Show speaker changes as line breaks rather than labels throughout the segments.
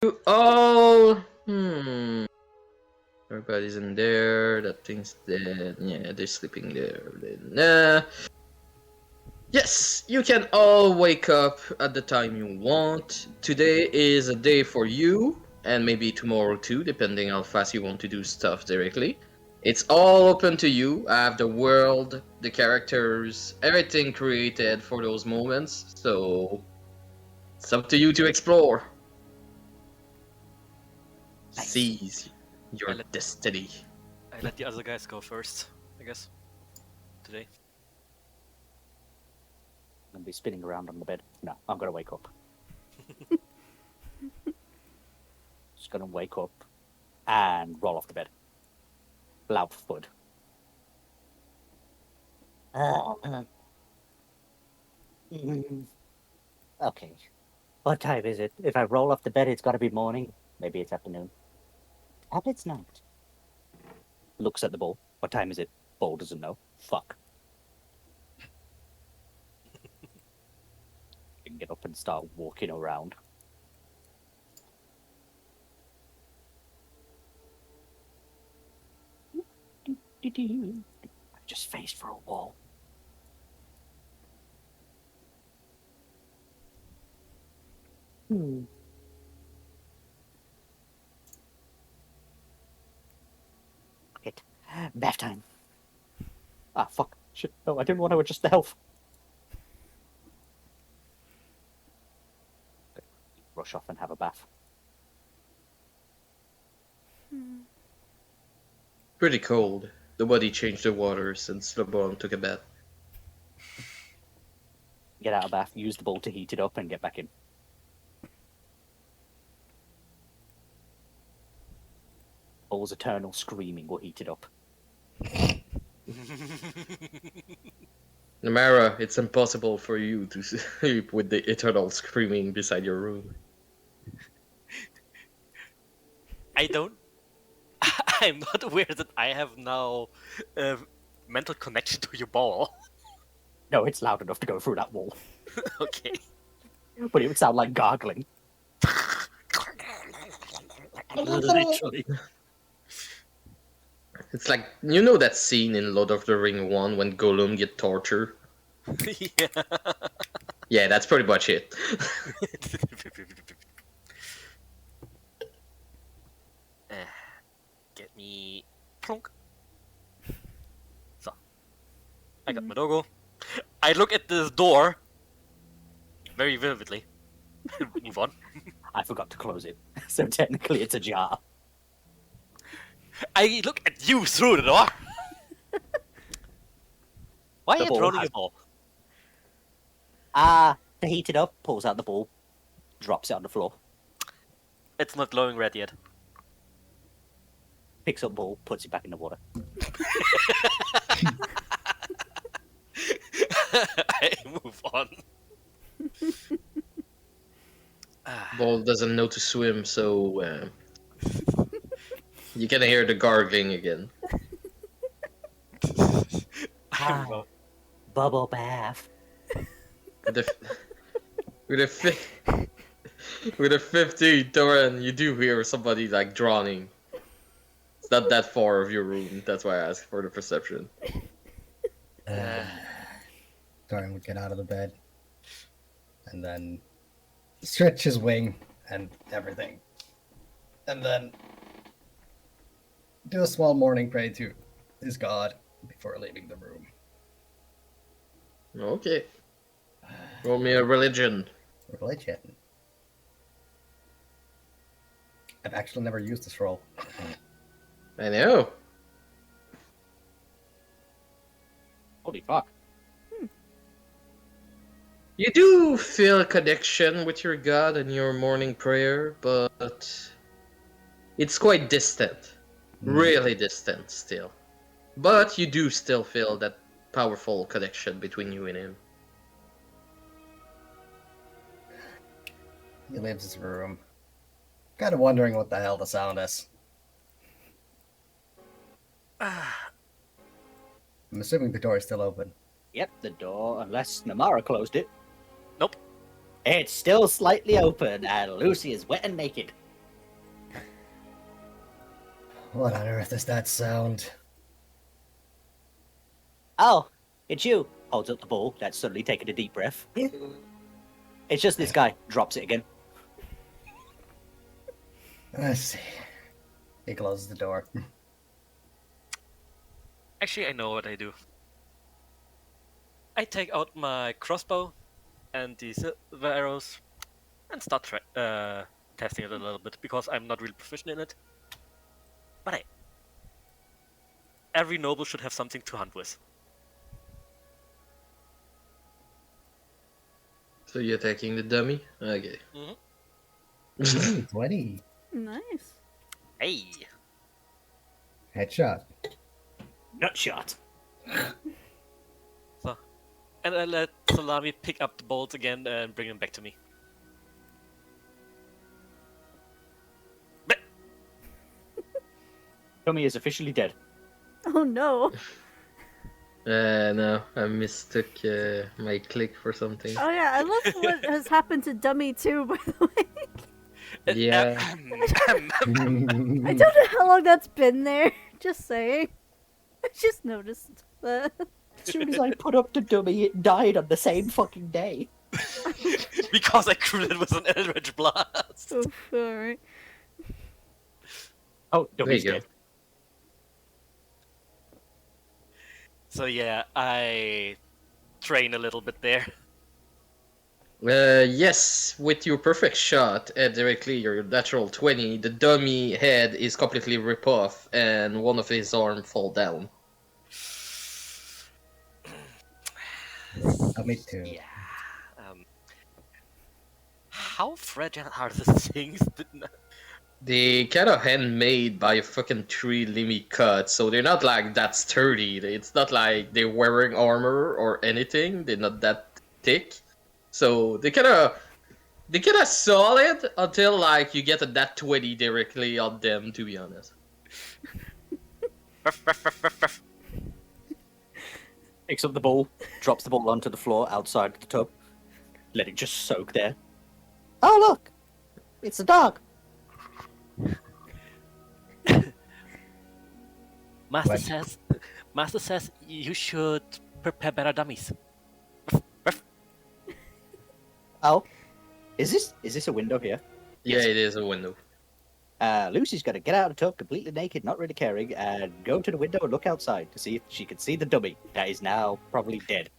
You all. Everybody's in there. That thing's dead. Yeah, they're sleeping there. Yes, you can all wake up at the time you want. Today is a day for you, and maybe tomorrow too, depending how fast you want to do stuff directly. It's all open to you. I have the world, the characters, everything created for those moments, so it's up to you to explore.
Nice.
Seize your
I let-
destiny.
I let the other guys go first, I guess. Today.
I'm gonna be spinning around on the bed. No, I'm gonna wake up. Just gonna wake up and roll off the bed. Loud thud. Okay. What time is it? If I roll off the bed, it's gotta be morning. Maybe it's afternoon. Perhaps it's night. Looks at the ball. What time is it? Ball doesn't know. Fuck. I can get up and start walking around. I just faced for a wall. It. Bath time. Ah, fuck. Shit. No, I didn't want to adjust the health. Rush off and have a bath.
Pretty cold. Nobody changed the water since LeBron took a bath.
Get out of bath, use the bowl to heat it up, and get back in. Bowl's eternal screaming will heat it up.
Namara, it's impossible for you to sleep with the eternal screaming beside your room.
I don't. I'm not aware that I have now a mental connection to your ball.
No, it's loud enough to go through that wall.
Okay.
But it would sound like gargling. Literally.
It's like, you know that scene in Lord of the Ring 1 when Gollum get tortured?
Yeah.
Yeah, that's pretty much it.
Get me plonk. So, I got my doggo. I look at this door very vividly. Move on.
I forgot to close it. So technically it's ajar.
I look at you through the door. Why are
The
you
ball
throwing
has-
your ball?
To heat it up, pulls out the ball, drops it on the floor,
It's not glowing red yet.
picks up ball, puts it back in the water.
I move on.
Ball doesn't know to swim, so you can hear the gargling again.
Bubble bath.
With a 50 Doran, you do hear somebody like drowning. It's not that far of your room. That's why I asked for the perception.
Doran would get out of the bed and then stretch his wing and everything. And then do a small morning prayer to his god before leaving the room.
Okay. Roll me a religion.
Religion. I've actually never used this roll.
I know.
Holy fuck.
You do feel a connection with your god and your morning prayer, but it's quite distant. Really distant still. But you do still feel that powerful connection between you and him.
He leaves his room. Kind of wondering what the hell the sound is. I'm assuming the door is still open.
Yep, the door, unless Namara closed it.
Nope.
It's still slightly open, and Lucy is wet and naked.
What on earth is that sound?
Oh, it's you. Holds up the ball. That's suddenly taking a deep breath. It's just this guy. Drops it again.
Let's see. He closes the door.
Actually, I know what I do. I take out my crossbow and the silver arrows and start testing it a little bit because I'm not really proficient in it. But hey, every noble should have something to hunt with.
So you're attacking the dummy? Okay.
20.
Nice.
Hey,
Headshot.
Nut shot.
and I let Salami pick up the bolts again and bring them back to me.
Tommy is officially dead.
Oh no.
No, I mistook my click for something.
Oh yeah, I love what has happened to Dummy too, by the way.
Yeah.
I don't know how long that's been there. Just saying. I just noticed that.
As soon as I put up the dummy, it died on the same fucking day.
Because I crewed with an Eldritch Blast.
Oof, alright.
Oh, dummy's
There you
dead.
go.
So yeah, I train a little bit there.
Yes, with your perfect shot at directly your natural 20, the dummy head is completely ripped off and one of his arm fall down.
Oh, me too.
Yeah. How fragile are the things?
They kind of handmade by a fucking tree limby cut, so they're not like that sturdy. It's not like they're wearing armor or anything. They're not that thick, so they kind of solid until like you get a nat 20 directly on them. To be honest.
Picks up the ball, drops the ball onto the floor outside the tub. Let it just soak there. Oh look! It's a dog!
Master says you should prepare better dummies.
Oh. Is this a window here?
Yeah, it is a window.
Lucy's gonna get out of the tub completely naked, not really caring, and go to the window and look outside to see if she can see the dummy that is now probably dead.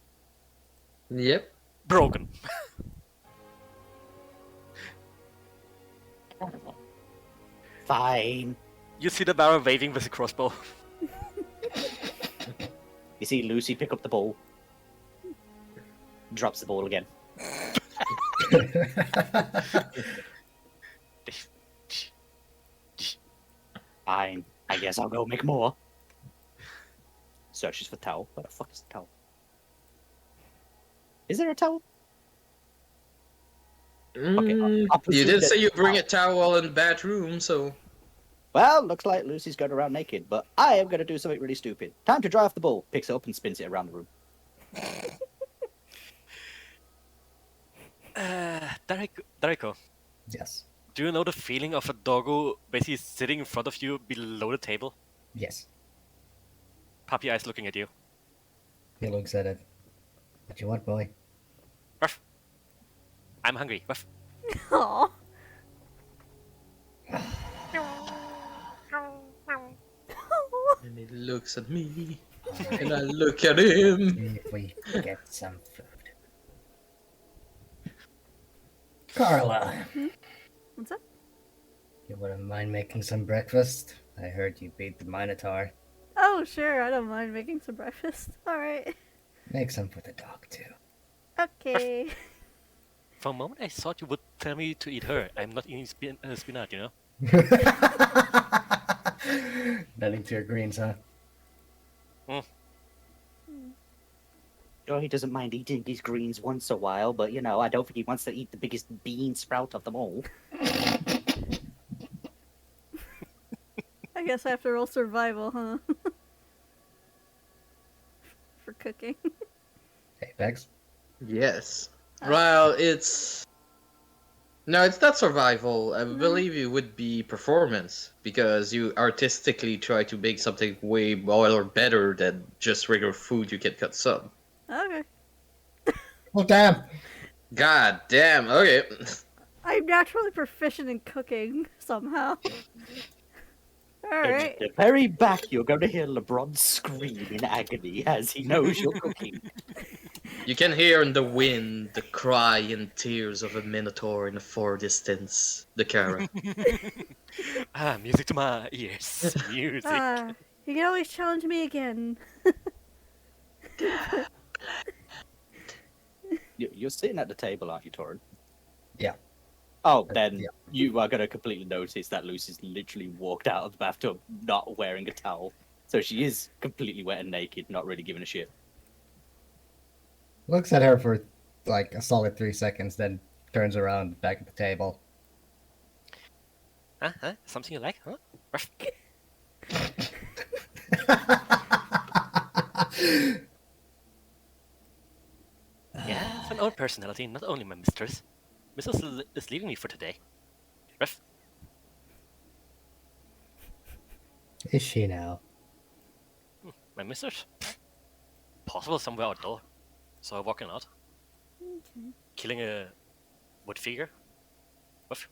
Yep.
Broken.
Fine.
You see the barrel waving with a crossbow.
You see Lucy pick up the ball. Drops the ball again. Fine. I guess I'll go make more. Searches for towel. Where the fuck is the towel? Is there a towel? I'll
You
presume
did
that-
say you bring a towel in the bathroom, so
Well, looks like Lucy's going around naked, but I am going to do something really stupid. Time to dry off the ball. Picks it up and spins it around the room.
Dariko,
Yes.
do you know the feeling of a doggo basically sitting in front of you below the table?
Yes.
Puppy eyes looking at you.
He looks at it. What you want, boy?
Ruff. I'm hungry. Ruff.
Aw.
and he looks at me, and I look at him.
See if we can get some food. Carla,
What's up?
you wouldn't mind making some breakfast? I heard you beat the Minotaur.
Oh, sure, I don't mind making some breakfast. Alright.
Make some for the dog, too.
Okay.
For a moment, I thought you would tell me to eat her. I'm not eating spinach, you know?
Not into your greens, huh?
Sure, he doesn't mind eating his greens once a while, but you know, I don't think he wants to eat the biggest bean sprout of them all.
I guess I have to roll survival, huh? For cooking.
Apex?
Yes. Well, it's No, it's not survival. I
No.
believe it would be performance because you artistically try to make something way more or better than just regular food you can consume.
Okay.
Oh damn!
God damn. Okay.
I'm naturally proficient in cooking somehow.
At
Alright.
the very back, you're going to hear LeBron scream in agony as he knows you're cooking.
You can hear in the wind the cry and tears of a minotaur in the far distance. The Kara.
Music to my ears. Music.
You can always challenge me again.
You're sitting at the table, aren't you, Torin?
Yeah.
Oh, then
Yeah.
you are going to completely notice that Lucy's literally walked out of the bathtub not wearing a towel. So she is completely wet and naked, not really giving a shit.
Looks at her for like a solid 3 seconds, then turns around back at the table.
Huh? Something you like, huh? Ruff. Yeah, I have an own personality, not only my mistress. Mistress is leaving me for today. Ruff.
Is she now?
My mistress? Possible somewhere outdoor. So I'm walking out.
Okay.
Killing a wood figure. Ruff.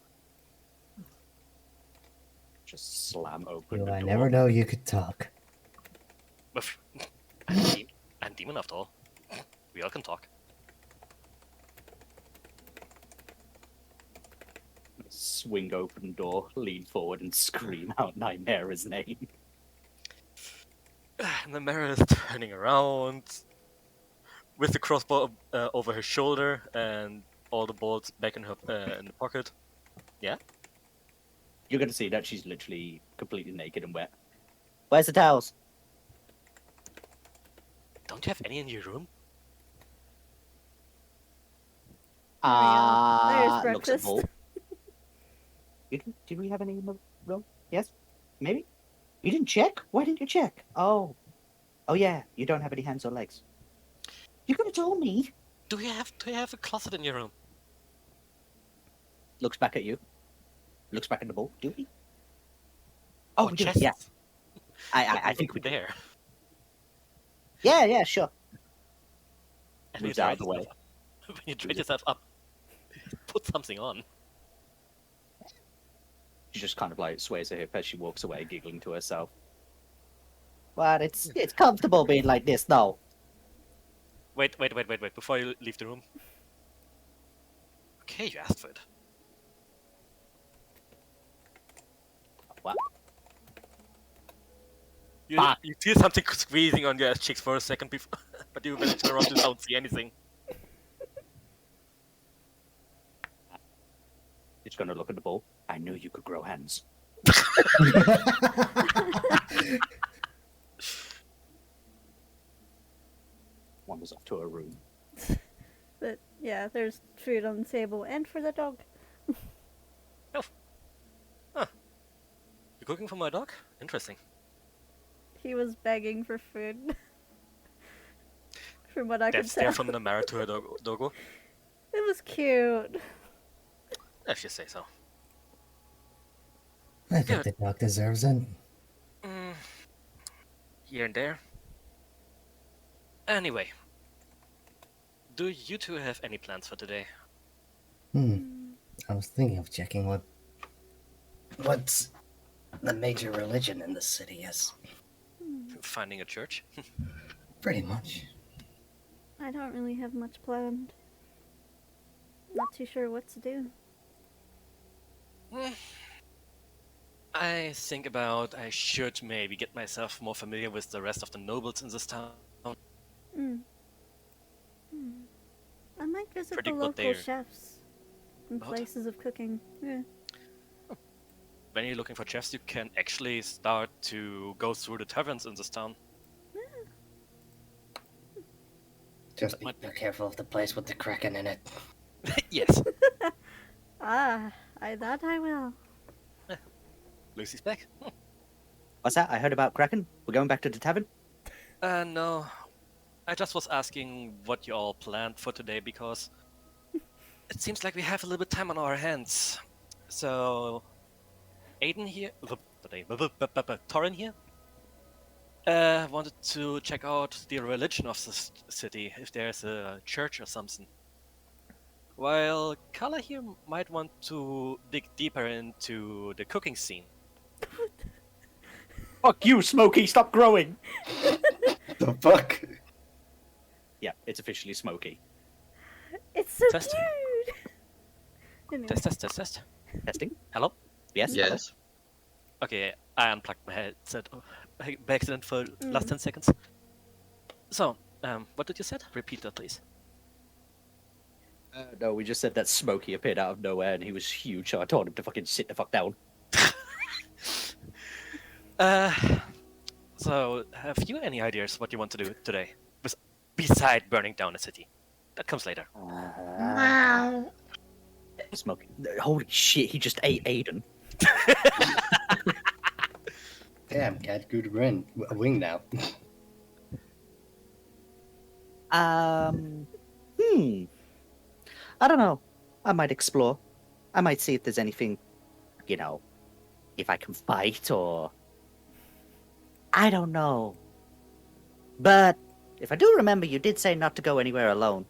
Just slam open
You
the
I
door.
never know you could talk.
Ruff. I'm demon after all. We all can talk.
Swing open door, lean forward, and scream out Nymera's name.
And the mirror is turning around with the crossbow over her shoulder and all the bolts back in her in the pocket.
You're going to see that she's literally completely naked and wet. Where's the towels?
Don't you have any in your room?
There's
Looks at
breakfast.
Paul. Did we have any in the room? Yes? Maybe? You didn't check? Why didn't you check? Oh. Oh yeah, you don't have any hands or legs. You could have told me.
Do you have a closet in your room?
Looks back at you. Looks back at the bowl. Do we? Oh,
Or
we do.
chests?
Yeah. I think we
we're
do.
there.
Yeah, sure.
And
Moves
you
out
dry
of the way.
yourself up. When you dry yourself up, put something on.
She just kind of like sways her hip as she walks away, giggling to herself. But it's comfortable being like this, though.
Wait, before you leave the room. Okay, you asked for it.
What?
You,
Fuck.
you feel something squeezing on your ass cheeks for a second before, but you when you turn around, you don't see anything.
She's gonna look at the bowl. I knew you could grow hands. Wanders off to her room.
But yeah, there's food on the table and for the dog.
You're cooking for my dog? Interesting.
He was begging for food. From what I could
That's
tell.
there from the Mara to her doggo,
It was cute.
if you say so.
I think the dog deserves it.
Here and there. Anyway, do you two have any plans for today?
I was thinking of checking what's the major religion in the city is.
Finding a church?
Pretty much.
I don't really have much planned. Not too sure what to do.
I think about I should maybe get myself more familiar with the rest of the nobles in this town.
I might visit
Predict
the
what
local
they're
chefs and
about.
places of cooking. Yeah.
When you're looking for chefs, you can actually start to go through the taverns in this town.
Just be careful of the place with the kraken in it.
Yes,
That I will.
Lucy's back.
What's that? I heard about Kraken. We're going back to the tavern?
No. I just was asking what you all planned for today because it seems like we have a little bit time on our hands. So, Aiden here, Torin here, wanted to check out the religion of this city, if there's a church or something. While Kala here might want to dig deeper into the cooking scene.
Fuck you, Smokey! Stop growing.
The fuck?
Yeah, it's officially Smokey.
It's so
Test.
cute. Anyway.
Test.
Testing.
Hello?
Yes. hello?
Yes.
Okay, I unplugged my headset by accident for last 10 seconds. So, what did you said? Repeat that, please.
No, we just said that Smokey appeared out of nowhere and he was huge, so I told him to fucking sit the fuck down.
So, have you any ideas what you want to do today? Beside burning down a city? That comes later.
Smokey. Holy shit, he just ate Aiden.
Damn, cat grew to grin. A wing now.
I don't know. I might explore. I might see if there's anything, if I can fight or... I don't know. But if I do remember, you did say not to go anywhere alone.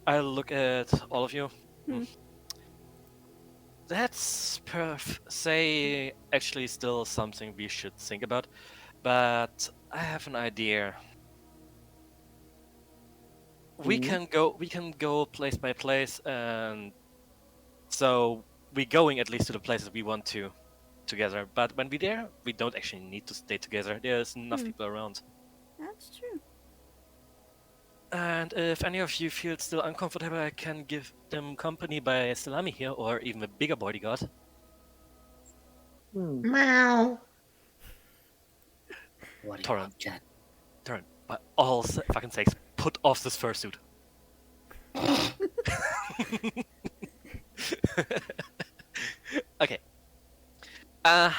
I'll look at all of you. That's per se actually still something we should think about, but I have an idea. We can go place by place, and so we're going at least to the places we want to together. But when we're there, we don't actually need to stay together. There's enough people around.
That's true.
And if any of you feel still uncomfortable, I can give them company by Salami here, or even a bigger bodyguard.
Meow.
What do you
Torrent.
want, chat?
Turn, by all fucking sakes, put off this fursuit. Okay. Yeah.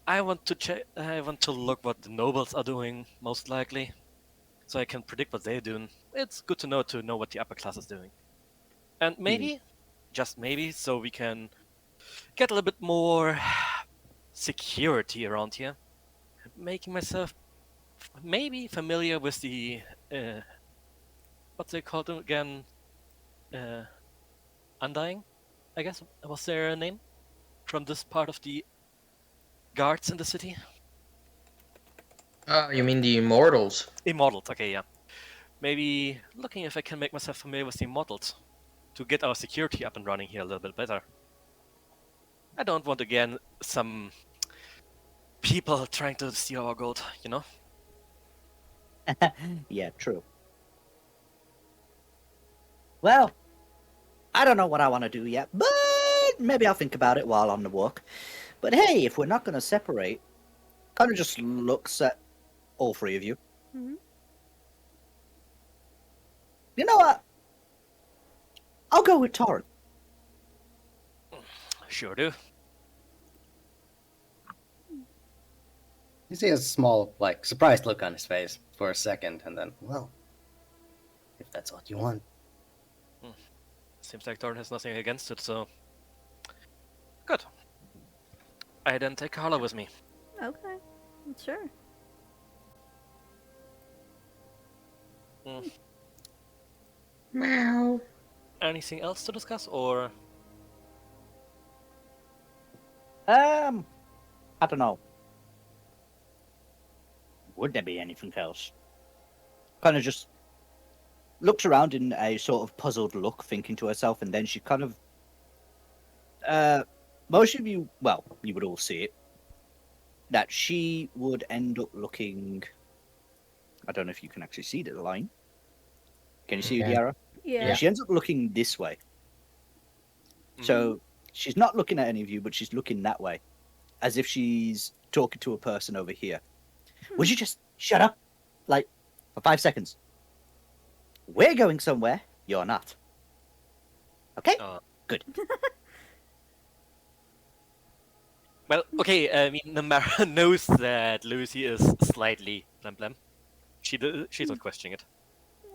I want to look what the nobles are doing, most likely, so I can predict what they're doing. It's good to know what the upper class is doing, and maybe, just maybe, so we can get a little bit more security around here, making myself maybe familiar with the what's they called again? Undying, I guess was their name from this part of the guards in the city.
You mean the immortals?
Immortals, okay, yeah. Maybe looking if I can make myself familiar with the immortals to get our security up and running here a little bit better. I don't want again some people trying to steal our gold, you know?
Yeah, true. Well, I don't know what I want to do yet, but maybe I'll think about it while on the walk. But hey, if we're not going to separate, kind of just looks at all three of you.
Mhm.
You know what? I'll go with Torrent.
Sure do.
You see a small, surprised look on his face for a second, and then, well, if that's what you want.
Seems like Thorn has nothing against it, so... Good. I then take Carla with me.
Okay. Sure.
Meow.
Anything else to discuss, or...
I don't know. Would there be anything else? Kind of just looks around in a sort of puzzled look, thinking to herself, and then she kind of... most of you, well, you would all see it, that she would end up looking... I don't know if you can actually see the line. Can you see
Okay.
Diara?
Yeah.
She ends up looking this way. So she's not looking at any of you, but she's looking that way, as if she's talking to a person over here. Would you just shut up, for 5 seconds? We're going somewhere. You're not. Okay. Good.
Well, okay, I mean, Namara knows that Lucy is slightly blam blam. She's not questioning it.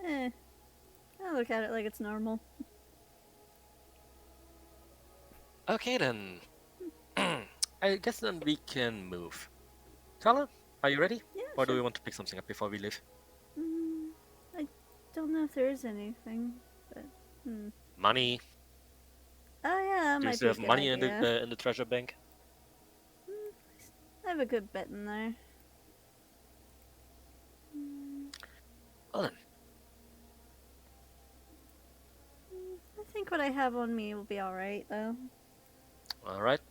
Eh. I look at it like it's normal.
Okay then. I guess then we can move. Carla, are you ready?
Yeah,
Or do
sure.
we want to pick something up before we leave?
I don't know if there is anything, but
Money.
Oh yeah, that
Do you
might
still
be a
have
good
money
idea.
in the treasure bank?
I have a good bet in there.
Well then.
I think what I have on me will be alright, though.
Alright.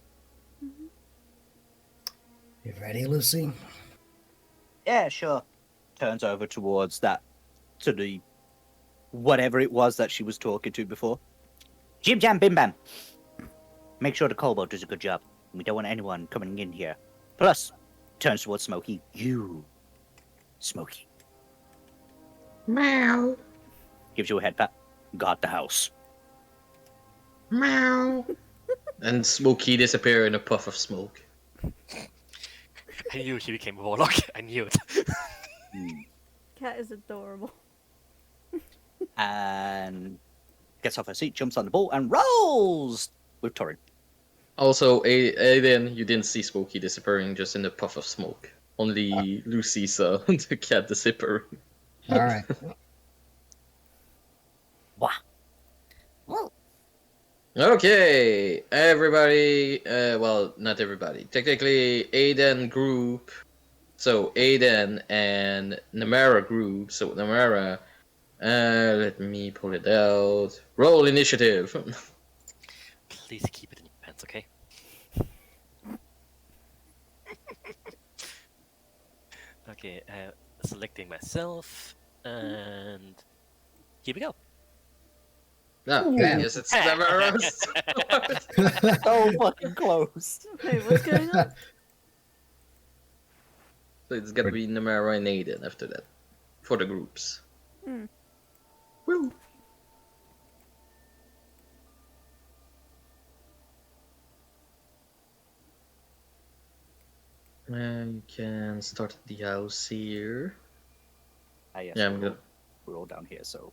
You ready, Lucy?
Yeah, sure. Turns over towards to the whatever it was that she was talking to before. Jim Jam Bim Bam. Make sure the kobold does a good job. We don't want anyone coming in here. Plus, turns towards Smokey. You, Smokey.
Meow.
Gives you a head pat. Got the house.
Meow. And Smokey disappear in a puff of smoke.
I knew he became a warlock. I knew it.
Cat is adorable.
And gets off her seat, jumps on the ball, and rolls with Torrin.
Also, Aiden, you didn't see Smokey disappearing just in a puff of smoke. Only Lucy saw the cat disappear.
All right.
Wow. Well,
Okay, everybody. Well, not everybody. Technically, Aiden group. So Aiden and Namara group. So Namara. Let me pull it out. Roll initiative.
Please keep it in your pants, okay? Okay, selecting myself, and here we go.
No,
Damn.
yes, it's Namara's.
so fucking close.
Wait, what's going on?
So it's gonna be Namara and Aiden after that. For the groups. Woo! You can start the house here.
Yes,
Yeah, I'm good.
we're all down here, so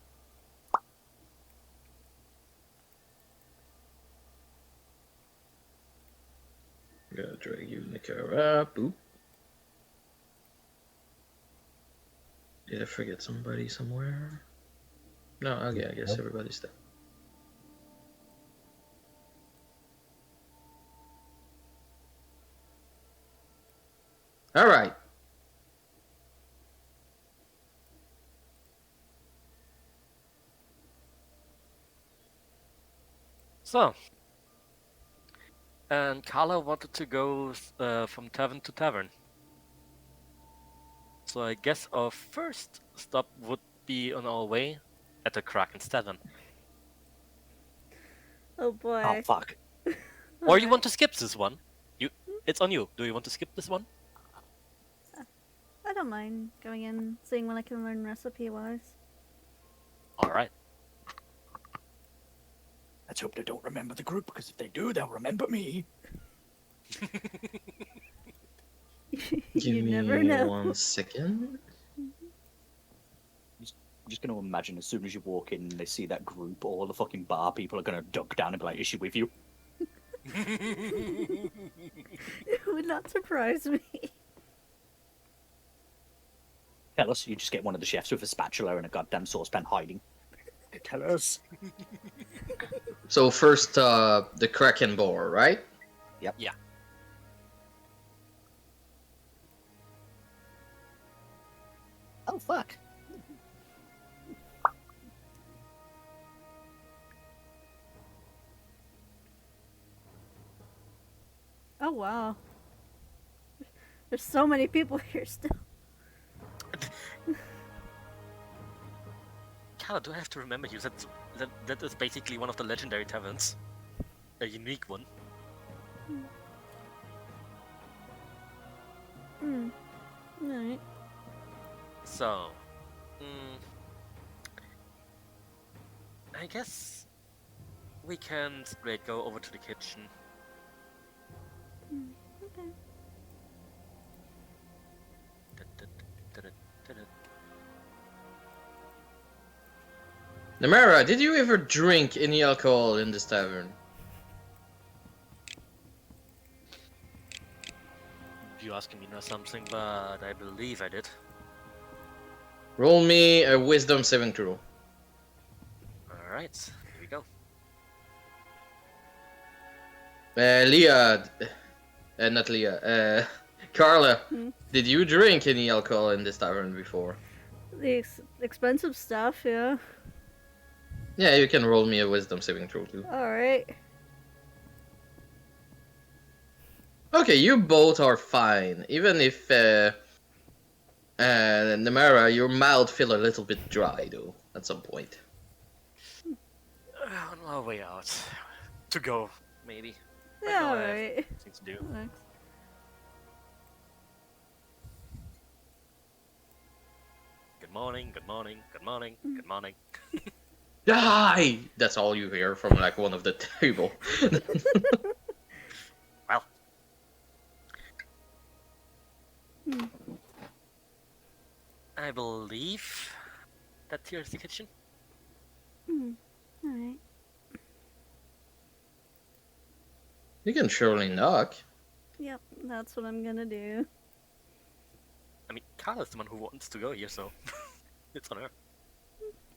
I'm gonna drag you, Nikara, up. Oop. Did I forget somebody somewhere? No, okay, I guess
Nope.
everybody's there. Alright.
So, and Carla wanted to go from tavern to tavern. So I guess our first stop would be on our way at the Kraken's Tavern.
Oh boy.
oh fuck.
Or you want to skip this one? It's on you. Do you want to skip this one?
I don't mind going in, seeing what I can learn recipe-wise.
Alright.
Let's hope they don't remember the group, because if they do, they'll remember me.
Give
You
me
never know.
1 second.
I'm just going to imagine as soon as you walk in and they see that group, all the fucking bar people are going to duck down and be like, is she with you?
It would not surprise me.
Tell us, you just get one of the chefs with a spatula and a goddamn saucepan hiding. Tell us.
So first, the Kraken boar, right?
Yep.
Yeah.
Oh, fuck.
Oh wow. There's so many people here still.
Carla, do I have to remember you? That is basically one of the legendary taverns. A unique one.
Alright.
So, I guess we can straight go over to the kitchen.
Okay.
Namara, did you ever drink any alcohol in this tavern?
You asking me now something, but I believe I did.
Roll me a wisdom saving throw.
Alright, here we go.
Leah, not Leah, Carla,
Hmm?
did you drink any alcohol in this tavern before?
The expensive stuff, yeah.
Yeah, you can roll me a wisdom saving throw too.
Alright.
Okay, you both are fine, even if, Namara, your mouth feel a little bit dry though, at some point.
On our way out. To go, maybe. Right
Yeah,
now I have
alright.
things to do.
Thanks.
Good morning, good morning, good morning, good morning.
Die! That's all you hear from like one of the table.
Well,
Hmm.
I believe that here is the kitchen.
Alright.
You can surely knock.
Yep, that's what I'm gonna do.
I mean, Carla's the one who wants to go here, so it's on her.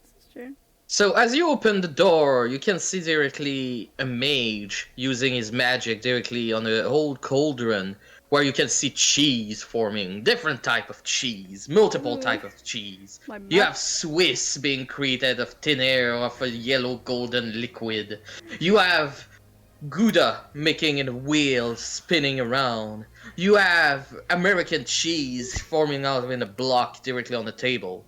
This is true.
So as you open the door, you can see directly a mage using his magic directly on an old cauldron where you can see cheese forming, different type of cheese, multiple type of cheese.
My
You
mouth-
have Swiss being created of thin air of a yellow golden liquid. You have Gouda making a wheel spinning around. You have American cheese forming out in a block directly on the table.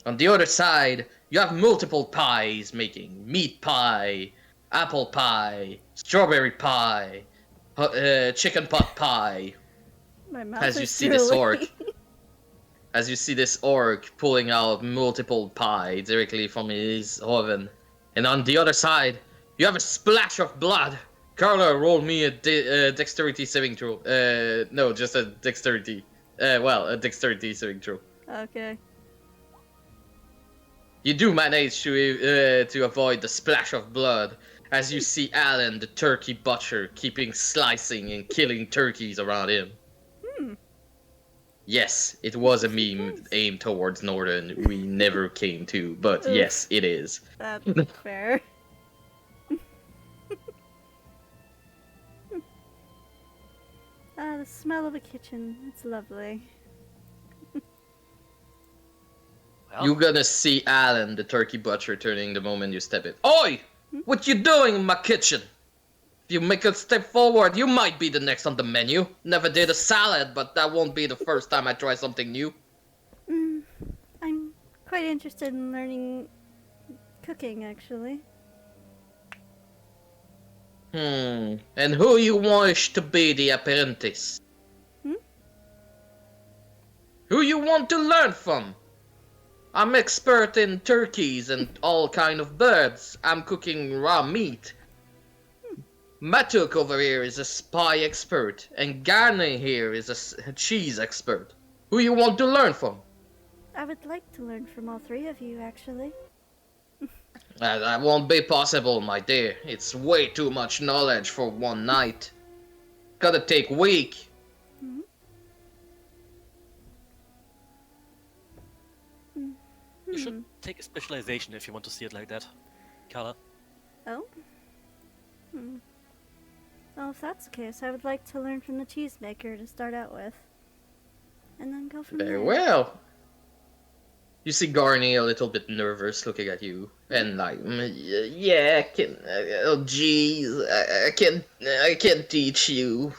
On the other side, you have multiple pies making meat pie, apple pie, strawberry pie, chicken pot pie.
My mouth
As you
is
see this
drooling.
orc. As you see this orc pulling out multiple pie directly from his oven. And on the other side, you have a splash of blood. Carla, roll me a dexterity saving throw. No, just a dexterity. A dexterity saving throw.
Okay.
You do manage to avoid the splash of blood as you see Alan, the turkey butcher, keeping slicing and killing turkeys around him. Yes, it was a meme
Nice.
aimed towards Northern we never came to, but
Oof.
yes, it is.
That's fair. Ah, the smell of a kitchen. It's lovely.
Well,
You're gonna see Alan, the turkey butcher, turning the moment you step in. Oi! What you doing in my kitchen? If you make a step forward, you might be the next on the menu. Never did a salad, but that won't be the first time I try something new.
I'm quite interested in learning cooking, actually.
And who you wish to be the apprentice?
Hmm?
Who you want to learn from? I'm expert in turkeys and all kind of birds. I'm cooking raw meat. Matuk over here is a spy expert, and Garner here is a cheese expert. Who you want to learn from?
I would like to learn from all three of you, actually.
That won't be possible, my dear. It's way too much knowledge for one night. Gotta take week.
you should take a specialization if you want to see it like that, Carla.
Oh? Well, if that's the case, I would like to learn from the cheesemaker to start out with. And then go from
Very
there.
well. You see Garney a little bit nervous looking at you, and like, yeah, I can, oh jeez, I can teach you.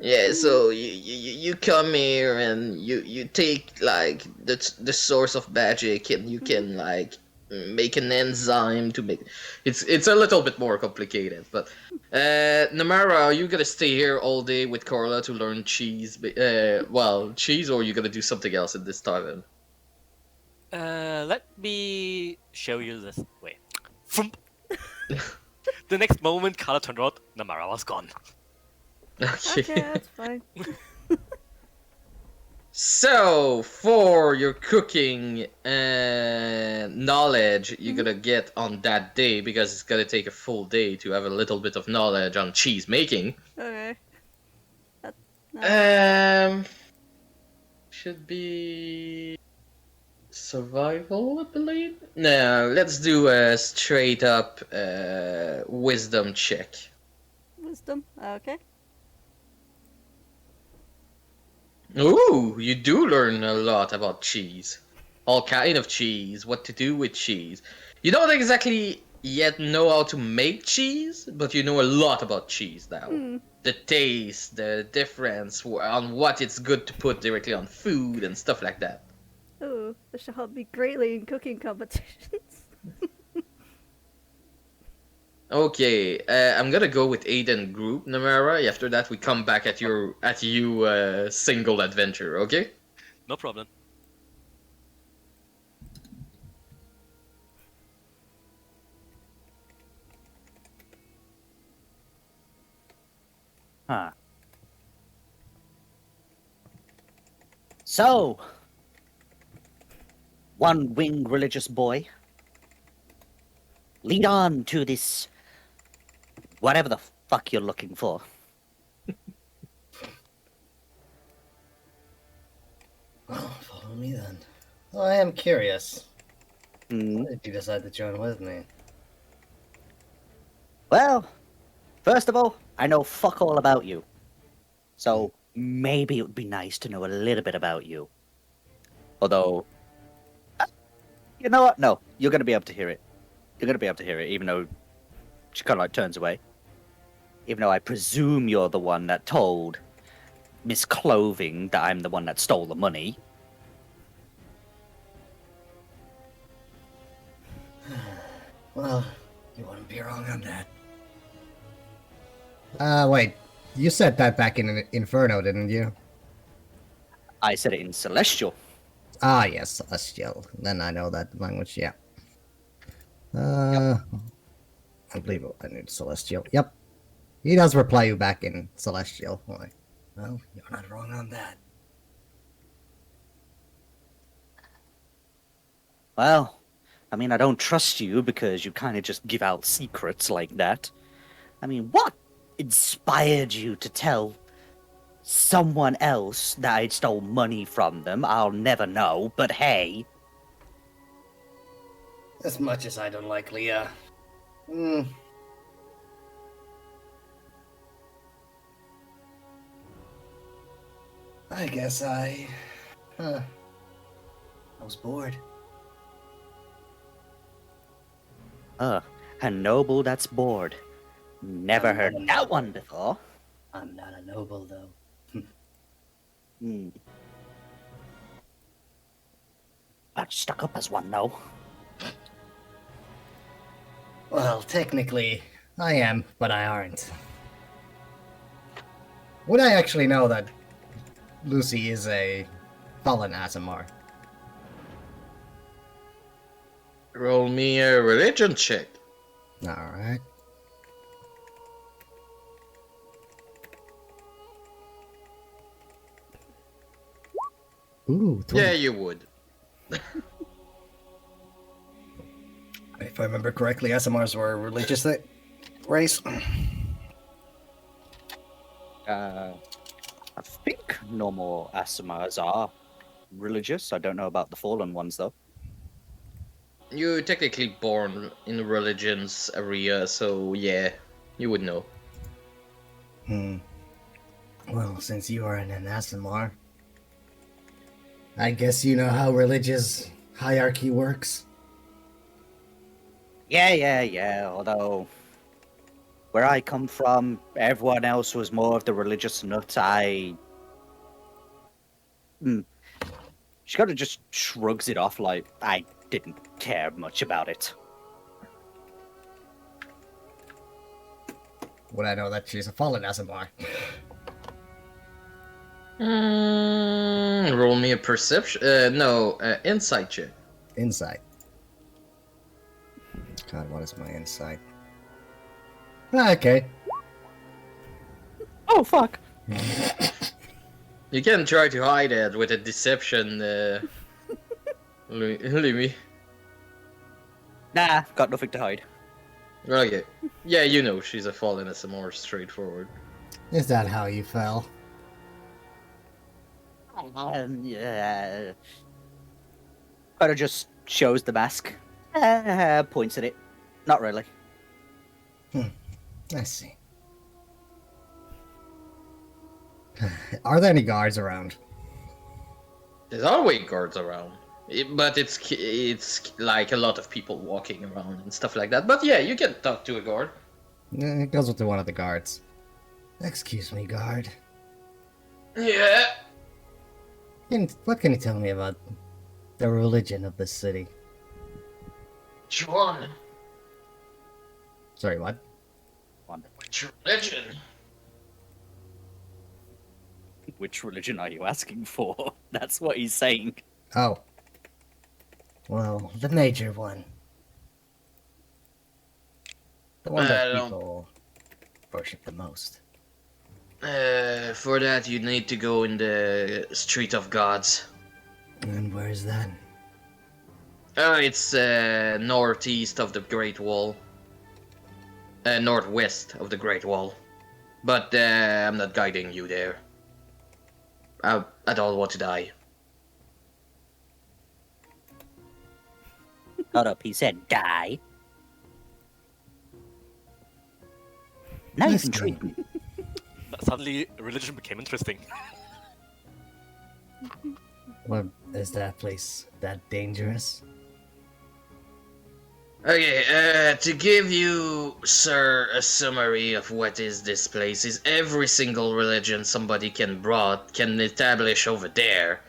Yeah, so you come here and you take like the source of magic and you can like make an enzyme to make it's a little bit more complicated, but Namara, are you gonna stay here all day with Carla to learn cheese? Cheese, or are you gonna do something else at this time?
Let me show you this way. Thump. The next moment, Carla turned around, Namara was gone.
Okay.
Okay, that's fine.
So, for your cooking knowledge you're gonna get on that day, because it's gonna take a full day to have a little bit of knowledge on cheese making.
Okay. No.
Should be survival, I believe. No, let's do a straight up wisdom check.
Wisdom. Okay.
Ooh, you do learn a lot about cheese. All kind of cheese, what to do with cheese. You don't exactly yet know how to make cheese, but you know a lot about cheese now.
Hmm.
The taste, the difference on what it's good to put directly on food and stuff like that.
Ooh, this should help me greatly in cooking competitions.
Okay, I'm gonna go with Aiden group, Namara. After that, we come back at you single adventure. Okay?
No problem.
Huh. So, one-winged religious boy, lead on to this whatever the fuck you're looking for.
Oh, follow me then. Well, I am curious.
Hmm.
Why did you decide to join with me?
Well, first of all, I know fuck all about you. So maybe it would be nice to know a little bit about you. Although, you know what? No, you're going to be able to hear it. You're going to be able to hear it, even though she kind of like turns away. Even though I presume you're the one that told Miss Clothing that I'm the one that stole the money.
Well, you wouldn't be wrong on that. Wait. You said that back in Inferno, didn't you?
I said it in Celestial.
Ah, yes, Celestial. Then I know that language, yeah. I believe I need Celestial. Yep. He does reply you back in Celestial. Why? Well, you're not wrong on that.
Well, I mean, I don't trust you because you kind of just give out secrets like that. I mean, what inspired you to tell someone else that I stole money from them? I'll never know, but hey.
As much as I don't like Leah. I guess I was bored.
A noble that's bored. Never heard that one before.
I'm not a noble, though.
But stuck up as one, though.
Well, technically, I am, but I aren't. Would I actually know that Lucy is a fallen Aasimar?
Roll me a religion check.
Alright. Ooh, 20.
Yeah, you would.
If I remember correctly, Aasimars were a religious race.
I think normal Aasimars are religious. I don't know about the fallen ones, though.
You're technically born in religion's area, so yeah, you would know.
Well, since you are an Aasimar, I guess you know how religious hierarchy works.
Yeah. Although, where I come from, everyone else was more of the religious nut. She kind of just shrugs it off like I didn't care much about it.
Would I know that she's a fallen Aasimar?
Roll me a perception. Insight check.
Insight. God, what is my insight? Okay.
Oh, fuck.
You can try to hide it with a deception, Lumi.
Nah, got nothing to hide.
Okay. Yeah, you know she's a fallen as more straightforward.
Is that how you fell?
Yeah. Kind of just shows the mask. Points at it. Not really.
I see. Are there any guards around?
There's always guards around. But it's like a lot of people walking around and stuff like that. But yeah, you can talk to a guard.
It goes with one of the guards. Excuse me, guard.
Yeah.
What can you tell me about the religion of this city?
Which one?
Sorry, what?
Which religion?
Which religion are you asking for? That's what he's saying.
Oh. Well, the major one. The one that people worship the most.
For that you need to go in the Street of Gods.
And where is that?
It's northeast of the Great Wall. Northwest of the Great Wall. But I'm not guiding you there. I don't want to die.
Hold up, he said die. Now you've intrigued me.
Suddenly, religion became interesting.
What is that place that dangerous?
Okay, to give you, sir, a summary of what is this place, is every single religion somebody can establish over there.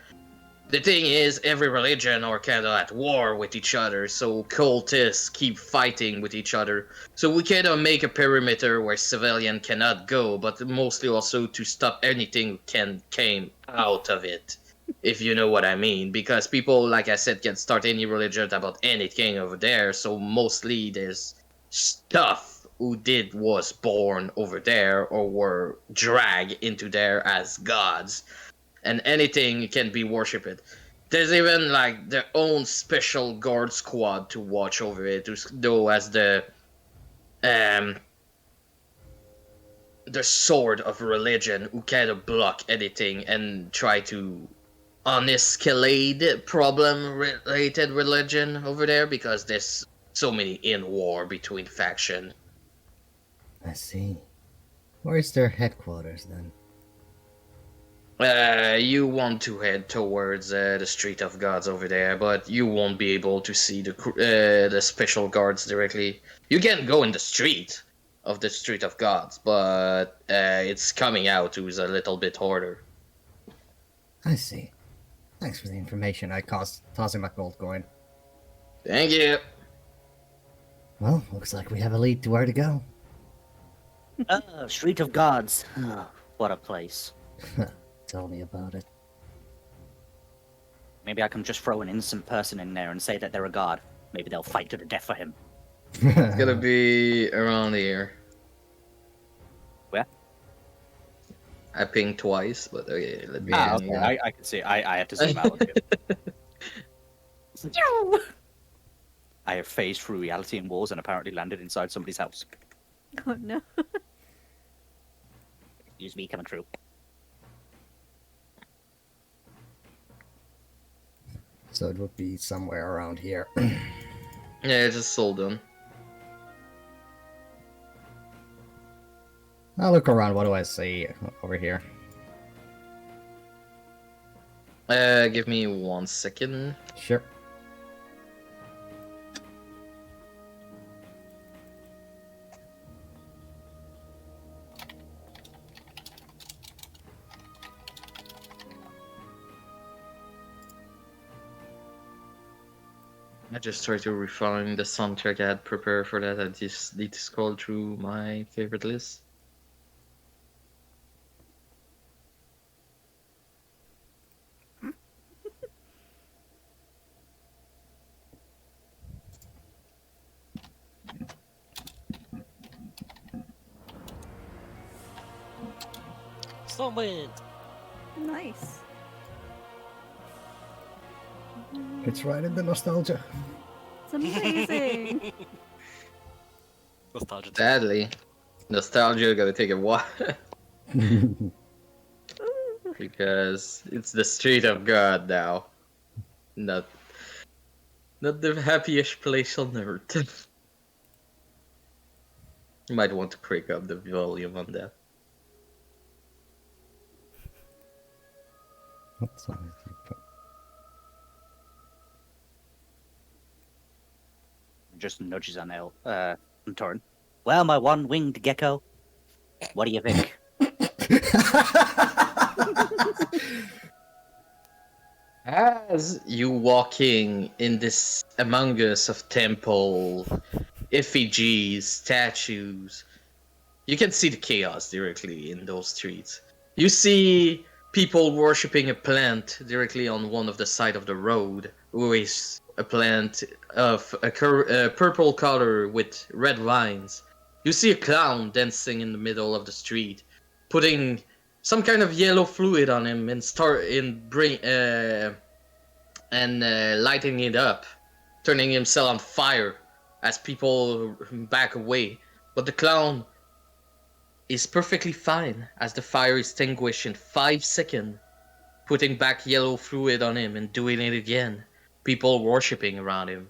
The thing is, every religion are kind of at war with each other, so cultists keep fighting with each other. So we kind of make a perimeter where civilian cannot go, but mostly also to stop anything can came out of it. If you know what I mean, because people, like I said, can start any religion about anything over there, so mostly there's stuff who was born over there or were dragged into there as gods, and anything can be worshipped. There's even like their own special guard squad to watch over it, to know as the sword of religion, who kind of block anything and try to unescalate problem-related religion over there, because there's so many in war between faction.
I see. Where's their headquarters then?
You want to head towards the Street of Gods over there, but you won't be able to see the special guards directly. You can go in the street of the Street of Gods, but it's coming out who's a little bit harder.
I see. Thanks for the information. I toss him a gold coin.
Thank you.
Well, looks like we have a lead to where to go.
Street of Gods. What a place.
Tell me about it.
Maybe I can just throw an innocent person in there and say that they're a god. Maybe they'll fight to the death for him.
It's gonna be around here.
Where?
I pinged twice, but okay, let me.
Okay. I can see. I had to zoom out. I have phased through reality and walls and apparently landed inside somebody's house.
Oh no.
Excuse me, coming through.
So it would be somewhere around here.
Yeah, just sold them.
I'll look around. What do I see over here?
Give me 1 second.
Sure.
I just tried to refine the soundtrack I had prepared for that. I just need to scroll through my favorite list.
Stormwind!
Nice.
It's right in the nostalgia.
It's amazing.
Nostalgia.
Sadly, nostalgia gonna take a while because it's the street of God now. Not the happiest place on earth. You might want to crank up the volume on that.
What song is it?
Just nudges on Torin. Well, my one-winged gecko. What do you think?
As you walking in this among us of temple, effigies, statues, you can see the chaos directly in those streets. You see people worshipping a plant directly on one of the side of the road, who is a plant of a purple color with red vines. You see a clown dancing in the middle of the street, putting some kind of yellow fluid on him and lighting it up, turning himself on fire as people back away. But the clown is perfectly fine as the fire is extinguished in 5 seconds, putting back yellow fluid on him and doing it again. People worshipping around him.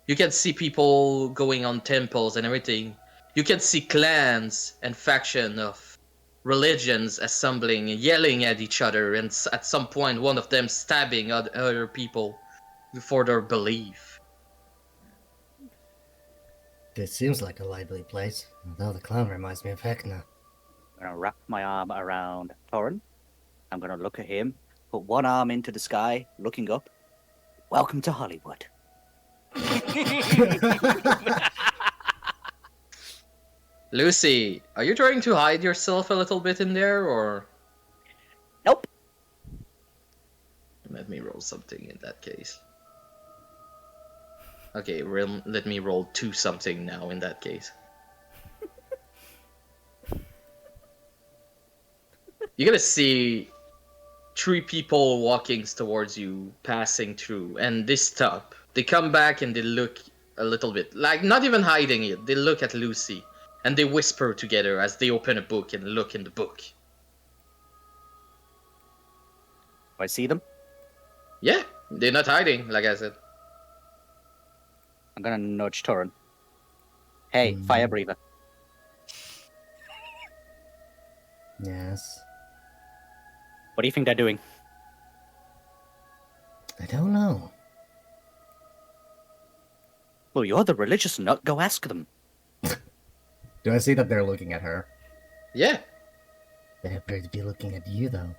You can see people going on temples and everything. You can see clans and factions of religions assembling and yelling at each other, and at some point one of them stabbing other people for their belief.
This seems like a lively place, although the clown reminds me of Vecna.
I'm gonna wrap my arm around Torin. I'm gonna look at him, put one arm into the sky, looking up. Welcome to Hollywood.
Lucy, are you trying to hide yourself a little bit in there, or?
Nope.
Let me roll something in that case. Okay, let me roll 2 something now in that case. You're gonna see 3 people walking towards you, passing through, and they stop. They come back and they look a little bit, like not even hiding it. They look at Lucy, and they whisper together as they open a book and look in the book.
Do I see them?
Yeah, they're not hiding, like I said.
I'm gonna nudge Torin. Hey, fire breather.
Yes.
What do you think they're doing?
I don't know.
Well, you're the religious nut. Go ask them.
Do I see that they're looking at her?
Yeah.
They appear to be looking at you, though.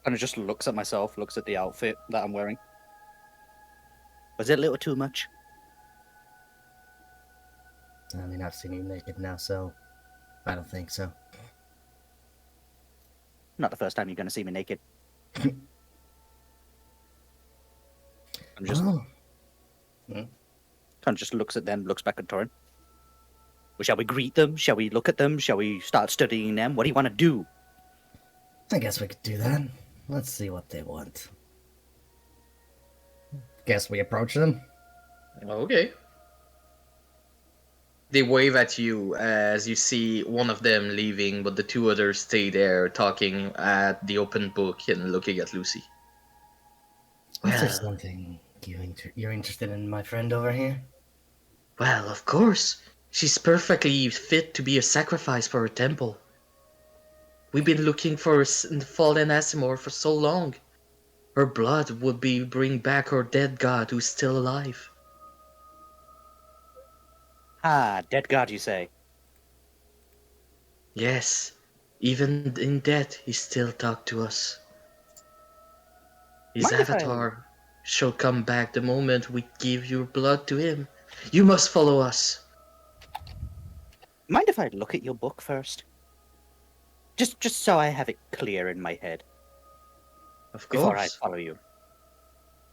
Kind of just looks at myself, looks at the outfit that I'm wearing. Was it a little too much?
I mean, I've seen you naked now, so I don't think so.
Not the first time you're gonna see me naked. I'm just
Oh.
kind of just looks at them, looks back at Torin. Well, shall we greet them? Shall we look at them? Shall we start studying them? What do you want to do?
I guess we could do that. Let's see what they want. Guess we approach them.
Okay. They wave at you as you see one of them leaving, but the 2 others stay there talking at the open book and looking at Lucy.
Is there
Well,
something you're interested in, my friend over here?
well, of course. She's perfectly fit to be a sacrifice for a temple. We've been looking for fallen Asimor for so long. Her blood would bring back our dead god who's still alive.
Ah, dead god, you say?
Yes, even in death, he still talked to us. His
Mind if I-
avatar shall come back the moment we give your blood to him. You must follow us.
Mind if I look at your book first? Just so I have it clear in my head
Of
before I
course.
follow you.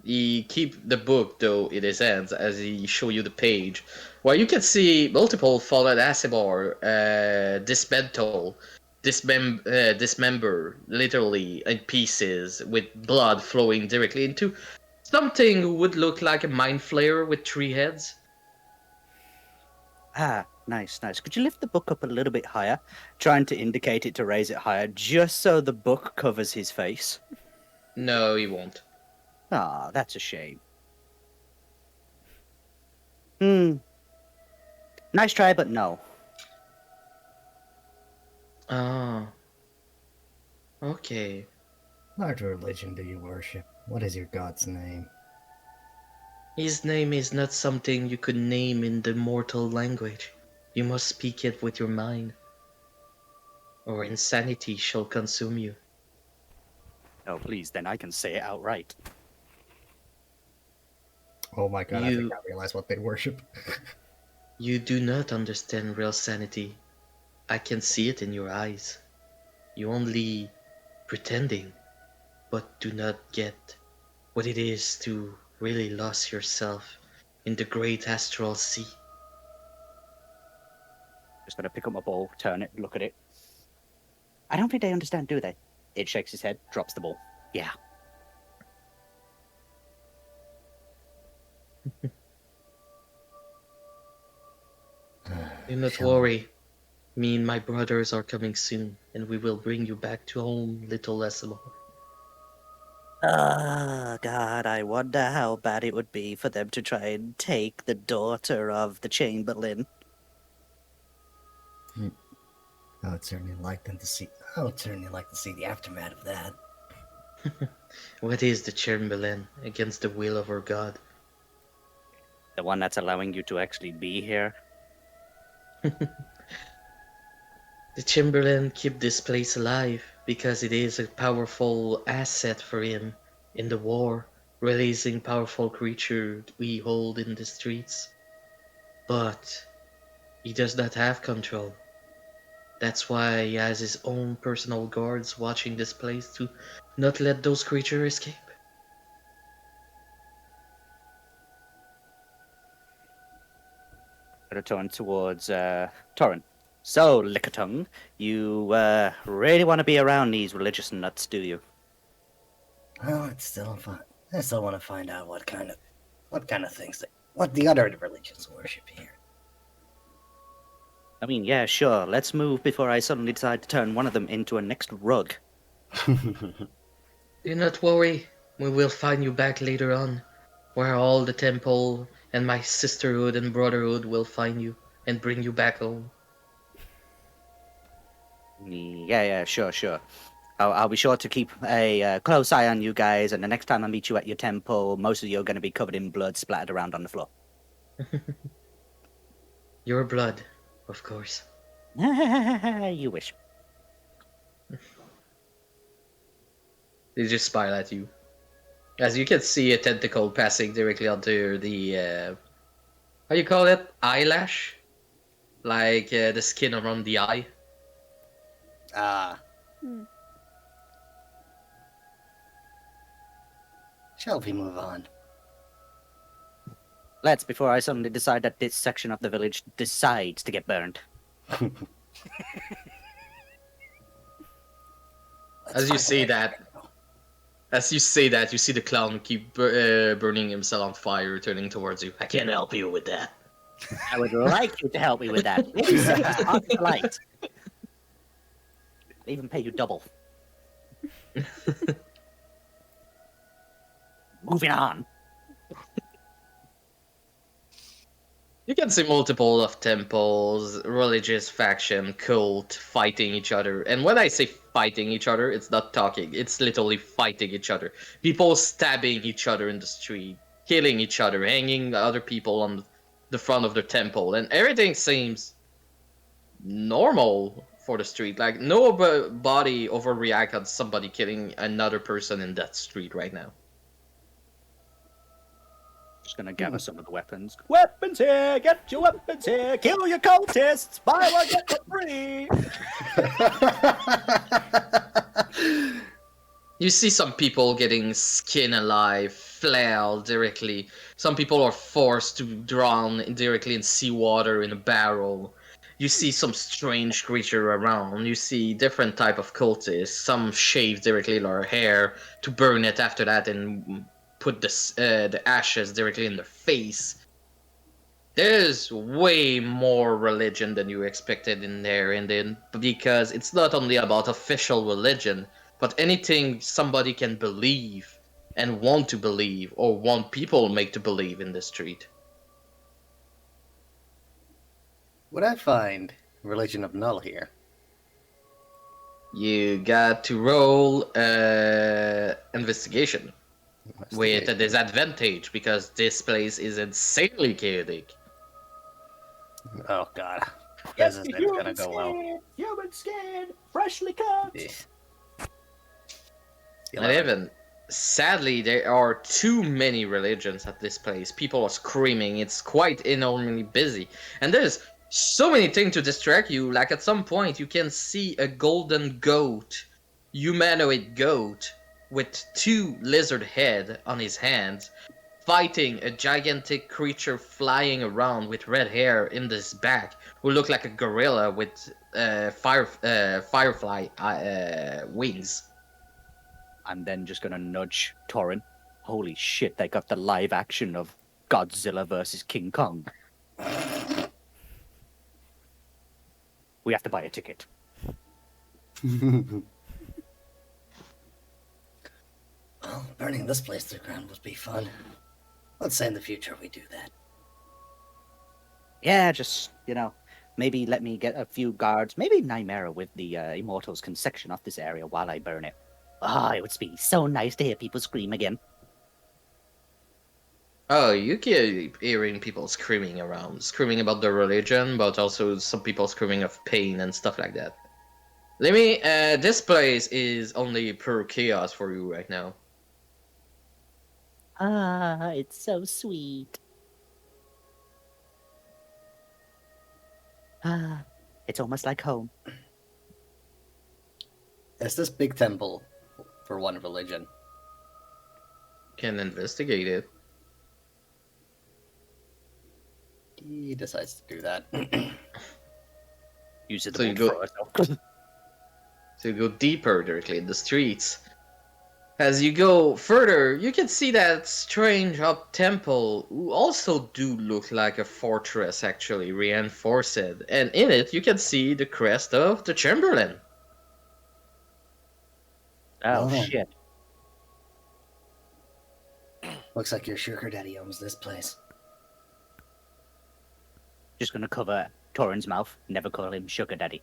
He keep the book though in his hands as he show you the page, where you can see multiple fallen Asimor dismantled dismember literally in pieces with blood flowing directly into something who would look like a mind flayer with 3 heads.
Ah, nice, nice. Could you lift the book up a little bit higher? Trying to indicate it to raise it higher, just so the book covers his face.
No, he won't.
Ah, that's a shame. Nice try, but no.
Ah. Okay.
What religion do you worship? What is your god's name?
His name is not something you could name in the mortal language. You must speak it with your mind, or insanity shall consume you.
Oh, please, then I can say it outright.
Oh my god, I
You-
think I realize what they worship.
You do not understand real sanity. I can see it in your eyes. You only pretending, but do not get what it is to really lose yourself in the great astral sea.
Just gonna pick up my ball, turn it, look at it. I don't think they understand, do they? It shakes his head, drops the ball. Yeah.
Do not
Shall-
worry. Me and my brothers are coming soon, and we will bring you back to home, little Esmore.
Ah, God, I wonder how bad it would be for them to try and take the daughter of the Chamberlain.
I would certainly like them to see. I would certainly like to see the aftermath of that.
What is the Chamberlain against the will of our God?
The one that's allowing you to actually be here.
The Chamberlain keep this place alive because it is a powerful asset for him in the war, releasing powerful creature we hold in the streets. But he does not have control. That's why he has his own personal guards watching this place to not let those creatures escape.
Gonna turn towards Torrin. So, Lickitung, you really want to be around these religious nuts, do you?
Well, it's still fun. I still want to find out what kind of things what the other religions worship here.
I mean, yeah, sure. Let's move before I suddenly decide to turn one of them into a next rug.
Do not worry, we will find you back later on, where all the temple and my sisterhood and brotherhood will find you and bring you back home.
Yeah, sure. I'll be sure to keep a close eye on you guys, and the next time I meet you at your temple, most of you are going to be covered in blood splattered around on the floor.
Your blood, of course.
You wish.
They just smile at you. As you can see a tentacle passing directly onto the, how you call it? Eyelash? Like the skin around the eye.
Ah. Shall we move on?
Let's, before I suddenly decide that this section of the village decides to get burned.
As you say that, you see the clown keep burning himself on fire, turning towards you. I can't help you with that.
I would like you to help me with that. Maybe say it's not polite. I'll even pay you double. Moving on.
You can see multiple of temples, religious faction, cult fighting each other. And when I say fighting each other, it's not talking. It's literally fighting each other. People stabbing each other in the street, killing each other, hanging other people on the front of the temple. And everything seems normal for the street. Like, nobody overreact on somebody killing another person in that street right now.
Just gonna gather some of the weapons. Weapons here! Get your weapons here! Kill your cultists! Buy one, get one free!
You see some people getting skin alive, flailed directly. Some people are forced to drown directly in seawater in a barrel. You see some strange creature around. You see different type of cultists. Some shave directly their hair to burn it after that and put the ashes directly in their face. There's way more religion than you expected in there, and then because it's not only about official religion, but anything somebody can believe and want to believe or want people make to believe in the street.
Would I find Religion of Null here?
You got to roll investigation with a disadvantage because this place is insanely chaotic.
Oh god. This isn't gonna go well.
Human skin, freshly cut.
Eh.
And even sadly, there are too many religions at this place. People are screaming. It's quite enormously busy, and there's so many things to distract you. Like at some point, you can see a golden goat, humanoid goat, with two lizard head on his hands, fighting a gigantic creature flying around with red hair in his back, who look like a gorilla with firefly wings.
I'm then just gonna nudge Torin. Holy shit, they got the live action of Godzilla versus King Kong. We have to buy a ticket.
Well, burning this place to the ground would be fun. Let's say in the future we do that.
Yeah, just, maybe let me get a few guards. Maybe Nymera with the Immortals can section off this area while I burn it. Ah, it would be so nice to hear people scream again.
Oh, you keep hearing people screaming around, screaming about their religion, but also some people screaming of pain and stuff like that. This place is only pure chaos for you right now.
Ah, it's so sweet. Ah, it's almost like home.
Is this big temple for one religion?
Can investigate it.
He decides to do that.
Use it
So you
to
go- To go deeper directly in the streets. As you go further, you can see that strange up temple, who also do look like a fortress, actually reinforced, and in it you can see the crest of the Chamberlain.
Oh,
Oh.
shit.
Looks like your sugar daddy owns this place.
Just gonna cover Torin's mouth. Never call him Sugar Daddy.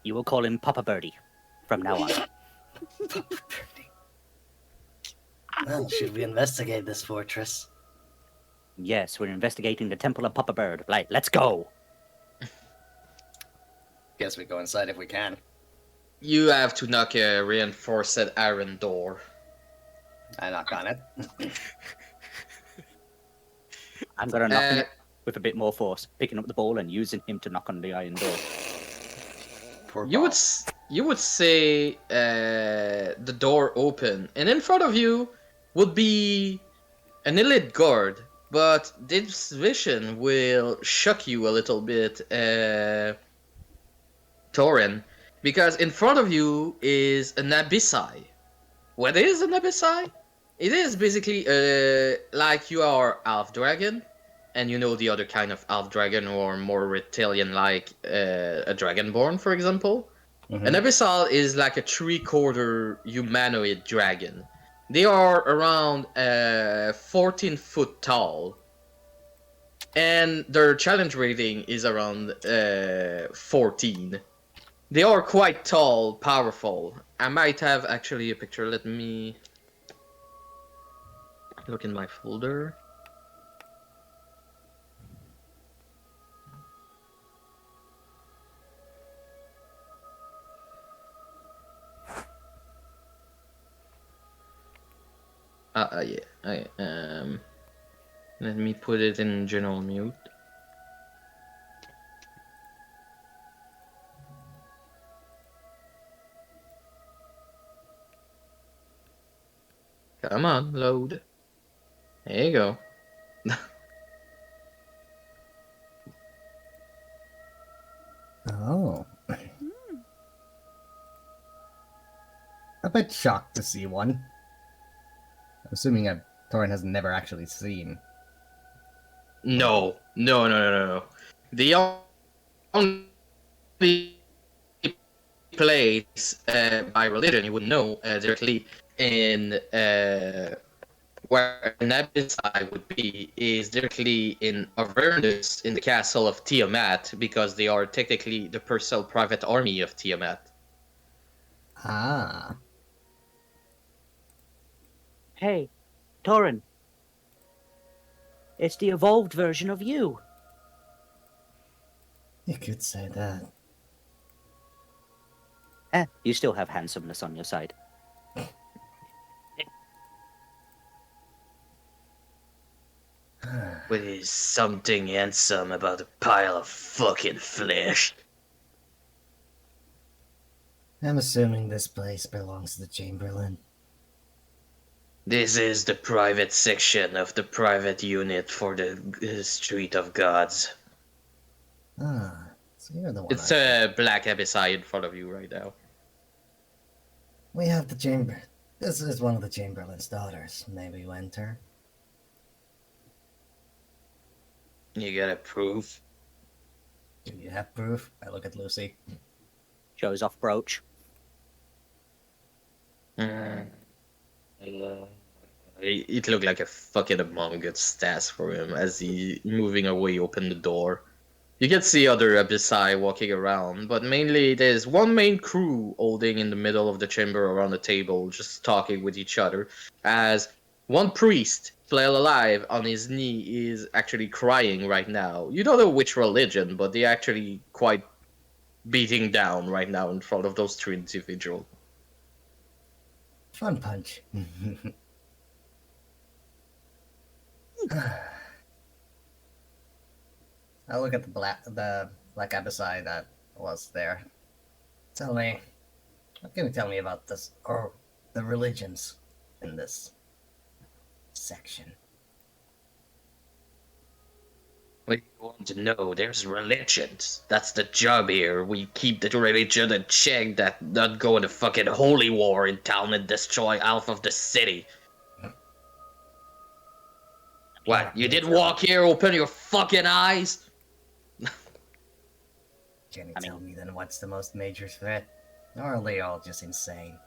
You will call him Papa Birdie from now on.
Well, should we investigate this fortress?
Yes, we're investigating the Temple of Papa Bird. Like, let's go.
Guess we go inside if we can.
You have to knock a reinforced iron door.
I knock on it.
I'm gonna knock on
Uh,
it with a bit more force, picking up the ball and using him to knock on the iron door.
Poor
You
Bob.
would say the door open, and in front of you would be an elite guard. But this vision will shock you a little bit, Torin, because in front of you is an Abyssai. What is an Abyssai? It is basically like you are half dragon, and you know the other kind of half dragon who are more reptilian, like a dragonborn, for example.
Mhm.
An abyssal is like a 3/4 humanoid dragon. They are around 14 foot tall, and their challenge rating is around 14. They are quite tall, powerful. I might have actually a picture. Let me look in my folder. Yeah. Let me put it in general mute. Come on, load. There you go.
bit shocked to see one. Assuming that Torin has never actually seen.
No, no, no, no, no, no. The only place by religion you would know directly in where an Abysai would be is directly in Avernus in the castle of Tiamat because they are technically the personal private army of Tiamat.
Ah.
Hey, Torin. It's the evolved version of you.
You could say that.
You still have handsomeness on your side.
But there's something handsome about a pile of fucking flesh.
I'm assuming this place belongs to the Chamberlain.
This is the private section of the private unit for the Street of Gods.
Ah, so you're the one.
It's a black Abysai in front of you right now.
We have the chamber. This is one of the Chamberlain's daughters. May we enter?
You got a proof?
Do you have proof? I look at Lucy.
Shows off brooch.
It looked like a fucking Among Us task for him as he moving away opened the door. You can see other Abysai walking around, but mainly there's one main crew holding in the middle of the chamber around the table, just talking with each other, as one priest, flail alive on his knee, is actually crying right now. You don't know which religion, but they're actually quite beating down right now in front of those two individuals.
Fun punch.
I look at the black Abysai that was there.
Tell me, what can you tell me about this, or the religions in this section?
What do you want to know? There's religions. That's the job here. We keep the religion in check that not go in a fucking holy war in town and destroy half of the city. What? You didn't walk here, open your fucking eyes?
Can you tell me then what's the most major threat? Or are they all just insane?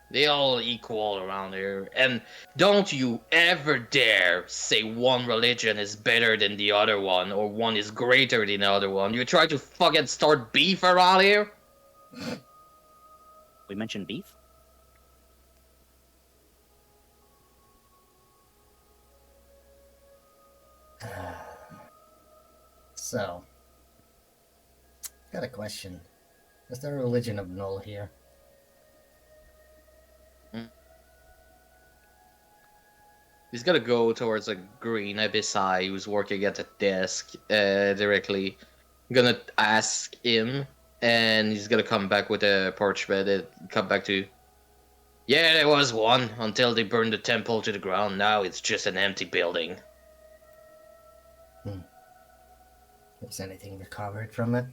They all equal around here. And don't you ever dare say one religion is better than the other one, or one is greater than the other one. You try to fucking start beef around here?
We mentioned beef?
So, got a question. Is there a religion of Null here?
He's gonna go towards a green Abysai who's working at the desk directly. Gonna ask him, and he's gonna come back with a parchment and come back to. Yeah, there was one until they burned the temple to the ground. Now it's just an empty building.
Is anything recovered from it?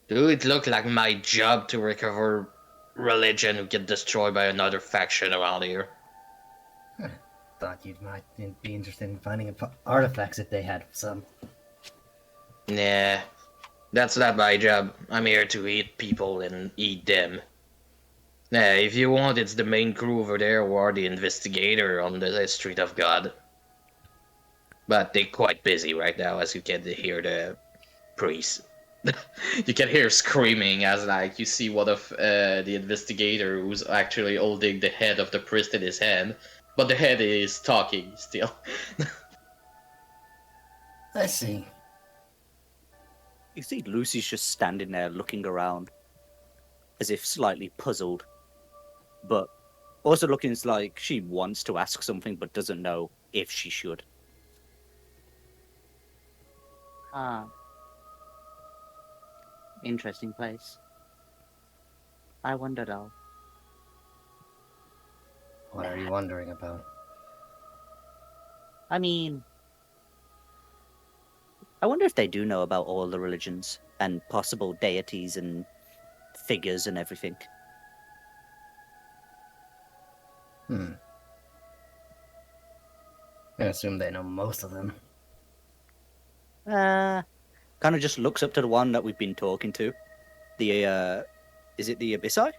Dude, it looked like my job to recover religion who get destroyed by another faction around here.
Thought you might be interested in finding artifacts if they had some.
Nah, that's not my job. I'm here to eat people and eat them. Nah, if you want, it's the main crew over there who are the investigator on the Street of God. But they're quite busy right now, as you can hear the priest. You can hear screaming as, like, you see one of the investigator who's actually holding the head of the priest in his hand, but the head is talking still.
I see.
You see Lucy's just standing there looking around, as if slightly puzzled, but also looking like she wants to ask something but doesn't know if she should. Ah. Interesting place. I wonder though.
What are you wondering about?
I mean, I wonder if they do know about all the religions and possible deities and figures and everything.
I assume they know most of them.
Kind of just looks up to the one that we've been talking to. Is it the Abyssai?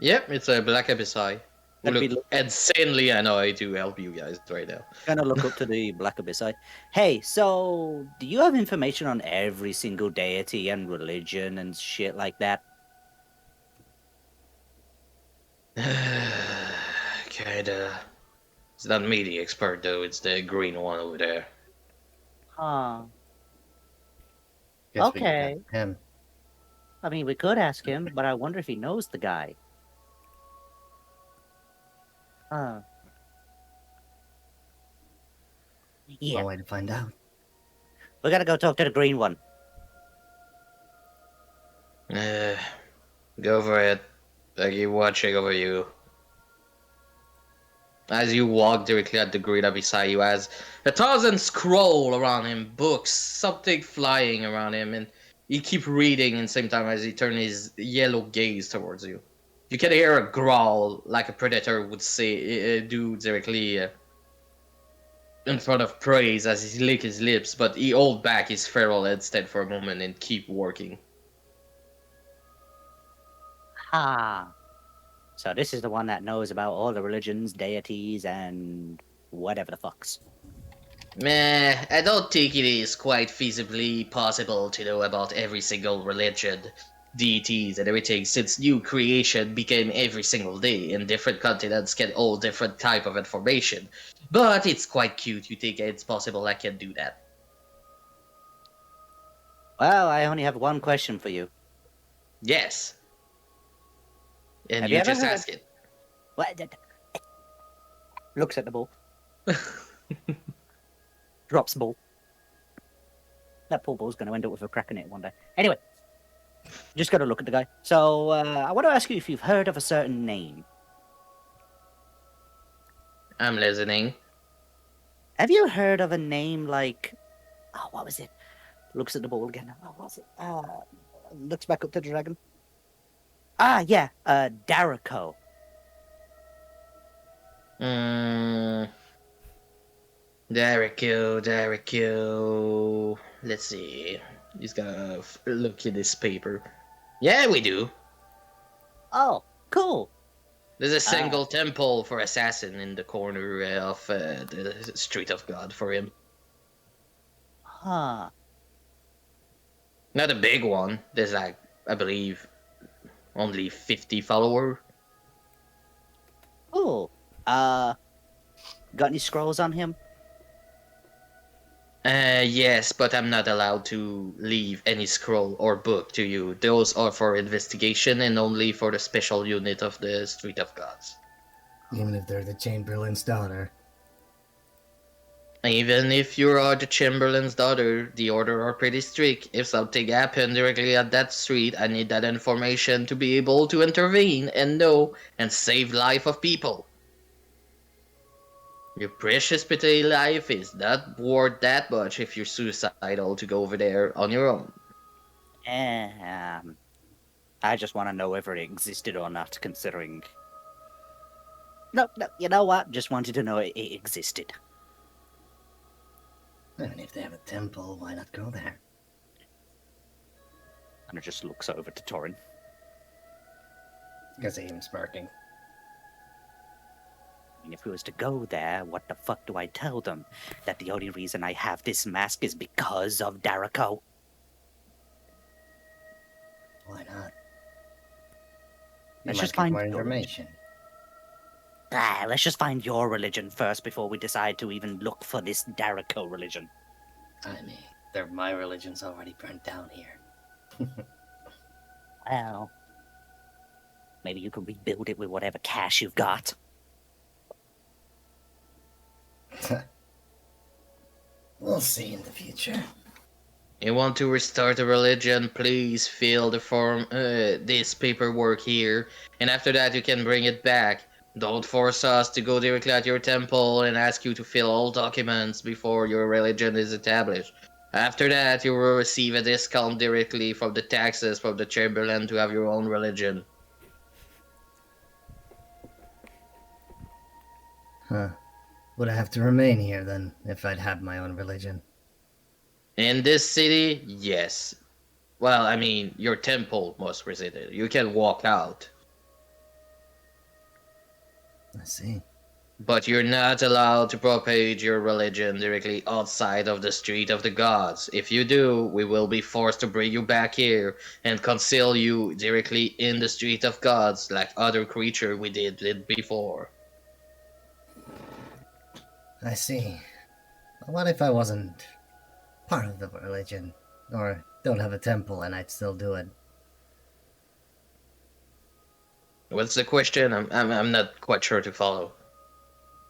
Yep, it's a Black Abyssai. Who
That'd be
look insanely annoyed to help you guys right now.
Kind of look up to the Black Abyssai. Hey, so do you have information on every single deity and religion and shit like that?
Kinda. It's not me, the expert, though. It's the green one over there.
Huh.
Guess we could
Okay.
ask him.
I mean, we could ask him, but I wonder if he knows the guy. Huh. Yeah,
One way to find out.
we gotta go talk to the green one.
Go for it. I keep watching over you. As you walk directly at the green beside you, as 1,000 scroll around him, books, something flying around him, and you keep reading in the same time as he turns his yellow gaze towards you. You can hear a growl like a predator would say, do directly in front of prey as he lick his lips, but he hold back his feral instead for a moment and keep working.
Ha. So this is the one that knows about all the religions, deities, and whatever the fucks.
Meh, I don't think it is quite feasibly possible to know about every single religion, deities, and everything, since new creation became every single day, and different continents get all different type of information. But it's quite cute. You think it's possible I can do that?
Well, I only have one question for you.
Yes. And
Have
you
you ever
just
heard-
ask it.
What? Looks at the ball. Drops the ball. That poor ball's going to end up with a crack in it one day. Anyway, just got to look at the guy. So, I want to ask you if you've heard of a certain name.
I'm listening.
Have you heard of a name like... Oh, what was it? Looks at the ball again. Oh, what was it? Looks back up to the dragon. Yeah, Darako.
Dariko. Let's see. He's gonna look at this paper. Yeah, we do.
Oh, cool.
There's a single temple for assassin in the corner of the Street of God for him.
Huh.
Not a big one. There's like, I believe, only 50 follower.
Cool. Got any scrolls on him?
Yes, but I'm not allowed to leave any scroll or book to you. Those are for investigation and only for the special unit of the Street of Gods.
Even if they're the Chamberlain's daughter.
Even if you are the Chamberlain's daughter, the order are pretty strict. If something happened directly at that street, I need that information to be able to intervene and know and save life of people. Your precious petty life is not worth that much if you're suicidal to go over there on your own.
I just want to know whether it existed or not, considering... No, you know what? Just wanted to know it existed.
And if they have a temple, why not go there?
And it just looks over to Torin.
I can see him smirking.
And if we was to go there, what the fuck do I tell them? That the only reason I have this mask is because of Darako?
Why not?
Let's
You
just
might get
find
more
your
information.
Let's just find your religion first before we decide to even look for this Darako religion.
I mean, my religion's already burnt down here.
Well, maybe you can rebuild it with whatever cash you've got.
We'll see in the future.
You want to restart a religion, please fill the form, this paperwork here, and after that you can bring it back. Don't force us to go directly at your temple and ask you to fill all documents before your religion is established. After that, you will receive a discount directly from the taxes from the Chamberlain to have your own religion.
Huh. Would I have to remain here then, if I'd had my own religion?
In this city, yes. Well, I mean, your temple must reside. You can walk out,
I see.
but you're not allowed to propage your religion directly outside of the street of the gods. If you do, we will be forced to bring you back here and conceal you directly in the street of gods, like other creature we did before.
I see. What if I wasn't part of the religion? Or don't have a temple and I'd still do it?
What's the question? I'm not quite sure to follow.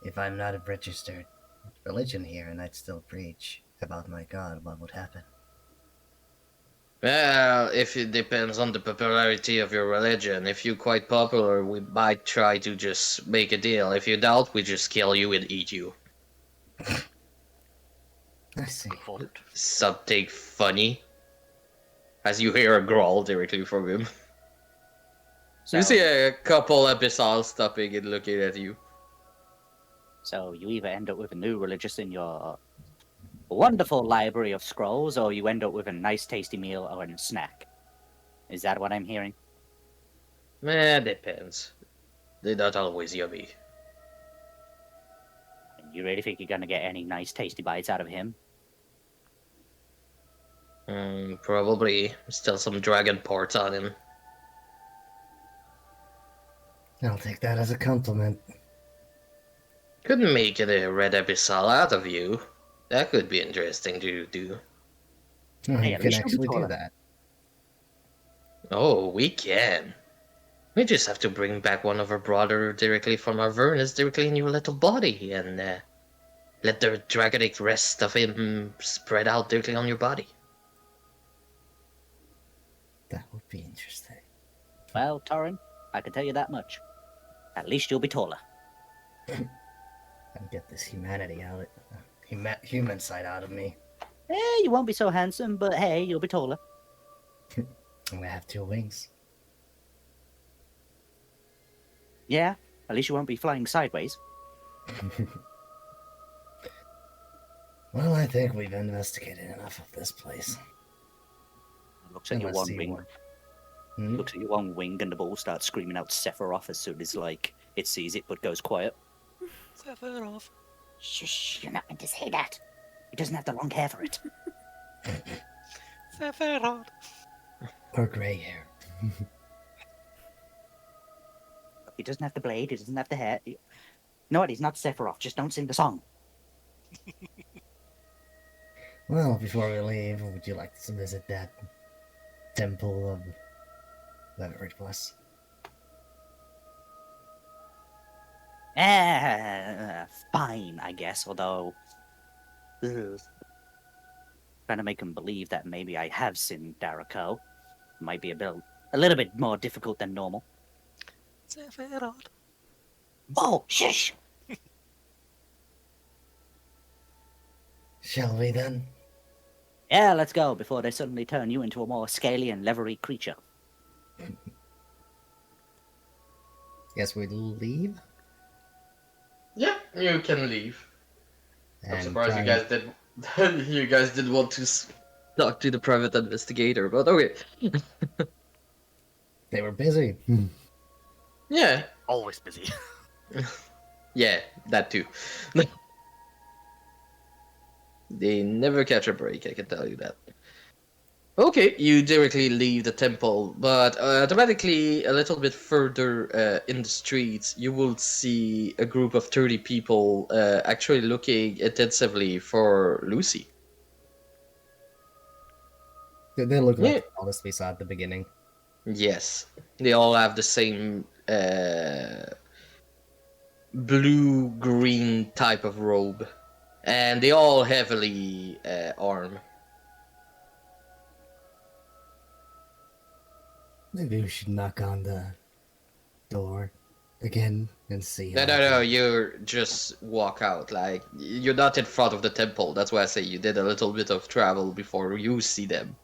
If I'm not a registered religion here and I'd still preach about my god, what would happen?
Well, if it depends on the popularity of your religion. If you're quite popular, we might try to just make a deal. If you doubt, we just kill you and eat you.
I see.
Quote.
Something funny. As you hear a growl directly from him.
So,
You see a couple abyssal stopping and looking at you.
so you either end up with a new religious in your wonderful library of scrolls, or you end up with a nice tasty meal or a snack. Is that what I'm hearing?
Depends. They're not always yummy.
You really think you're gonna get any nice tasty bites out of him?
Probably. Still some dragon parts on him.
I'll take that as a compliment.
Couldn't make it a red abyssal out of you. That could be interesting to do.
Oh,
Hey,
you
at
can
least you'll be
actually do
taller.
that.
Oh, we can. We just have to bring back one of our brother directly from Avernus directly in your little body and let the dragonic rest of him spread out directly on your body.
That would be interesting.
Well, Torrin, I can tell you that much. At least you'll be taller.
I'll get this humanity out, human side out of me.
You won't be so handsome, but hey, you'll be taller.
I'm gonna have 2 wings.
Yeah, at least you won't be flying sideways.
Well, I think we've investigated enough of this place.
Looks at your
Unless
one
you
wing.
want- Hmm?
Looks at your one wing, and the ball starts screaming out Sephiroth as soon as it sees it, but goes quiet.
Sephiroth.
Shush! You're not meant to say that. He doesn't have the long hair for it.
Sephiroth.
Or gray hair.
He doesn't have the blade. He doesn't have the hair. No, he's not Sephiroth. Just don't sing the song.
Well, before we leave, would you like to visit that temple of whatever it was?
Fine, I guess. Although, trying to make him believe that maybe I have sinned, Darako, might be a little bit more difficult than normal.
Sephiroth.
Oh, shush!
Shall we then?
Yeah, let's go before they suddenly turn you into a more scaly and leathery creature.
Guess we leave?
Yeah, you can leave. I'm
And
surprised you
try-
guys did. You guys did want to talk to the private investigator, but okay.
They were busy.
Yeah,
Always busy.
yeah, that too. They never catch a break, I can tell you that. Okay, you directly leave the temple, but automatically a little bit further in the streets, you will see a group of 30 people actually looking intensively for Lucy.
They look
Yeah.
like all this we saw at the beginning.
Yes, they all have the same blue-green type of robe, and they all heavily armed.
Maybe we should knock on the door again and see.
No, you just walk out. Like, you're not in front of the temple. That's why I say you did a little bit of travel before you see them.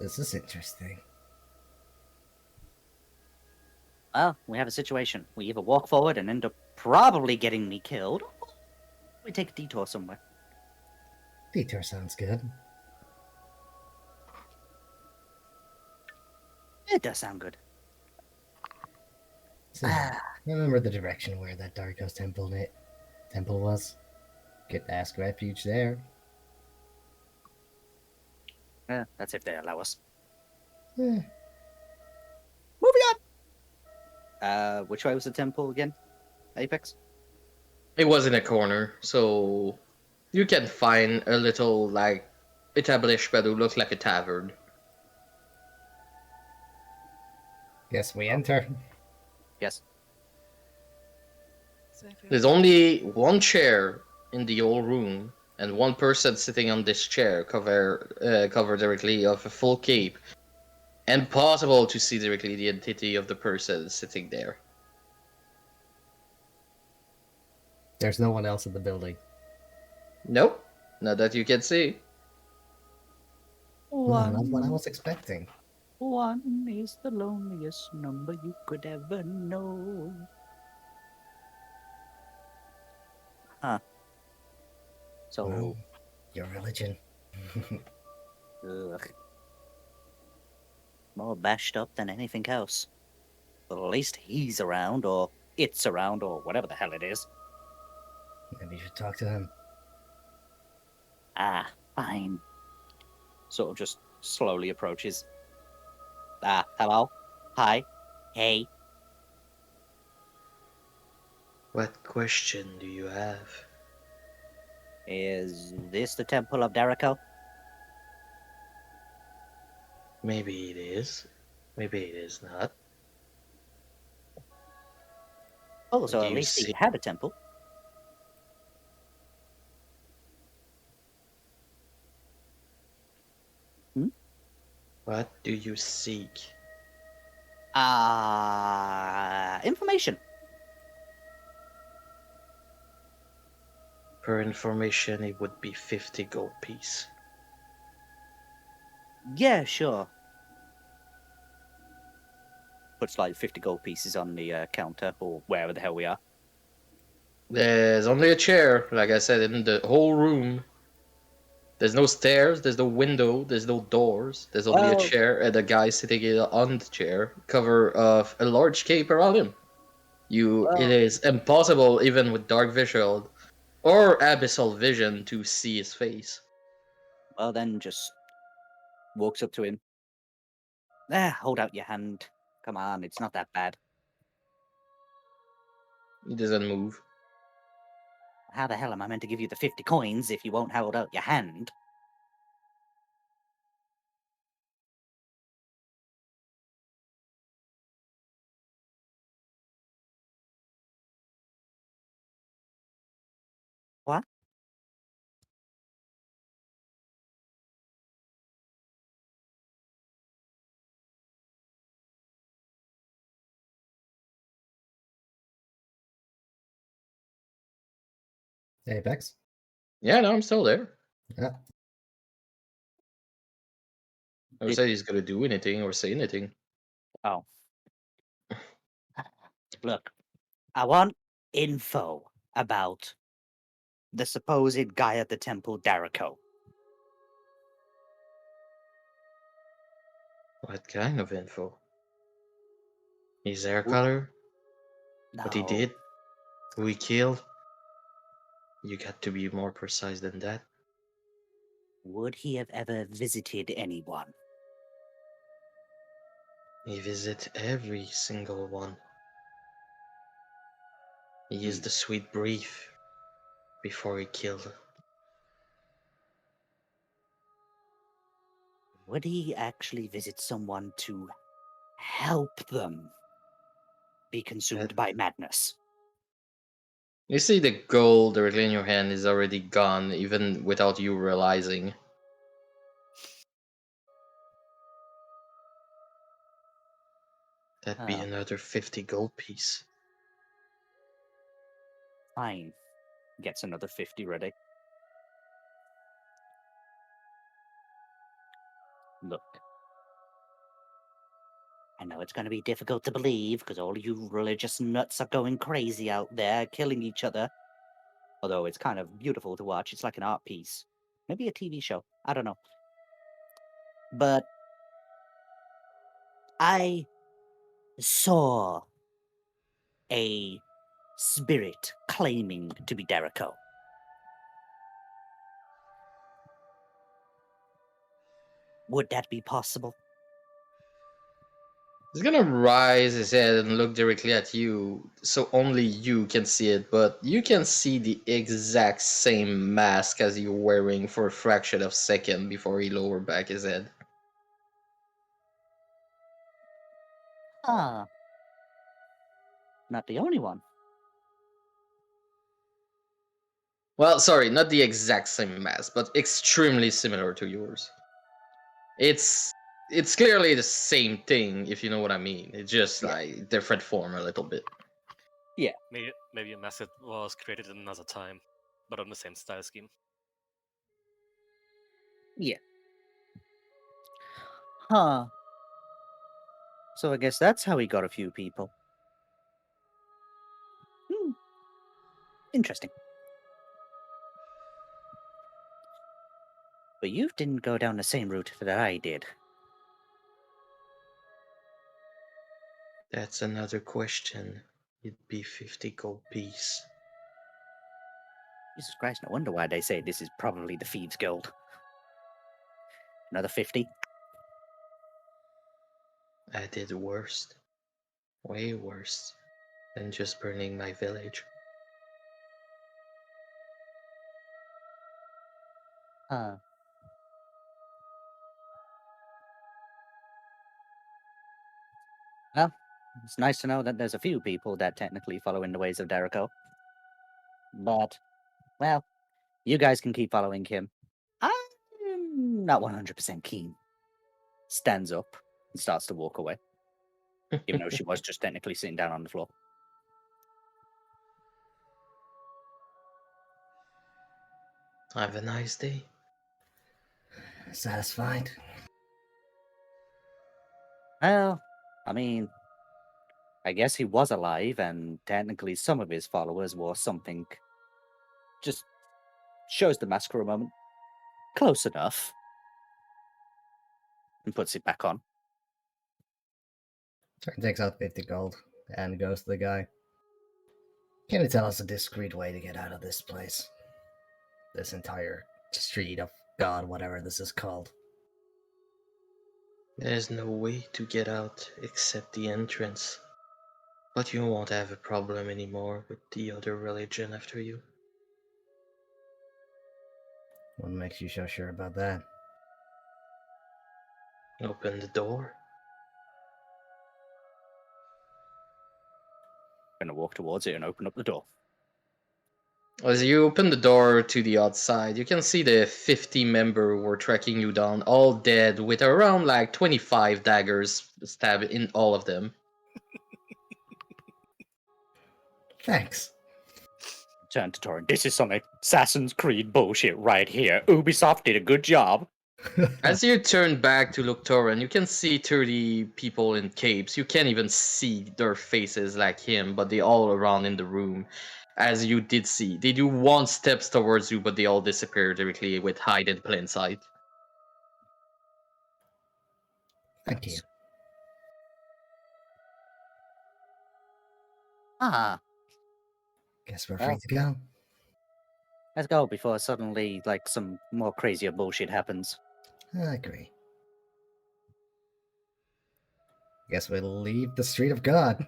This is interesting.
Well, we have a situation. We either walk forward and end up probably getting me killed, or we take a detour somewhere.
Detour sounds good.
It does sound good.
So, remember the direction where that Darkos temple was? Could ask refuge there.
Yeah, that's if they allow us.
Eh,
Moving on! Which way was the temple again? Apex?
It was in a corner, so you can find a little like establishment who looks like a tavern.
Guess we enter.
Yes.
There's only one chair in the whole room, and one person sitting on this chair, covered directly of a full cape. Impossible to see directly the entity of the person sitting there.
There's no one else in the building.
Nope, not that you can see.
Well, not what I was expecting.
One is the loneliest number you could ever know. Huh. So,
Well, your religion.
ugh. More bashed up than anything else. But at least he's around, or it's around, or whatever the hell it is.
Maybe you should talk to him.
Ah, fine. Sort of just slowly approaches. Hello? Hi? Hey?
What question do you have?
Is this the Temple of Derico?
Maybe it is. Maybe it is not.
Oh, so
Do
at
you
least
see-
he had a temple.
What do you seek?
Information.
Per information, it would be 50 gold piece.
Yeah, sure. Puts like 50 gold pieces on the counter, or wherever the hell we are.
There's only a chair, like I said, in the whole room. There's no stairs, there's no window, there's no doors. There's only a
Oh.
chair and a guy sitting on the chair, cover of a large cape around him. It is impossible, even with dark visual or abyssal vision, to see his face.
Well, then just walks up to him. Hold out your hand. Come on, it's not that bad.
He doesn't move.
How the hell am I meant to give you the 50 coins if you won't hold out your hand? What?
Apex?
Yeah, no, I'm still there.
Yeah.
I would say he's gonna do anything or say anything.
Oh. Look, I want info about the supposed guy at the temple, Derico.
What kind of info? His hair color? What he
No.
did? Who he killed? You got to be more precise than that.
Would he have ever visited anyone?
He visit every single one. He used the sweet brief before he killed.
Would he actually visit someone to help them be consumed by madness?
You see the gold directly in your hand is already gone, even without you realizing. That'd be
Oh.
another 50 gold piece.
Fine. Gets another 50 ready. Look. I know it's going to be difficult to believe because all you religious nuts are going crazy out there, killing each other. Although it's kind of beautiful to watch. It's like an art piece. Maybe a TV show. I don't know. But I saw a spirit claiming to be Derico. Would that be possible?
He's gonna rise his head and look directly at you, so only you can see it, but you can see the exact same mask as you're wearing for a fraction of a second before he lowered back his head.
Ah. Not the only one.
Well, sorry, not the exact same mask, but extremely similar to yours. It's clearly the same thing, if you know what I mean. It's just like different form a little bit.
Maybe a mask that was created in another time, but on the same style scheme.
Huh. So I guess that's how he got a few people. Interesting. But you didn't go down the same route that I did.
That's another question. It'd be 50 gold piece.
Jesus Christ, no wonder why they say this is probably the Thieves' Guild. Another 50?
I did worse. Way worse than just burning my village.
Huh. Well, it's nice to know that there's a few people that technically follow in the ways of Derico. But, well, you guys can keep following him. I'm not 100% keen. Stands up and starts to walk away, even though she was just technically sitting down on the floor.
Have a nice day.
Satisfied?
Well, I mean, I guess he was alive, and technically some of his followers wore something. Just shows the mask for a moment. Close enough. And puts it back on.
Turn takes out 50 gold and goes to the guy. Can you tell us a discreet way to get out of this place? This entire street of God, whatever this is called.
There's no way to get out except the entrance. But you won't have a problem anymore with the other religion after you.
What makes you so sure about that?
Open the door.
Gonna walk towards it and open up the door.
As you open the door to the outside, you can see the 50 member who were tracking you down, all dead, with around like 25 daggers stabbed in all of them.
Thanks.
Turn to Torin. This is some Assassin's Creed bullshit right here. Ubisoft did a good job.
As you turn back to look Torin, you can see 30 people in capes. You can't even see their faces like him, but they all around in the room. As you did see, they do one steps towards you, but they all disappear directly with hide in plain sight.
Thank you.
Ah,
Guess we're
Well.
free to go.
let's go before suddenly, like, some more crazier bullshit happens.
I agree. Guess we'll leave the street of God.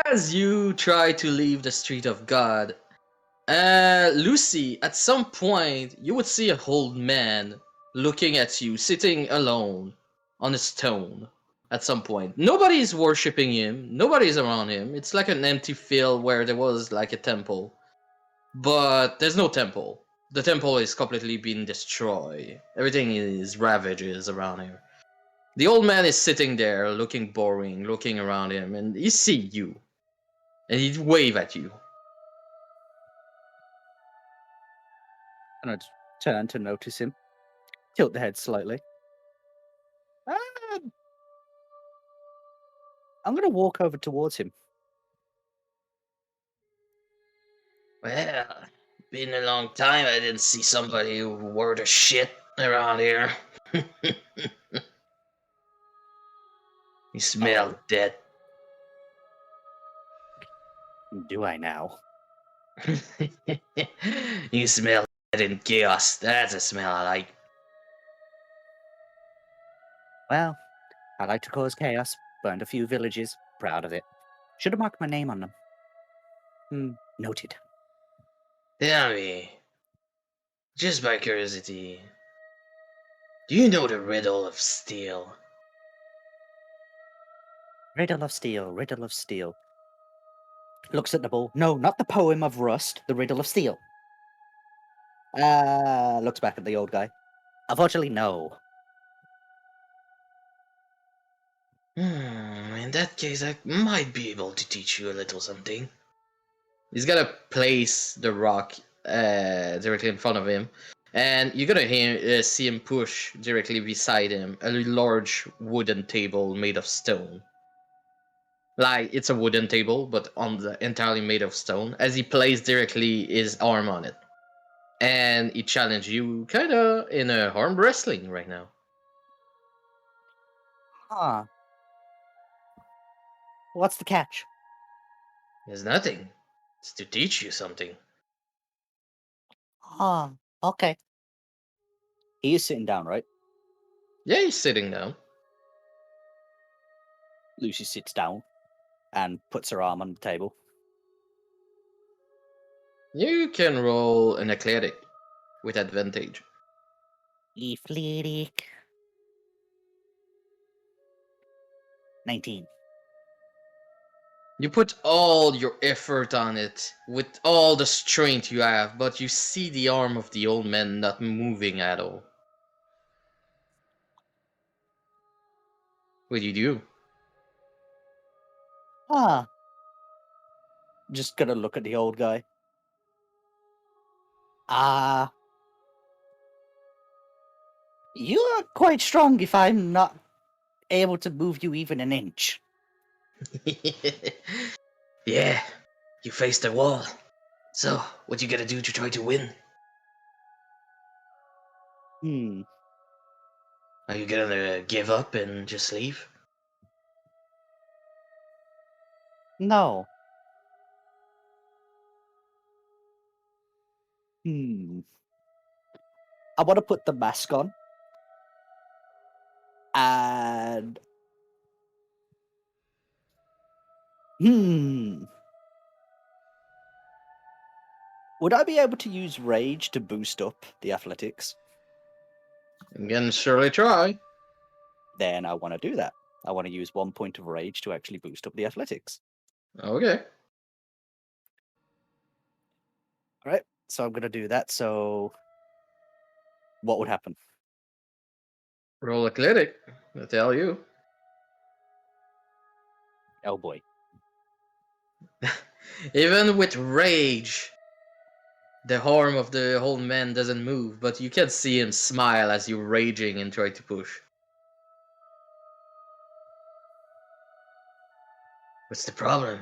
As you try to leave the street of God, Lucy, at some point, you would see a old man looking at you, sitting alone on a stone. At some point, nobody's worshipping him. Nobody's around him. It's like an empty field where there was like a temple, but there's no temple. The temple is completely been destroyed. Everything is ravages around him. The old man is sitting there, looking boring, looking around him, and he see you, and he wave at you.
And I'd turn to notice him. Tilt the head slightly. I'm gonna walk over towards him.
Well, been a long time I didn't see somebody who wore the shit around here. You smell dead.
Do I now?
You smell dead in chaos. That's a smell I like.
Well, I like to cause chaos. Burned a few villages. Proud of it. Should have marked my name on them. Noted.
Tell me, just by curiosity, do you know the riddle of steel?
Riddle of steel, riddle of steel. Looks at the ball. No, not the poem of Rust, the riddle of steel. Looks back at the old guy. Unfortunately, no.
In that case, I might be able to teach you a little something. He's gonna place the rock directly in front of him, and you're gonna see him push directly beside him a large wooden table made of stone. Like it's a wooden table, but entirely made of stone. As he placed directly his arm on it, and he challenged you, kinda in a arm wrestling right now.
Huh. What's the catch?
There's nothing. It's to teach you something.
Ah, okay. He is sitting down, right?
Yeah, he's sitting down.
Lucy sits down and puts her arm on the table.
You can roll an athletic with advantage.
Athletic. 19.
You put all your effort on it with all the strength you have, but you see the arm of the old man not moving at all. What do you do?
Ah. Just gonna look at the old guy. You are quite strong if I'm not able to move you even an inch.
Yeah, you faced a wall. So, what you gonna do to try to win? Are you gonna give up and just leave?
No. I want to put the mask on. And... Would I be able to use rage to boost up the athletics?
You can surely try.
Then I want to do that. I want to use 1 point of rage to actually boost up the athletics.
Okay.
Alright, so I'm going to do that. So, what would happen?
Roll athletic. I'll tell you.
Oh boy.
Even with rage, the arm of the old man doesn't move, but you can see him smile as you're raging and try to push. What's the problem?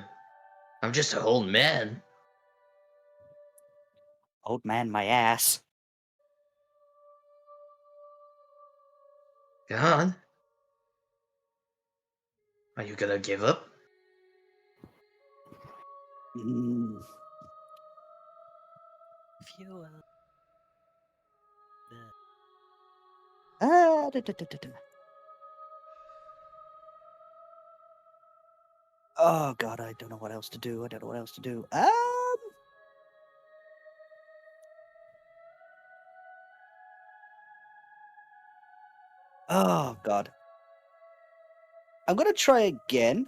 I'm just an old man.
Old man, my ass.
Come on. Are you gonna give up?
Fuel.
Oh god, I don't know what else to do. Oh god. I'm gonna try again,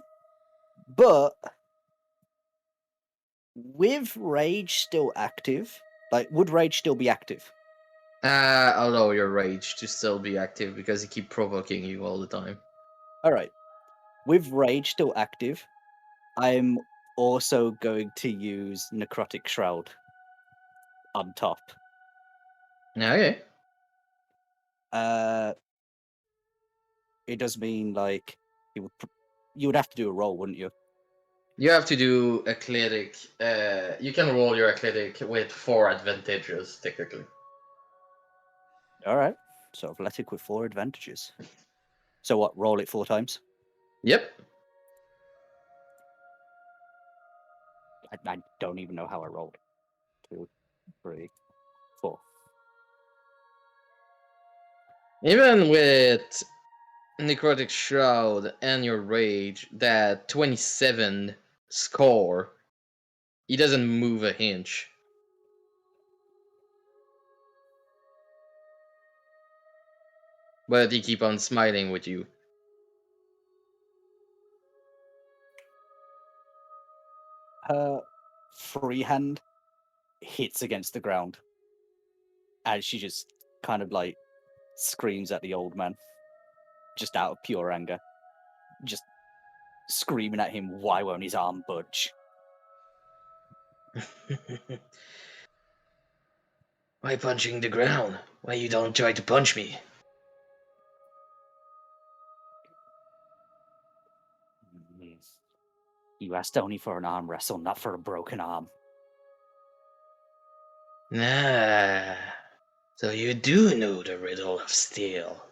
but with rage still active, like would rage still be active?
Allow your rage to still be active because he keep provoking you all the time.
Alright. With rage still active, I'm also going to use Necrotic Shroud on top.
Okay.
It does mean like he would You would have to do a roll, wouldn't you?
You have to do athletic. You can roll your athletic with 4 advantages, technically.
All right. So athletic with 4 advantages. So what? Roll it 4 times.
Yep.
I don't even know how I rolled. 2, 3, 4.
Even with Necrotic Shroud and your rage, that 27 score, he doesn't move a inch. But he keep on smiling with you.
Her free hand hits against the ground as she just kind of like screams at the old man, just out of pure anger. Just screaming at him, why won't his arm budge?
Why punching the ground? Why you don't try to punch me?
You asked only for an arm wrestle, not for a broken arm.
Nah. So you do know the riddle of steel.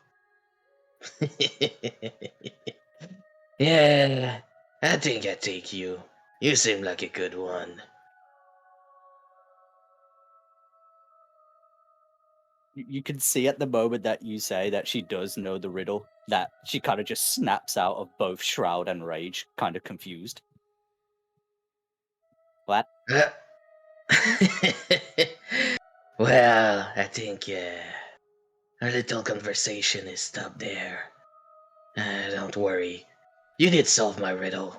Yeah, I think I take you. You seem like a good one.
You can see at the moment that you say that she does know the riddle, that she kind of just snaps out of both Shroud and Rage, kind of confused. What?
Well, I think our little conversation is stopped there. Don't worry. You did solve my riddle.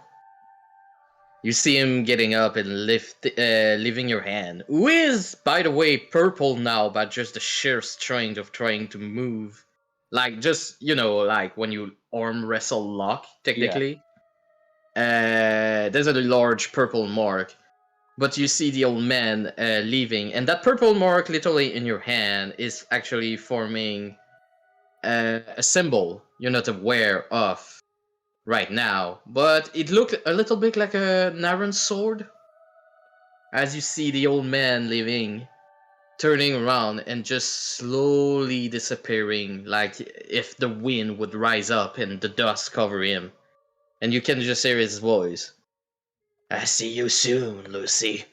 You see him getting up and leaving your hand. Who is, by the way, purple now by just the sheer strength of trying to move. Like, just, like when you arm wrestle lock, technically. There's a large purple mark. But you see the old man leaving. And that purple mark literally in your hand is actually forming a symbol you're not aware of right now, but it looked a little bit like a Naren sword. As you see the old man leaving, turning around and just slowly disappearing, like if the wind would rise up and the dust cover him. And you can just hear his voice. I see you soon, Lucy.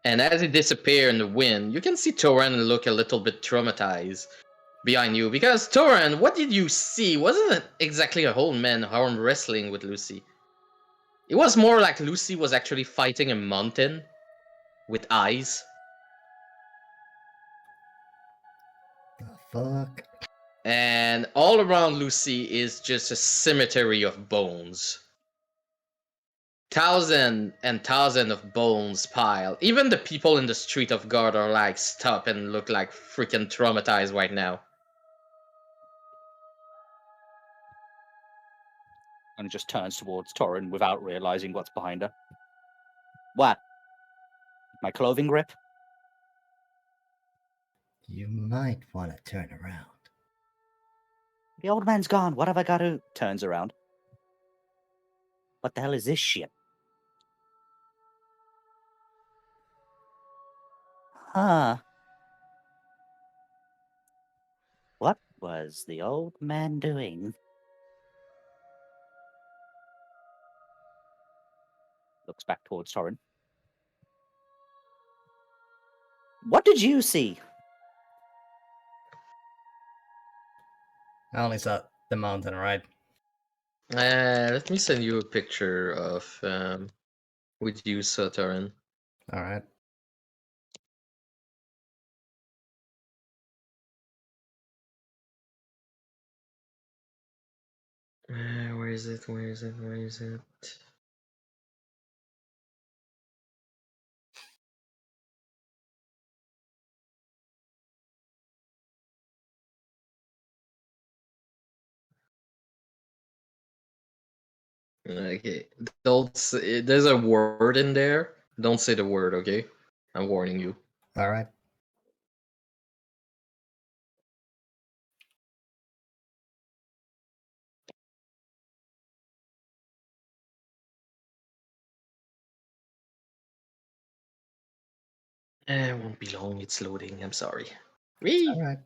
And as he disappears in the wind, you can see Toran look a little bit traumatized behind you. Because, Toran, what did you see? Wasn't it exactly a whole man arm wrestling with Lucy? It was more like Lucy was actually fighting a mountain with eyes.
The fuck?
And all around Lucy is just a cemetery of bones. Thousand and thousand of bones piled. Even the people in the street of God are like stop and look like freaking traumatized right now.
And just turns towards Torin without realizing what's behind her. What? My clothing grip?
You might want to turn around.
The old man's gone. What have I got to... Turns around. What the hell is this shit? Huh. What was the old man doing? Looks back towards Torin. What did you see?
I only saw the mountain, right?
Let me send you a picture of with you, Satoran.
Alright.
Where is it? Where is it? Where is it? Okay, don't say, there's a word in there. Don't say the word, okay? I'm warning you.
Alright.
It won't be long. It's loading. I'm sorry. Whee!
All right.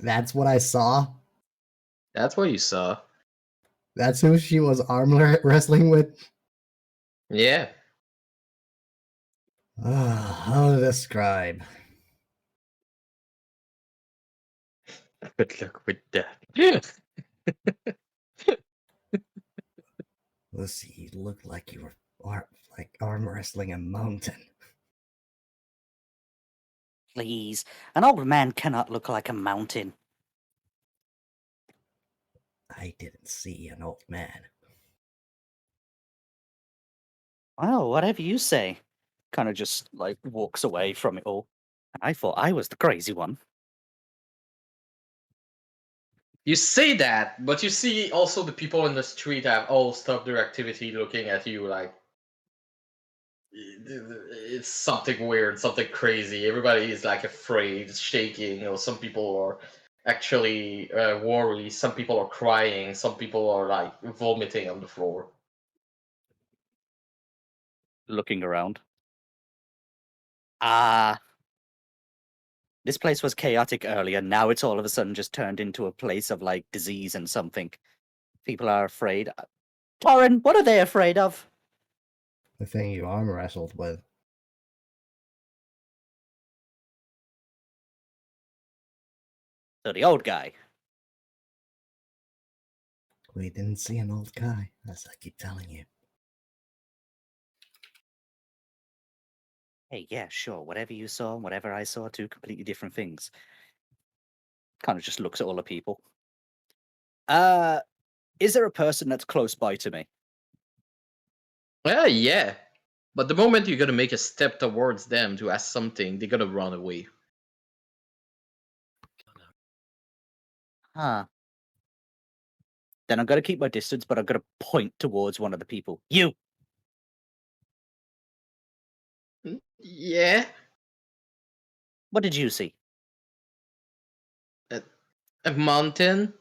That's what I saw.
That's what you saw.
That's who she was wrestling with.
Yeah.
How to describe?
Good luck with that.
Lucy, you look like you were arm wrestling a mountain.
Please, an old man cannot look like a mountain.
I didn't see an old man.
Well, whatever you say. Kind of just like walks away from it all. I thought I was the crazy one.
You say that, but you see also the people in the street have all stopped their activity looking at you like it's something weird, something crazy. Everybody is like afraid, shaking. Some people are actually worried. Some people are crying. Some people are like vomiting on the floor.
Looking around. This place was chaotic earlier. Now it's all of a sudden just turned into a place of like disease and something. People are afraid. Torin, what are they afraid of?
The thing you arm wrestled with.
So the old guy.
We didn't see an old guy, as I keep telling you.
Hey, yeah, sure. Whatever you saw and whatever I saw, two completely different things. Kind of just looks at all the people. Is there a person that's close by to me?
Yeah. But the moment you're gonna make a step towards them to ask something, they're gonna run away.
Huh. Then I'm gonna keep my distance, but I'm gonna point towards one of the people. You!
Yeah.
What did you see?
A mountain.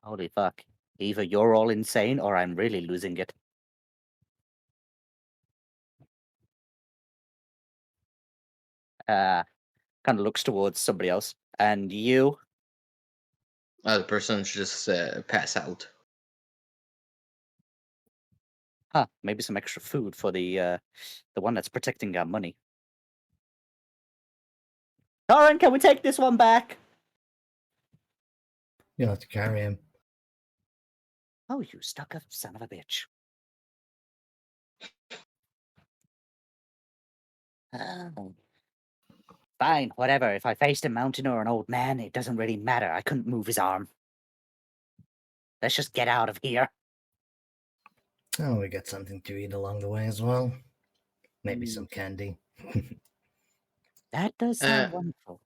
Holy fuck. Either you're all insane or I'm really losing it. Kind of looks towards somebody else. And you?
The person just pass out.
Huh, maybe some extra food for the one that's protecting our money. Torin, can we take this one back?
You'll have to carry him.
Oh, you stuck-up son of a bitch. Oh. Fine, whatever. If I faced a mountain or an old man, it doesn't really matter. I couldn't move his arm. Let's just get out of here.
Oh, we got something to eat along the way as well. Maybe
Mm.
some candy.
That does sound wonderful.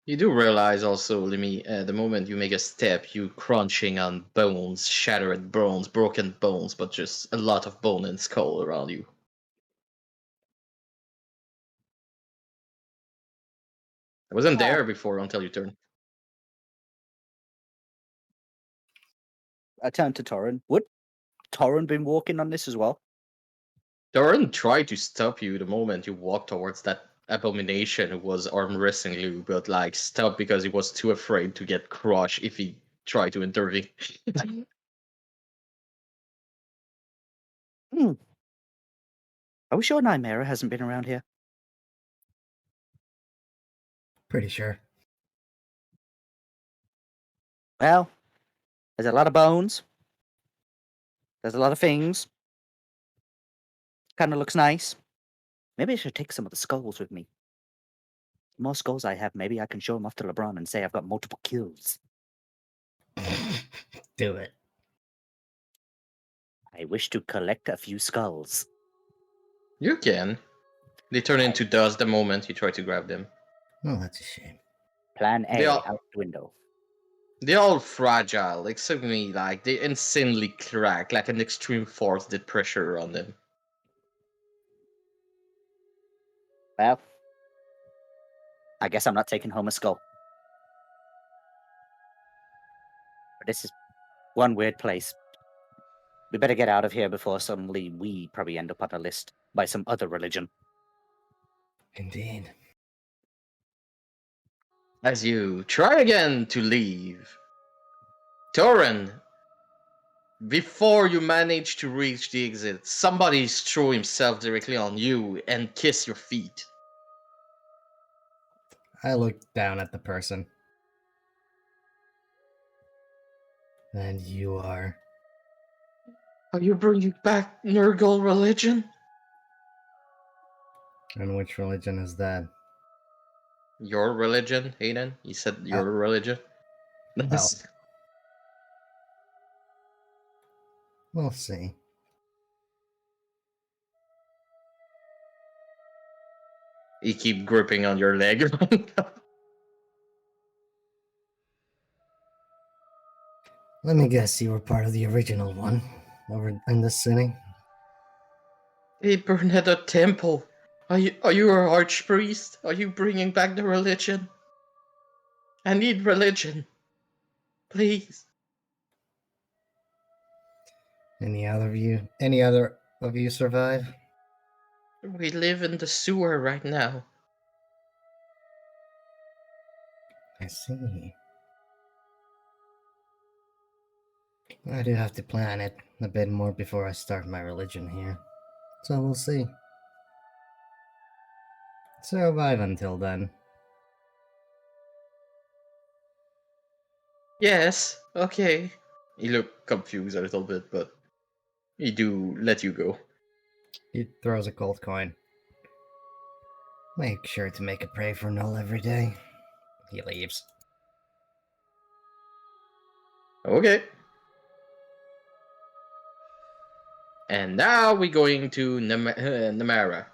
You do realize also, Lemmy, the moment you make a step, you crunching on bones, shattered bones, broken bones, but just a lot of bone and skull around you. I wasn't
Oh.
there before until you turned.
I turned to Torin. Would Torin been walking on this as well?
Doran tried to stop you the moment you walked towards that abomination who was arm wrestling you, but like stopped because he was too afraid to get crushed if he tried to intervene.
Are we sure Nymera hasn't been around here?
Pretty sure.
Well, there's a lot of bones. There's a lot of things. Kind of looks nice. Maybe I should take some of the skulls with me. The more skulls I have, maybe I can show them off to LeBron and say I've got multiple kills.
Do it.
I wish to collect a few skulls.
You can. They turn into dust the moment you try to grab them.
Oh, that's a shame.
Plan A
They are-
out the window.
They're all fragile, except me, like they insanely crack, like an extreme force did pressure on them.
Well, I guess I'm not taking home a skull. But this is one weird place. We better get out of here before suddenly we probably end up on a list by some other religion.
Indeed.
As you try again to leave, Torin, before you manage to reach the exit, somebody threw himself directly on you and kiss your feet.
I look down at the person. And you are.
Are you bringing back Nurgle religion?
And which religion is that?
Your religion, Hayden? You said your religion? Nice.
We'll see.
You keep gripping on your leg.
Let me guess, you were part of the original one over in the city.
He burned at a temple. Are you an archpriest? Are you bringing back the religion? I need religion. Please.
Any other of you survive?
We live in the sewer right now.
I see. I do have to plan it a bit more before I start my religion here. So we'll see. Survive until then.
Yes, okay. He looked confused a little bit, but he do let you go.
He throws a gold coin. Make sure to make a pray for Null every day. He leaves.
Okay. And now we're going to Namara.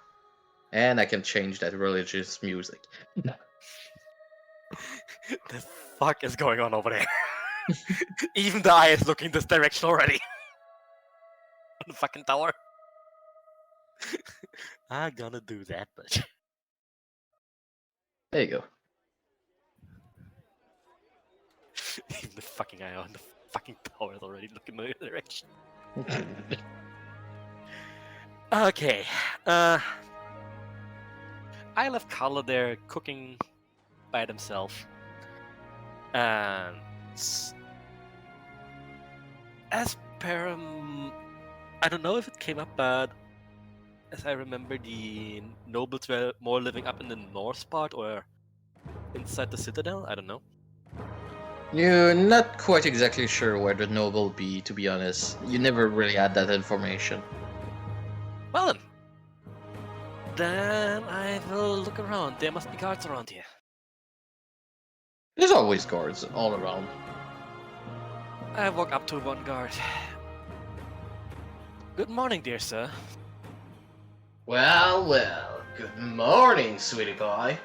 And I can change that religious music.
The fuck is going on over there? Even the eye is looking this direction already. On the fucking tower. I'm gonna do that, but
There you go.
even the fucking eye on the fucking tower is already looking the other direction. Okay. I left Carla there cooking by themselves. And as per I don't know if it came up, but as I remember, the nobles were more living up in the north part or inside the citadel. I don't know.
You're not quite exactly sure where the noble be, to be honest. You never really had that information.
Well then I will look around. There must be guards around here.
There's always guards all around.
I walk up to one guard. Good morning, dear sir.
Well, good morning, sweetie pie.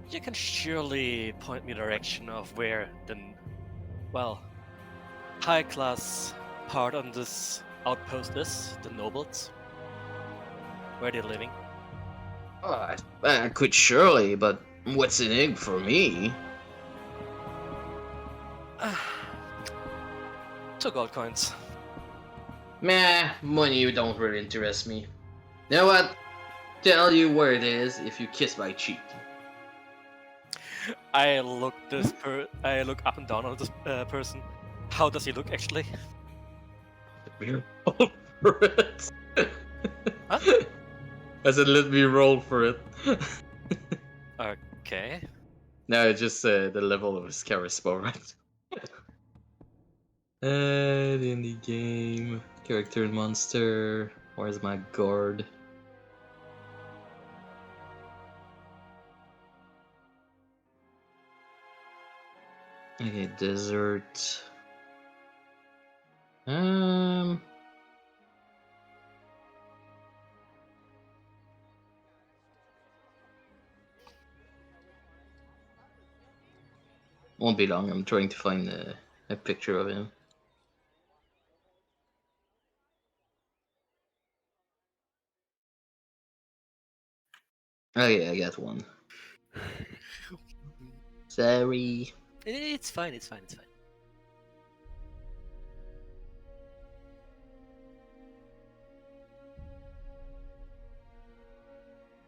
You can surely point me direction of where the, well, high-class part on this outpost is, the nobles. Where they're living.
Oh, I could surely, but what's in it for me?
2 gold coins.
Meh, money don't really interest me. You know what? Tell you where it is if you kiss my cheek.
I look I look up and down on this person. How does he look actually?
Roll for it.
Huh?
I said, let me roll for it.
Okay.
No, just the level of his charisma, right? In the game, character and monster. Where's my guard? Okay, desert. Won't be long. I'm trying to find a picture of him. Oh yeah, I got one. Sorry.
It's fine. It's fine. It's fine.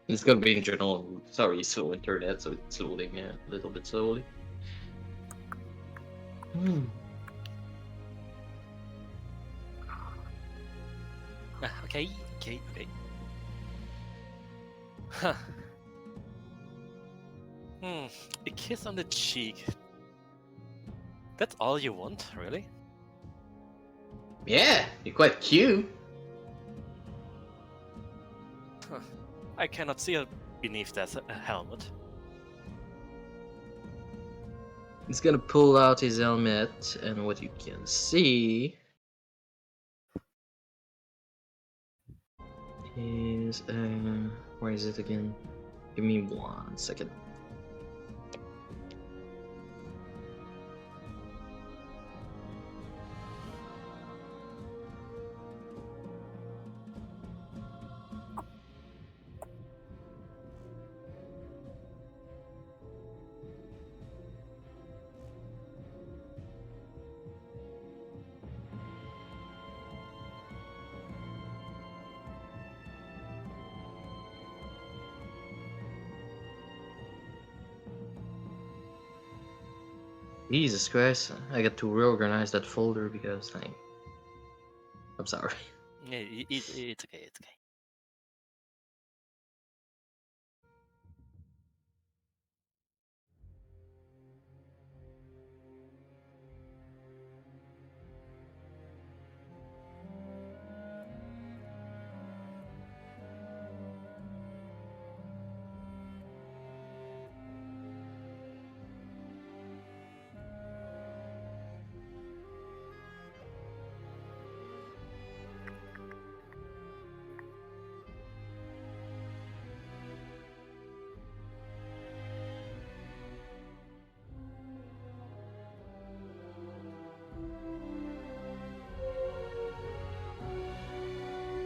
It's gonna be in general. Sorry, slow internet, so it's loading a little bit slowly.
Okay. Huh. A kiss on the cheek. That's all you want, really?
Yeah, you're quite cute.
I cannot see it beneath that helmet.
He's gonna pull out his helmet, and what you can see is where is it again? Give me 1 second. Jesus Christ, I got to reorganize that folder because I'm sorry.
Yeah, it's okay. It's okay.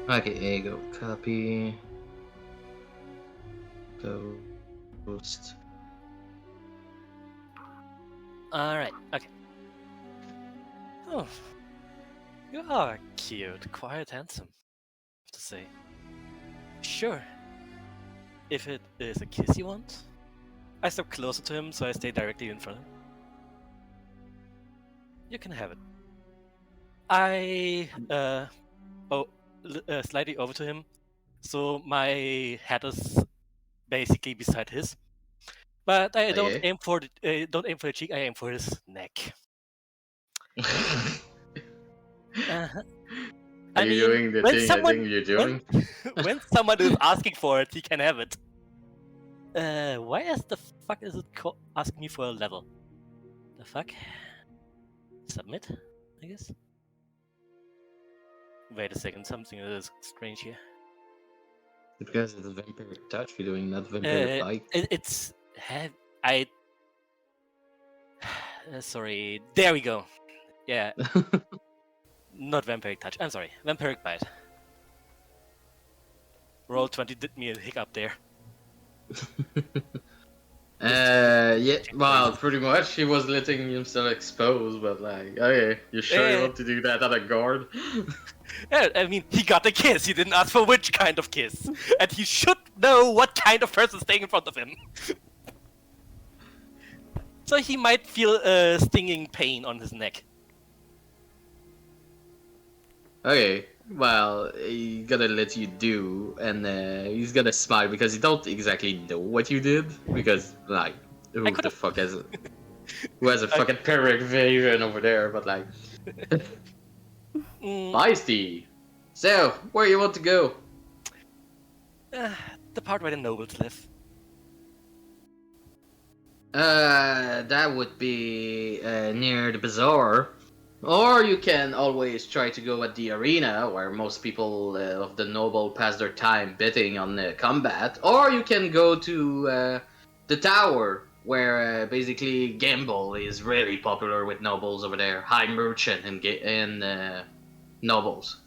Okay, here you go. Copy. Post.
All right. Okay. Oh, you are cute, quite handsome. I have to say. Sure. If it is a kiss you want, I step closer to him so I stay directly in front of him. You can have it. I slightly over to him, so my head is basically beside his. But I don't
Okay.
aim for the cheek. I aim for his neck. Uh-huh.
Are you doing the
when
thing
someone
I think you're doing?
when someone is asking for it, he can have it. Why is the fuck is it asking me for a level? The fuck? Submit, I guess. Wait a second, something is strange here.
Because it's vampiric touch you're doing, not vampiric bite.
It's I. Sorry. There we go. Yeah, not vampiric touch. I'm sorry, vampiric bite. Roll 20 did me a hiccup there.
Yeah, well, pretty much. He was letting himself expose, but like, okay, you sure you want to do that at a guard?
Yeah, I mean, he got a kiss. He didn't ask for which kind of kiss, and he should know what kind of person is staying in front of him. So he might feel a stinging pain on his neck.
Okay, well, he's gonna let you do, and he's gonna smile because he don't exactly know what you did, because, like, who the fuck has who has a fucking pyrrhic vision over there, but like... Feisty! So, where you want to go?
The part where the nobles live.
That would be near the bazaar. Or you can always try to go at the arena, where most people of the noble pass their time betting on combat. Or you can go to the tower, where basically gamble is really popular with nobles over there. High merchant and nobles.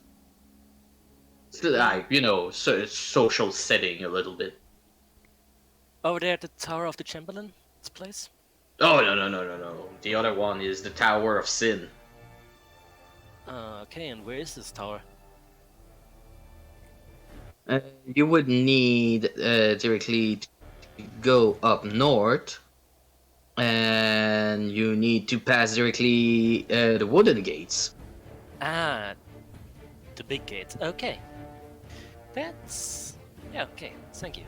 It's like, you know, social setting a little bit.
Over there at the Tower of the Chamberlain's place?
Oh, no. The other one is the Tower of Sin.
Okay, and where is this tower?
You would need directly to go up north, and you need to pass directly the wooden gates.
Ah, the big gates. Okay. Yeah, okay. Thank you.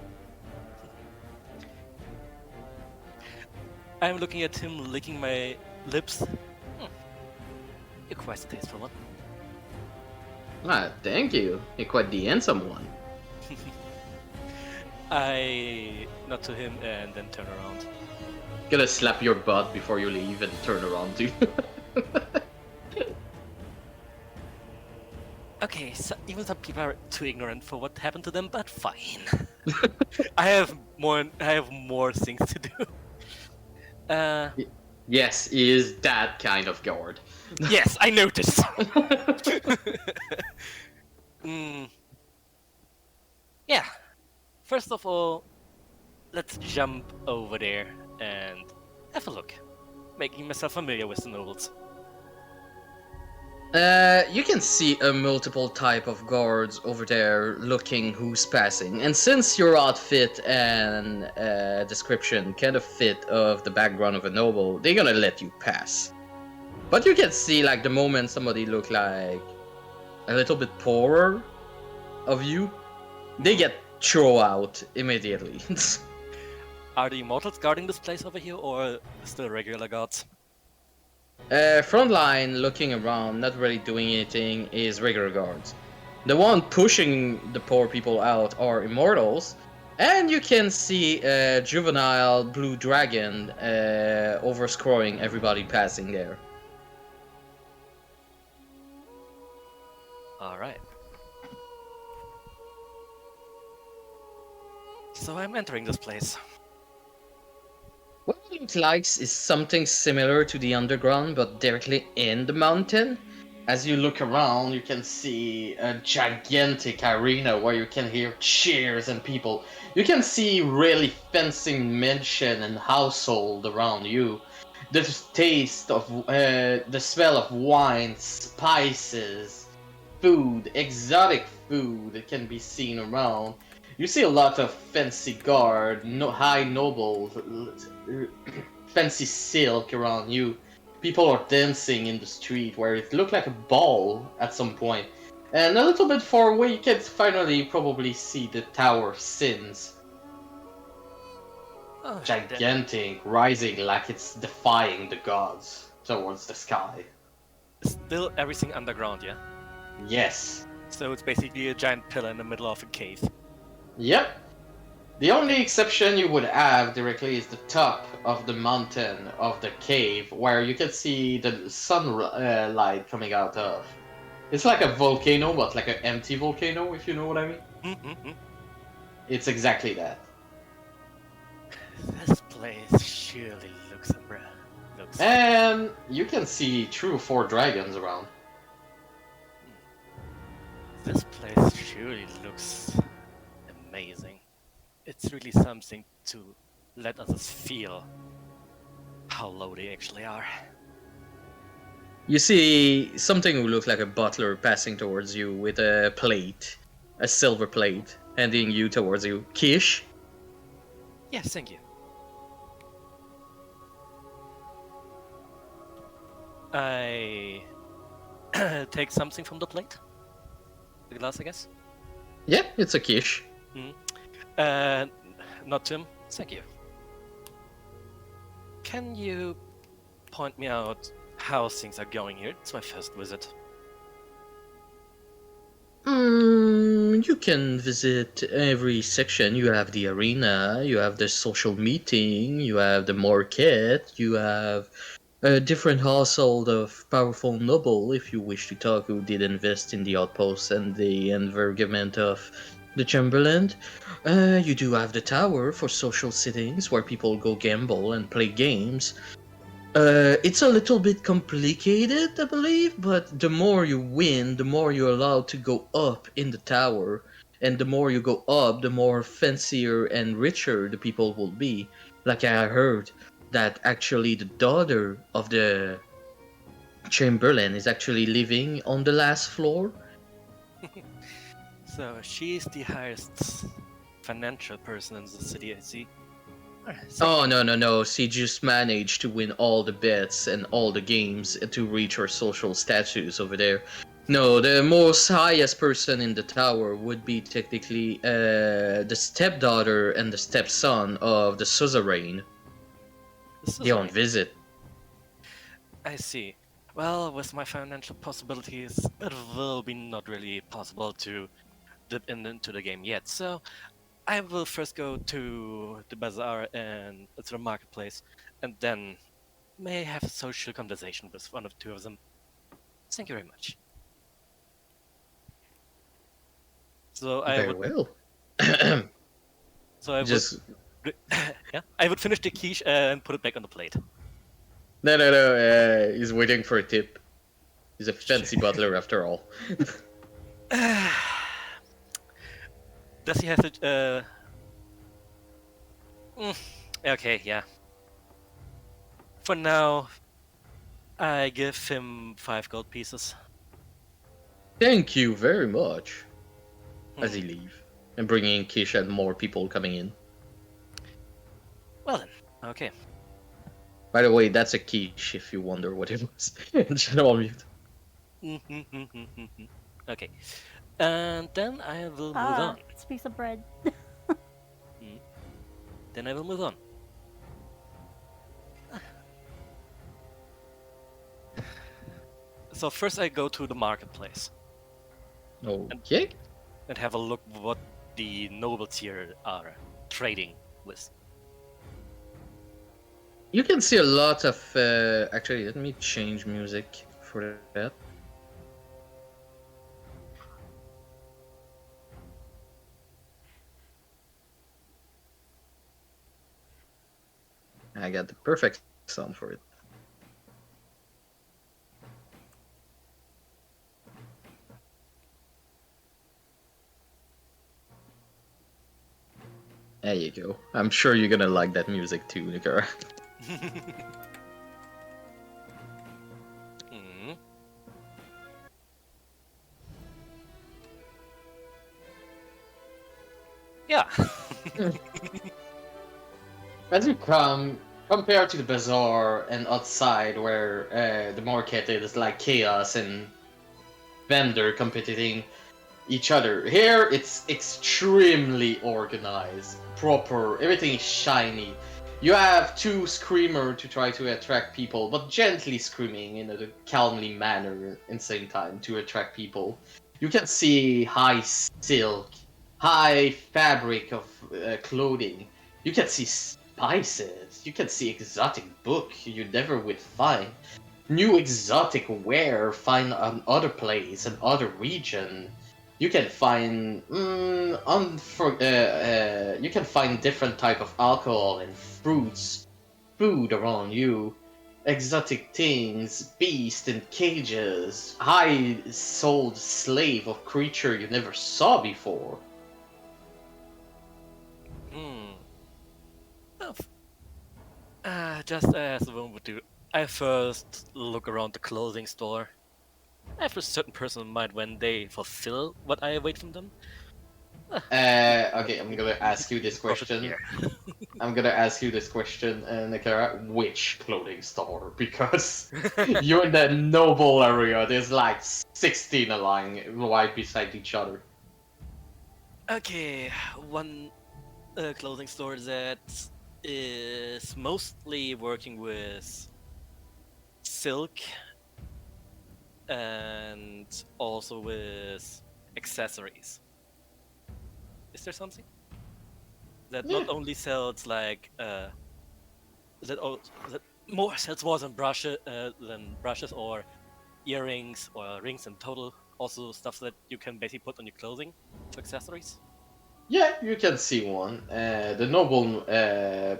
I'm looking at him licking my lips. You're quite a tasteful one.
Ah, thank you. You're quite the handsome one.
I nod to him and then turn around.
Gonna slap your butt before you leave and turn around to you.
Okay, so even some people are too ignorant for what happened to them, but fine. I have more things to do.
Yes, he is that kind of guard.
Yes, I noticed. Yeah. First of all, let's jump over there and have a look, making myself familiar with the nobles.
You can see a multiple type of guards over there looking who's passing. And since your outfit and description kind of fit of the background of a noble, they're gonna let you pass. But you can see like the moment somebody look like a little bit poorer of you, they get thrown out immediately.
Are the immortals guarding this place over here, or still regular guards?
Frontline looking around, not really doing anything, is regular guards. The one pushing the poor people out are immortals, and you can see a juvenile blue dragon overscrolling everybody passing there.
Alright. So I'm entering this place.
What it looks like is something similar to the underground, but directly in the mountain. As you look around, you can see a gigantic arena where you can hear cheers and people. You can see really fencing mansion and household around you. The taste of, the smell of wine, spices, food, exotic food can be seen around. You see a lot of fancy guard, high nobles, fancy silk around you. People are dancing in the street where it looked like a ball at some point. And a little bit far away, you can finally probably see the Tower of Sins.
Oh,
Gigantic, rising like it's defying the gods towards the sky.
Still everything underground, yeah?
Yes.
So it's basically a giant pillar in the middle of a cave.
Yep. The only exception you would have directly is the top of the mountain of the cave, where you can see the sunlight coming out of. It's like a volcano, but like an empty volcano, if you know what I mean.
Mm-hmm.
It's exactly that.
This place surely looks
And you can see 3 or 4 dragons around.
This place surely looks amazing. It's really something to let others feel how low they actually are.
You see something who looks like a butler passing towards you with a plate, a silver plate, handing you towards you. Kish?
Yes, thank you. I take something from the plate. The glass, I guess.
Yeah, it's a quiche.
Not Tim. Thank you. Can you point me out how things are going here? It's my first visit.
You can visit every section. You have the arena, you have the social meeting, you have the market, you have a different household of powerful noble, if you wish to talk, who did invest in the outposts and the environment of the Chamberlain. You do have the tower for social sittings, where people go gamble and play games. It's a little bit complicated, I believe, but the more you win, the more you're allowed to go up in the tower. And the more you go up, the more fancier and richer the people will be. Like I heard, that actually the daughter of the Chamberlain is actually living on the last floor.
So she's the highest financial person in the city, I see.
Oh, no. She just managed to win all the bets and all the games to reach her social status over there. No, the most highest person in the tower would be technically the stepdaughter and the stepson of the suzerain.
This is
They're on
right.
visit.
I see. Well, with my financial possibilities, it will be not really possible to dip into the game yet. So I will first go to the bazaar and to the marketplace, and then may have a social conversation with one of the two of them. Thank you very much. So I
Very
would.
well.
So I
Just
would. Yeah, I would finish the quiche and put it back on the plate.
no. He's waiting for a tip. He's a fancy butler after all.
Does he have to? Okay, yeah. For now, I give him 5 gold pieces.
Thank you very much. As he
Hmm.
leave and bringing Kisha and more people coming in.
Well then, okay.
By the way, that's a quiche if you wonder what it was. General mute.
Okay, and then I will move
Ah,
on.
it's a piece of bread.
Then I will move on. So first I go to the marketplace
Okay.
and have a look what the nobles here are trading with.
You can see a lot of. Actually, let me change music for that. I got the perfect sound for it. There you go. I'm sure you're gonna like that music too, Nikara.
Hmm. Yeah.
As you come, compared to the bazaar and outside where the market is like chaos and vendor competing each other, here it's extremely organized, proper, everything is shiny. You have two screamer to try to attract people, but gently screaming in a calmly manner in the same time to attract people. You can see high silk, high fabric of clothing. You can see spices. You can see exotic book you never would find. New exotic wear find on other place and other region. You can find you can find different type of alcohol and fruits, food around you, exotic things, beasts in cages, high sold slave of creature you never saw before.
Hmm. Well, just as one would do, I first look around the clothing store. I have a certain person in mind when they fulfill what I await from them.
Okay, I'm gonna ask you this
Profit
question.
here.
I'm gonna ask you this question, Nikara. Which clothing store? Because you're in the noble area. There's like 16 lying right beside each other.
Okay, one clothing store that is mostly working with silk and also with accessories. Is there something that
Yeah.
not only sells like that more sells more than brushes or earrings or rings in total? Also stuff that you can basically put on your clothing to accessories.
Yeah, you can see one. The noble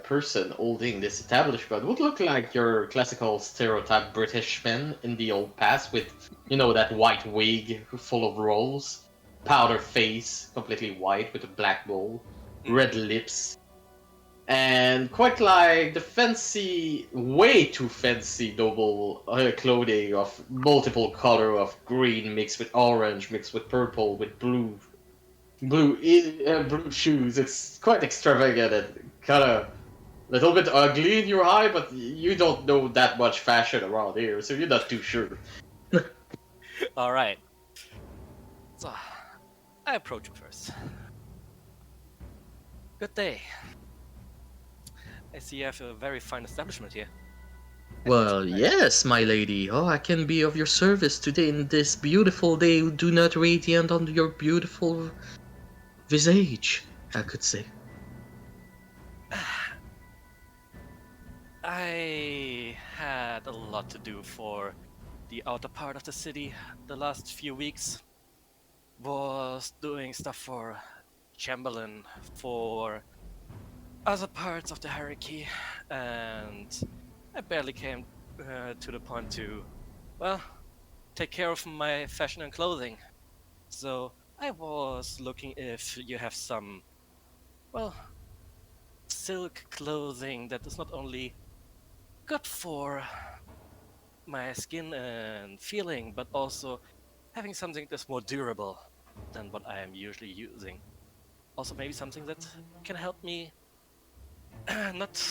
person holding this establishment would look like your classical stereotype British man in the old past with, you know, that white wig full of rolls, powder face, completely white with a black bowl, red lips, and quite like the fancy, way too fancy noble clothing of multiple color of green mixed with orange, mixed with purple, with blue shoes. It's quite extravagant and kind of a little bit ugly in your eye, but you don't know that much fashion around here, so you're not too sure.
All right. So, I approach him first. Good day. I see you have a very fine establishment here.
Well, yes, my lady. Oh, I can be of your service today in this beautiful day. Do not radiant on your beautiful visage, I could say.
I had a lot to do for the outer part of the city the last few weeks. Was doing stuff for Chamberlain, for other parts of the hierarchy, and I barely came to the point to, well, take care of my fashion and clothing. So I was looking if you have some, well, silk clothing that is not only good for my skin and feeling, but also having something that's more durable than what I am usually using. Also, maybe something that can help me not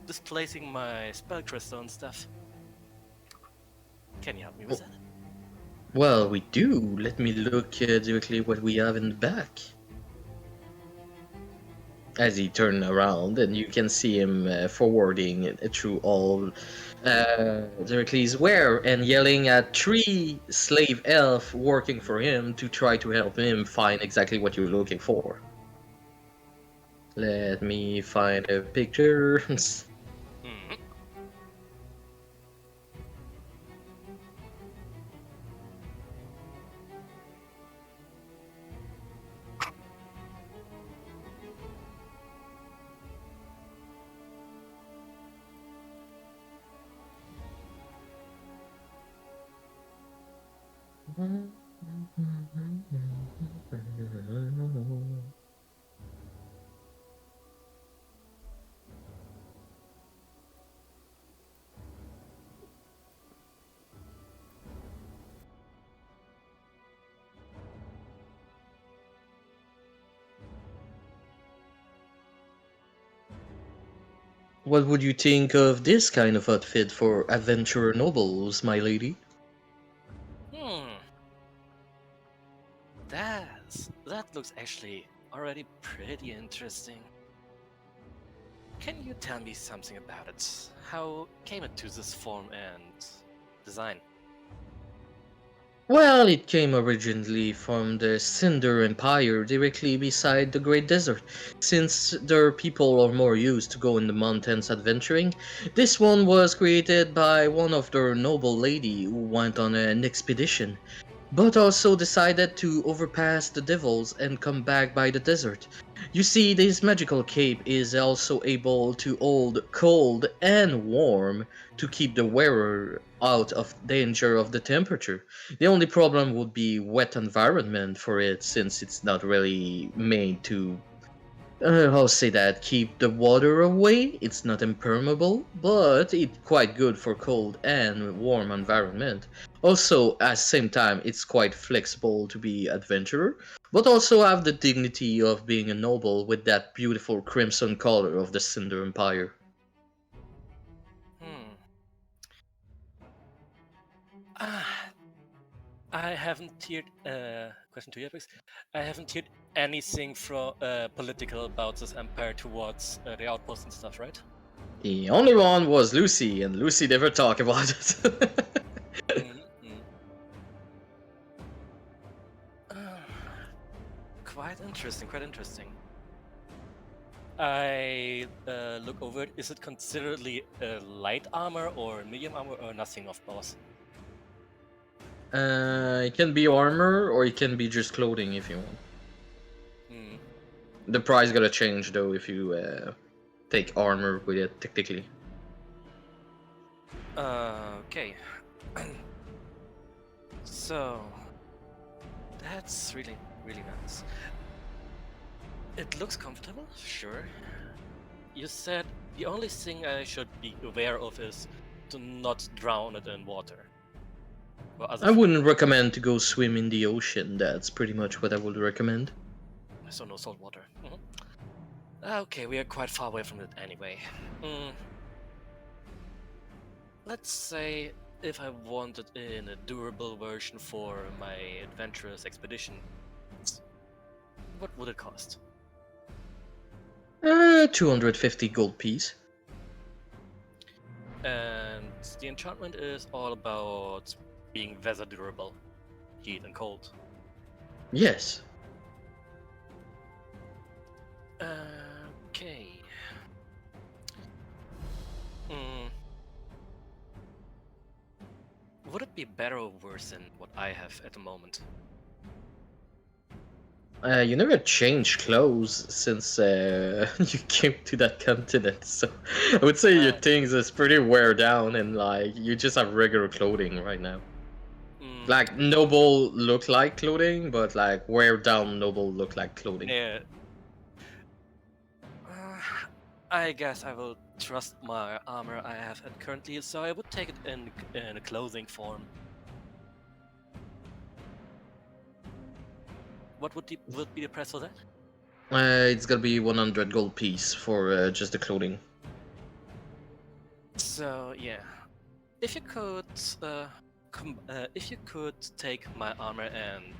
displacing my spell crystal and stuff. Can you help me with that?
Well, we do. Let me look directly what we have in the back. As he turned around, and you can see him forwarding through all Directly's wear and yelling at 3 slave elf working for him to try to help him find exactly what you're looking for. Let me find a picture.
Mhm.
What would you think of this kind of outfit for adventurer nobles, my lady?
Hmm. That looks actually already pretty interesting. Can you tell me something about it? How came it to this form and design?
Well, it came originally from the Cinder Empire directly beside the Great Desert. Since their people are more used to go in the mountains adventuring, this one was created by one of their noble lady who went on an expedition, but also decided to overpass the devils and come back by the desert. You see, this magical cape is also able to hold cold and warm to keep the wearer out of danger of the temperature. The only problem would be wet environment for it, since it's not really made to how say that, keep the water away. It's not impermeable, but it's quite good for cold and warm environment. Also, at the same time, it's quite flexible to be adventurer, but also have the dignity of being a noble with that beautiful crimson color of the Cinder Empire.
Hmm. Ah, I haven't heard. Question to you, please. I haven't heard anything from political about this empire towards the outposts and stuff, right?
The only one was Lucy, and Lucy never talked about it.
Mm-hmm. Quite interesting. Quite interesting. I look over it. Is it considerably light armor or medium armor or nothing of both?
It can be armor or it can be just clothing if you want.
Hmm.
The price gonna change though if you take armor with it technically.
Okay. So that's really nice. It looks comfortable, sure. you said the only thing I should be aware of is to not drown it in water. Or other
I wouldn't recommend to go swim in the ocean. That's pretty much what I would recommend.
So no salt water. Okay, we are quite far away from it anyway. Let's say if I wanted in a durable version for my adventurous expedition, what would it cost?
250 gold piece.
And the enchantment is all about being weather durable, heat and cold.
Yes.
Okay. Would it be better or worse than what I have at the moment?
You never changed clothes since you came to that continent, so I would say your things is pretty wear down and like you just have regular clothing right now. Like noble look like clothing, but like wear down noble look like clothing.
Yeah. I guess I will trust my armor I have at currently, so I would take it in a clothing form. What would be the price for that?
It's gonna be 100 gold piece for just the clothing.
So yeah, if you could, if you could take my armor and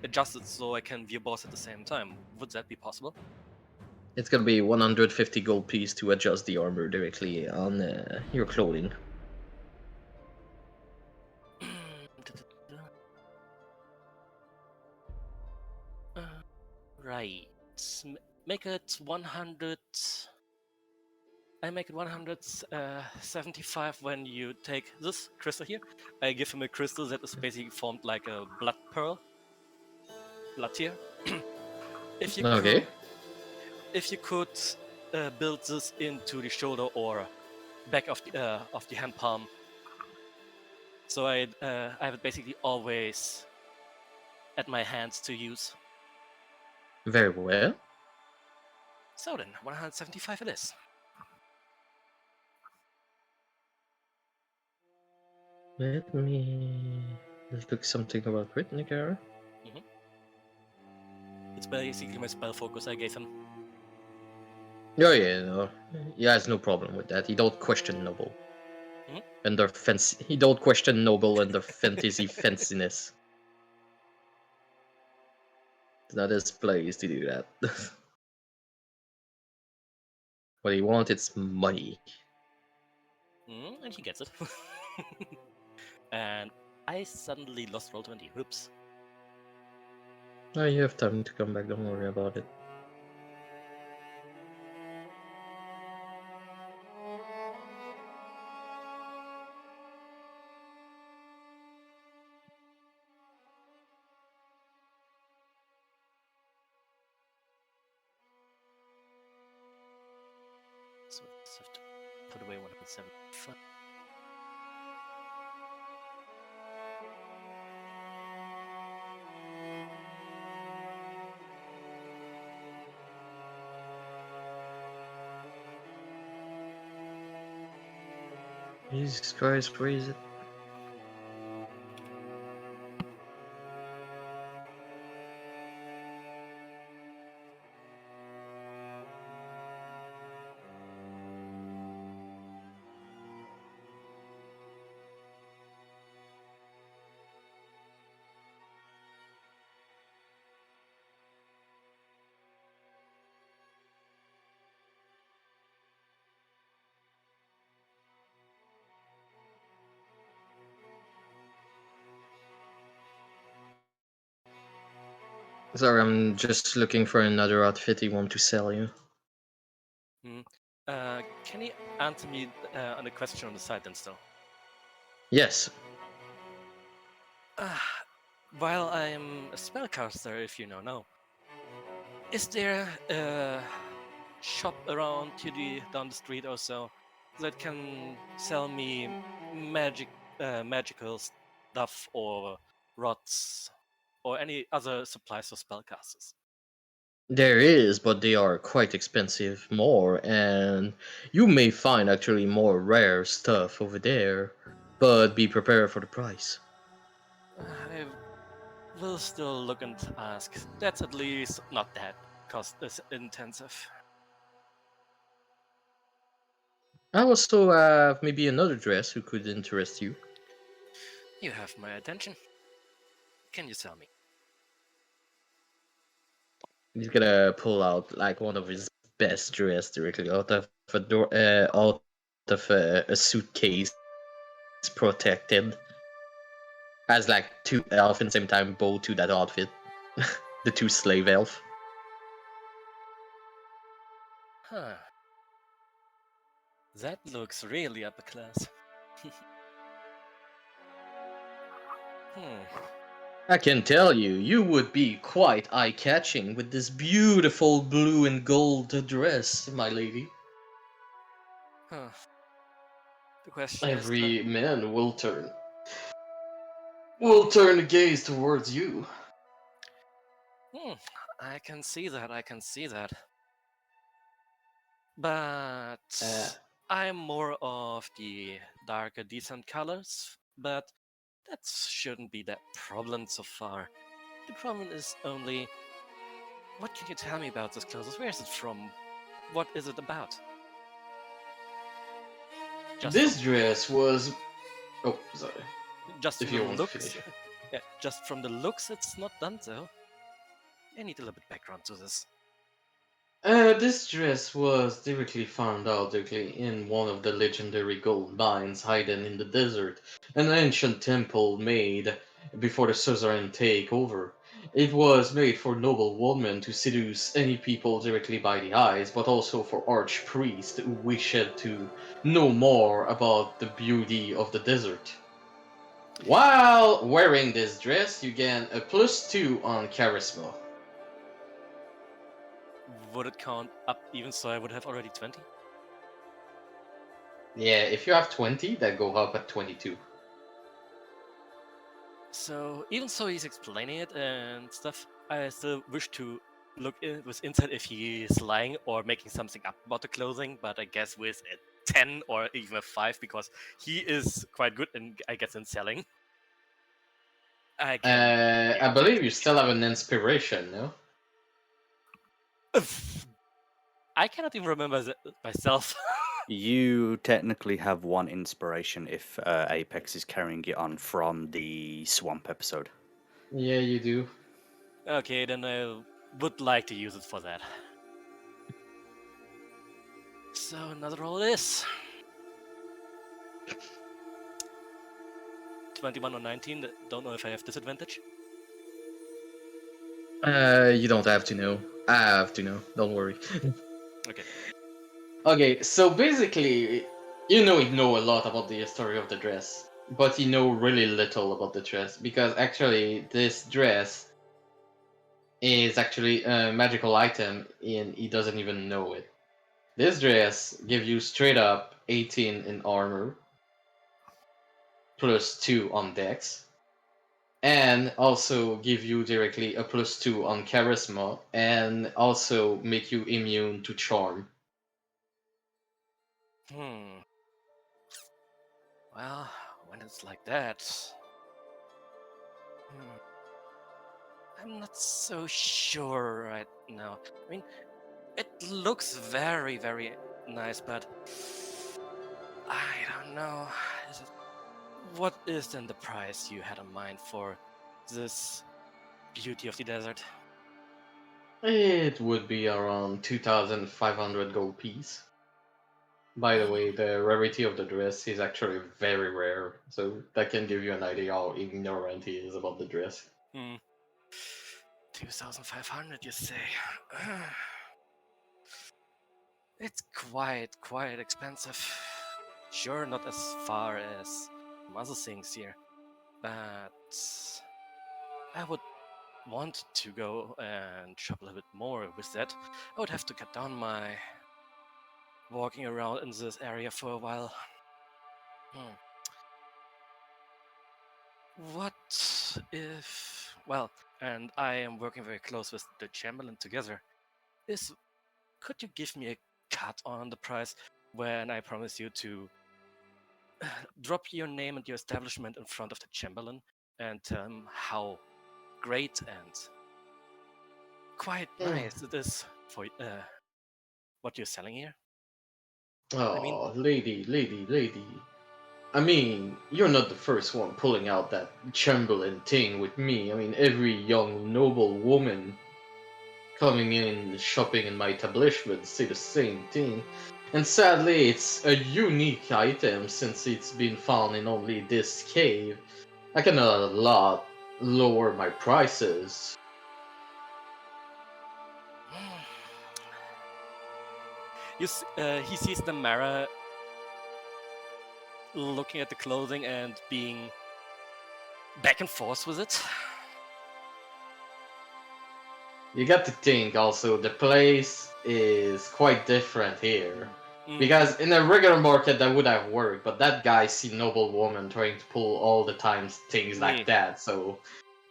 adjust it so I can view boss at the same time, would that be possible?
It's gonna be 150 gold piece to adjust the armor directly on your clothing.
Right. Make it 100. I make it 175 when you take this crystal here. I give him a crystal that is basically formed like a blood pearl. Blood tear. If you
Okay.
could, if you could build this into the shoulder or back of the hand palm, so I have it basically always at my hands to use.
Very well.
So then, 175 it is.
Let me look something about Ritniker.
It's basically my spell focus I gave him.
Oh yeah, no. He has no problem with that. He don't question noble. And their he don't question noble and their fantasy fanciness. It's not his place to do that. What he wants is money.
And he gets it. And I suddenly lost roll 20. Oops.
Oh, you have time to come back, don't worry about it.
So I just have to put away 175.
Jesus Christ, where is it? Sorry, I'm just looking for another outfit he want to sell you.
Can you answer me on the question on the side then still?
Yes.
While I'm a spellcaster, if you know now, is there a shop around down the street or so that can sell me magical stuff or rods or any other supplies for spellcasters?
There is, but they are quite expensive more, and you may find actually more rare stuff over there, but be prepared for the price.
I will still look and ask. That's at least not that cost is intensive.
I also have maybe another dress who could interest you.
You have my attention. Can you sell me?
He's gonna pull out like one of his best dress directly out of a suitcase protected. Has like two elf and same time bow to that outfit. The two slave elf.
Huh. That looks really upper class. Hmm.
I can tell you, you would be quite eye-catching with this beautiful blue and gold dress, my lady.
Huh. The question is,
Every man will turn a gaze towards you.
I can see that. I can see that. But I'm more of the darker, decent colors. But that shouldn't be that problem so far. The problem is only, what can you tell me about this clothes? Where is it from? What is it about? Just
This
from,
dress was. Oh, sorry.
just
If
from
you
the
want to
looks.
finish.
Yeah, just from the looks, it's not done so. I need a little bit background to this.
This dress was directly found out directly in one of the legendary gold mines hidden in the desert, an ancient temple made before the suzerain takeover. It was made for noble women to seduce any people directly by the eyes, but also for archpriests who wished to know more about the beauty of the desert. While wearing this dress, you gain a +2 on charisma.
Would it count up even so I would have already 20?
Yeah, if you have 20, that go up at 22.
So even so he's explaining it and stuff, I still wish to look with insight if he is lying or making something up about the clothing, but I guess with a 10 or even a 5 because he is quite good in, I guess, in selling. I can.
I believe you still have an inspiration, no?
I cannot even remember myself.
You technically have one inspiration if Apex is carrying it on from the swamp episode.
Yeah, you do.
Okay, then I would like to use it for that. So another roll is 21 or 19. Don't know if I have disadvantage.
You don't have to know. I have to know. Don't worry.
Okay.
Okay, so basically, you know a lot about the story of the dress, but you know really little about the dress because actually this dress is actually a magical item and he doesn't even know it. This dress gives you straight up 18 in armor, +2 on dex, and also give you directly a +2 on charisma, and also make you immune to charm.
Well, when it's like that, I'm not so sure right now. I mean, it looks very, very nice, but I don't know. What is then the price you had in mind for this beauty of the desert?
It would be around 2,500 gold piece. By the way, the rarity of the dress is actually very rare, so that can give you an idea how ignorant he is about the dress.
2,500, you say? It's quite expensive. Sure, not as far as some other things here, but I would want to go and shop a little bit more with that. I would have to cut down my walking around in this area for a while. What if... Well, and I am working very close with the Chamberlain together. Could you give me a cut on the price when I promise you to drop your name and your establishment in front of the Chamberlain and tell him how great and quite nice it is for what you're selling here?
Oh,
mean-
lady. I mean, you're not the first one pulling out that Chamberlain thing with me. I mean, every young noble woman coming in shopping in my establishment say the same thing. And sadly, it's a unique item since it's been found in only this cave. I can a lot lower my prices.
He sees the Mara looking at the clothing and being back and forth with it.
You got to think also, the place is quite different here.
Mm.
Because in a regular market that would have worked, but that guy see noble woman trying to pull all the time things like that, so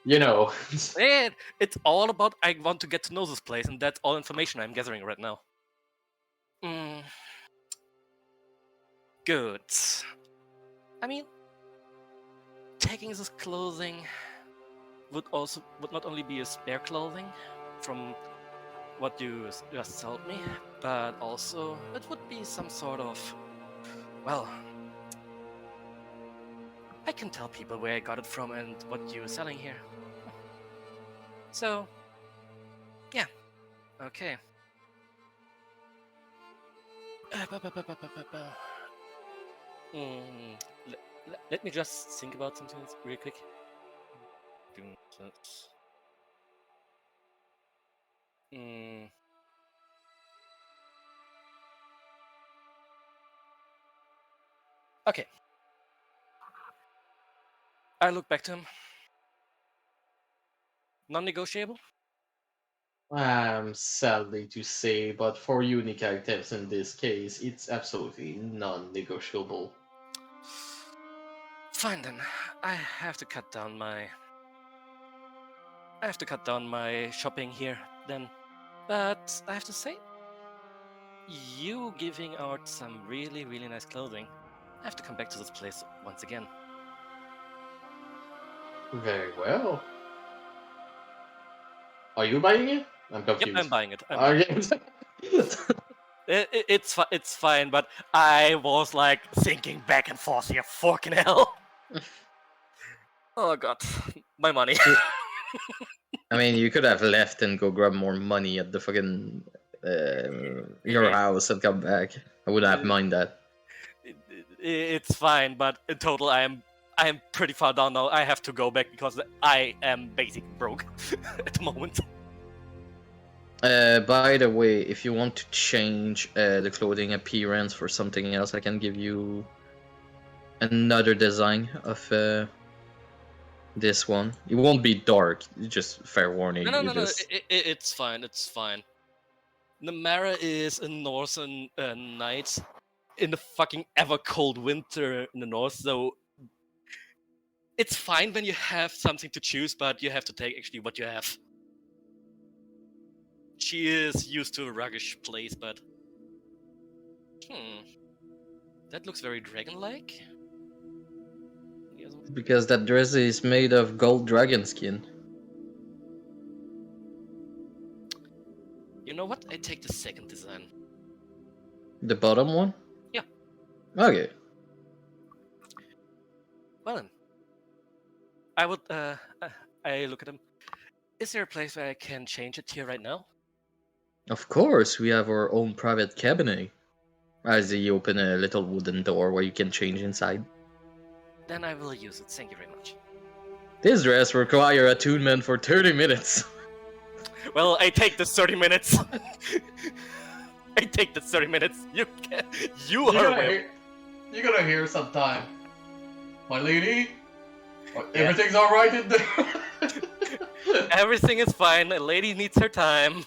you know.
It's all about I want to get to know this place, and that's all information I'm gathering right now. Good. I mean, taking this clothing would not only be a spare clothing from what you just sold me, but also it would be some sort of, well, I can tell people where I got it from and what you're selling here. So, yeah, okay. Let me just think about something real quick. Okay. I look back to him. Non-negotiable?
Sadly to say, but for unique items in this case, it's absolutely non-negotiable.
Fine then. I have to cut down my shopping here then. But I have to say, you giving out some really, really nice clothing. I have to come back to this place once again.
Very well. Are you buying it? I'm confused.
Yep, I'm buying it. It's fine, but I was like thinking back and forth here. Fucking hell. Oh god, my money.
I mean, you could have left and go grab more money at the fucking your house and come back. I wouldn't have mind that.
It's fine, but in total, I am pretty far down now. I have to go back because I am basically broke at the moment.
By the way, if you want to change the clothing appearance for something else, I can give you another design of this one. It won't be dark. Just fair warning.
No. It's fine. It's fine. Namara is a northern knight in the fucking ever cold winter in the north, so it's fine when you have something to choose, but you have to take actually what you have. She is used to a ruggish place, but that looks very dragon-like.
Because that dress is made of gold dragon skin.
You know what? I take the second design.
The bottom one?
Yeah.
Okay.
Well then, I would. I look at him. Is there a place where I can change it here right now?
Of course, we have our own private cabinet. As you open a little wooden door where you can change inside.
Then I will use it. Thank you very much.
This dress requires attunement for 30 minutes.
Well, I take the 30 minutes. I take the 30 minutes. You are.
You're gonna hear sometime. My lady? Everything's alright in there?
Everything is fine. A lady needs her time.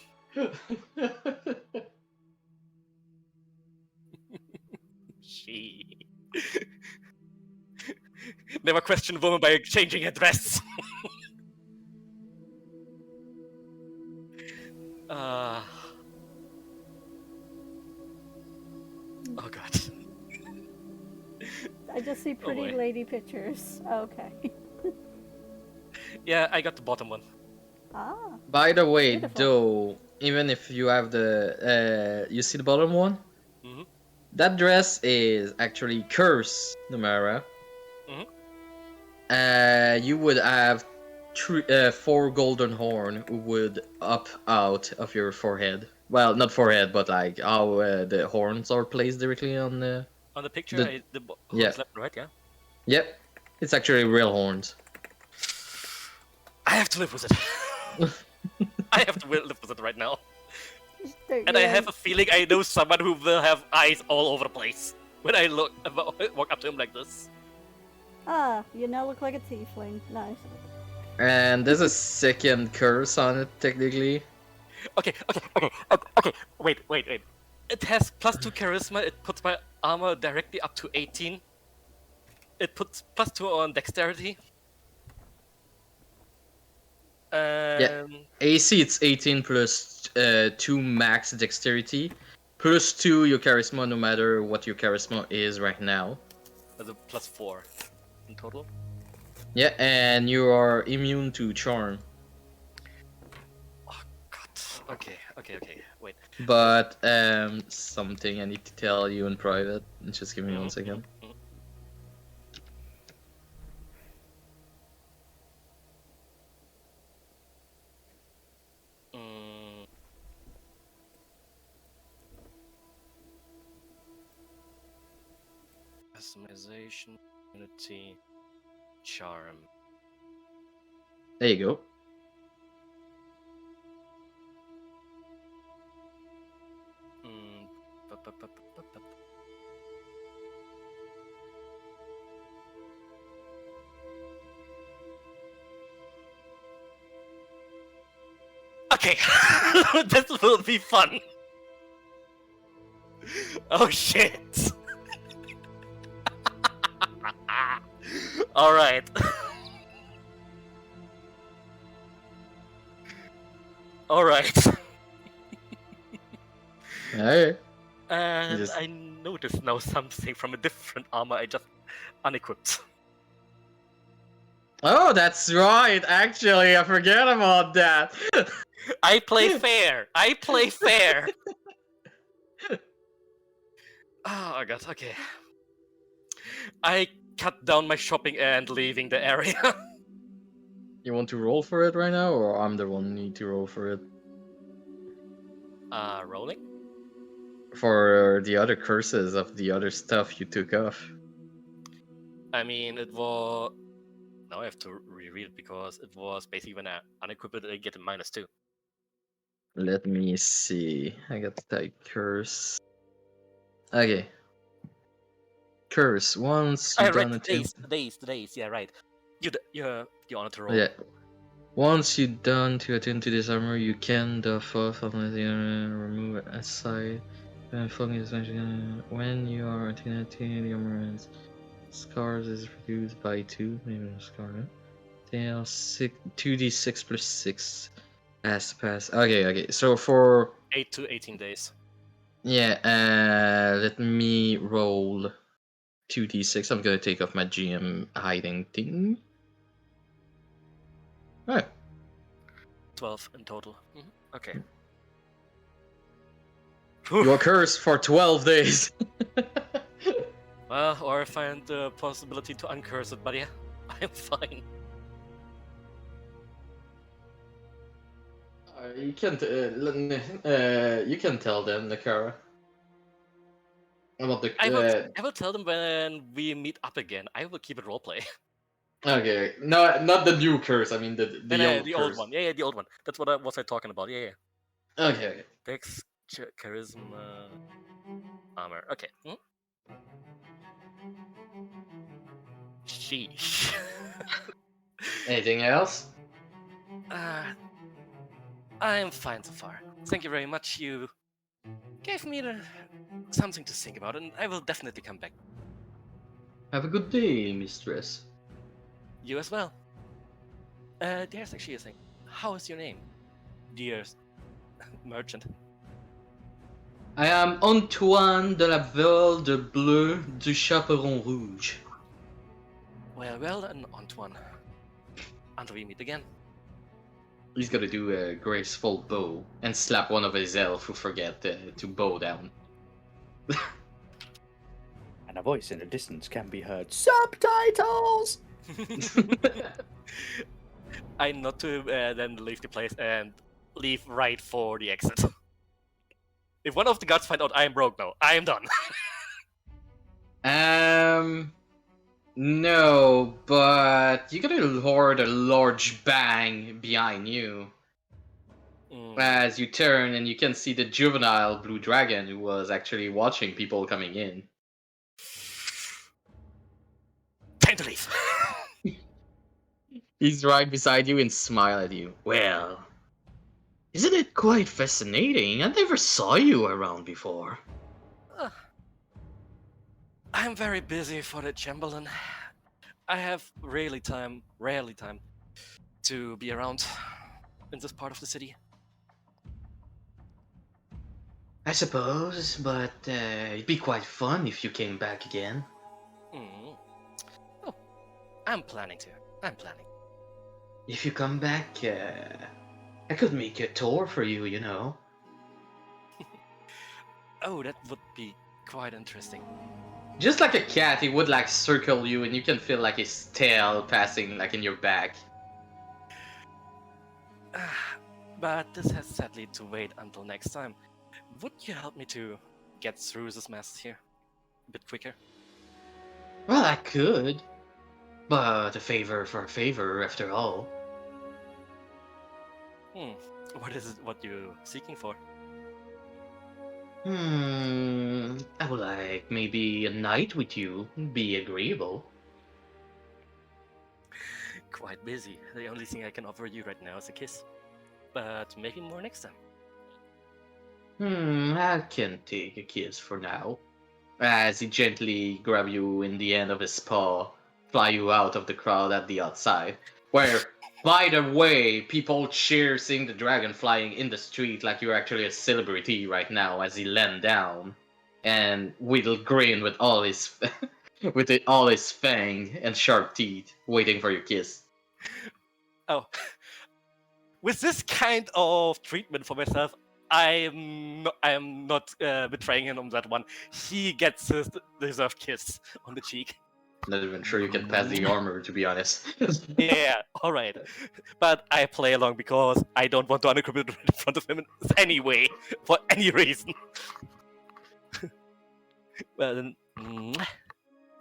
She. Never question a woman by changing her dress.
lady pictures. Okay.
Yeah, I got the bottom one.
Ah.
By the way,
Beautiful.
though, even if you have the, you see the bottom one?
Mm-hmm.
That dress is actually Curse, Numera.
Mhm.
You would have 4 golden horn who would up out of your forehead. Well, not forehead, but like how the horns are placed directly on the.
On the picture,
The-
the
yeah.
horns left and right, yeah.
Yep, it's actually real horns.
I have to live with it. I have to live with it right now. And I
Yeah.
have a feeling I know someone who will have eyes all over the place when I walk up to him like this.
Ah, you now look like a tiefling. Nice.
And there's a second curse on it, technically.
Okay. Wait. It has +2 charisma. It puts my armor directly up to 18. It puts +2 on dexterity.
AC it's 18 plus 2 max dexterity, plus 2 your charisma, no matter what your charisma is right now.
That's a +4 in total.
Yeah, and you are immune to charm.
Oh god. Okay. Wait.
But something I need to tell you in private. Just give me 1 second.
Customization, unity, charm.
There you go.
Okay, this will be fun. Oh shit. All right. All right.
Alright.
And
Just-
I noticed now something from a different armor I just unequipped.
Oh, that's right. Actually, I forget about that.
I play fair. I play fair. Oh god. Okay. I cut down my shopping and leaving the area.
You want to roll for it right now, or I'm the one who need to roll for it?
Rolling.
For the other curses of the other stuff you took off.
I mean, it was. Now I have to reread it because it was basically when I unequip it, I get a -2.
Let me see. I got type curse. Okay. Curse. Once
I
you've
read
done
the days. Yeah, right. You honor to roll.
Yeah. Once you're done to attend to this armor, you can doff off unless you remove it aside. When you are attending the armor ends. Scars is reduced by 2. Maybe no scar. Tail 2d6 plus 6 as pass. Okay. So for
8 to 18 days.
yeah, let me roll 2d6. I'm gonna take off my GM hiding thing. Alright.
12 in total. Okay.
You're cursed for 12 days.
Well, or I find the possibility to uncurse it, but yeah, I'm fine.
You can't. You can tell them, Nakara. About the.
I will tell them when we meet up again. I will keep it roleplay.
Okay, no, not the new curse. I mean the old
The
curse.
old one. Yeah, the old one. That's what I was talking about. Yeah.
Okay.
Dex, charisma, armor. Okay. Sheesh.
Anything else?
I'm fine so far. Thank you very much. You gave me something to think about, and I will definitely come back.
Have a good day, mistress.
You as well. There's actually a thing. How is your name, dear merchant?
I am Antoine de la Veuve de Bleu du Chaperon Rouge.
Well, and on to one. Until we meet again.
He's gonna do a graceful bow and slap one of his elves who forget to bow down.
And a voice in the distance can be heard. Subtitles!
I nod to then leave the place and leave right for the exit. If one of the guards find out I am broke now, I am done.
No, but you gotta heard a large bang behind you. As you turn and you can see the juvenile blue dragon who was actually watching people coming in.
Time to leave.
He's right beside you and smile at you. Well, isn't it quite fascinating? I never saw you around before.
I'm very busy for the Chamberlain. I have rarely time to be around in this part of the city.
I suppose, but it'd be quite fun if you came back again.
Oh, I'm planning to.
If you come back, I could make a tour for you, you know.
Oh, that would be quite interesting.
Just like a cat, he would like circle you and you can feel like his tail passing like in your back.
But this has sadly to wait until next time. Would you help me to get through this mess here a bit quicker?
Well, I could. But a favor for a favor, after all.
What is it what you're seeking for?
I would like maybe a night with you. Be agreeable.
Quite busy. The only thing I can offer you right now is a kiss. But maybe more next time.
I can take a kiss for now. As he gently grab you in the end of his paw, fly you out of the crowd at the outside. Where, by the way, people cheer seeing the dragon flying in the street like you're actually a celebrity right now as he land down. And will grin with all his all his fang and sharp teeth, waiting for your kiss.
Oh. With this kind of treatment for myself, I am not betraying him on that one. He gets his deserved kiss on the cheek.
Not even sure you can pass the armor, to be honest.
Yeah, alright. But I play along because I don't want to unequip in front of him anyway, for any reason. Well then,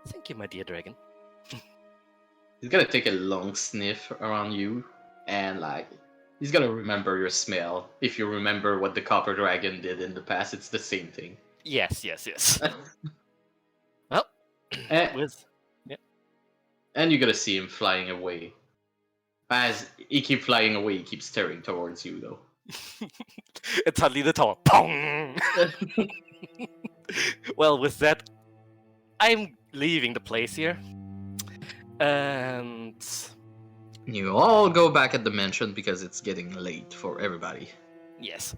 thank you, my dear dragon.
He's gonna take a long sniff around you, and like, he's gonna remember your smell. If you remember what the copper dragon did in the past, it's the same thing.
Yes. Well,
And you're gonna see him flying away. As he keeps flying away, he keeps staring towards you, though.
it's suddenly the tower. Pong! Well, with that, I'm leaving the place here. And
You all go back at the mansion because it's getting late for everybody.
yes.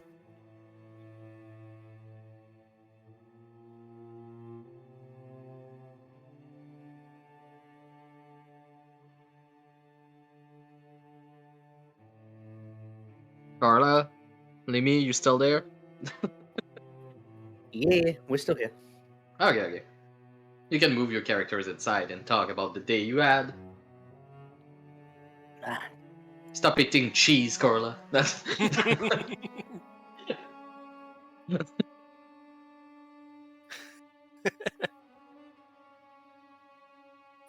Carla, Limi, you still there?
Yeah, we're still here.
Okay. You can move your characters inside and talk about the day you had.
Ah.
Stop eating cheese, Carla. That's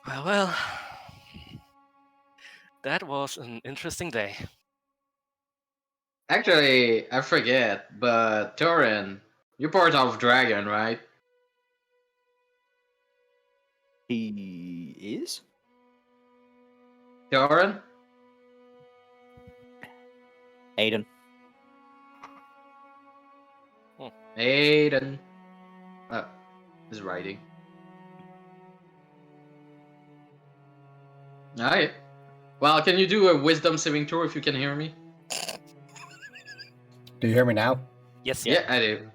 Well, that was an interesting day.
Actually, I forget, but Torin, you're part of Dragon, right?
He is?
Torin?
Aiden.
Aiden. He's writing. Alright. Well, can you do a wisdom saving throw if you can hear me?
Do you hear me now?
Yes,
Yeah, I do.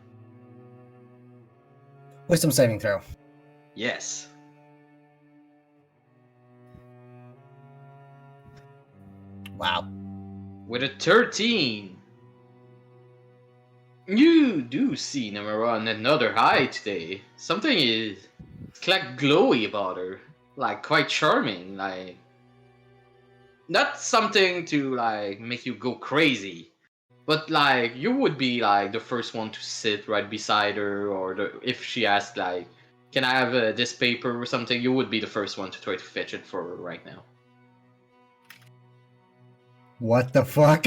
Wisdom saving throw.
Yes.
Wow.
With a 13. You do see Namara on another high today. Something is like glowy about her. Like quite charming. Like not something to like make you go crazy. But like you would be like the first one to sit right beside her, or if she asked like, "Can I have this paper or something?" You would be the first one to try to fetch it for her right now.
What the fuck?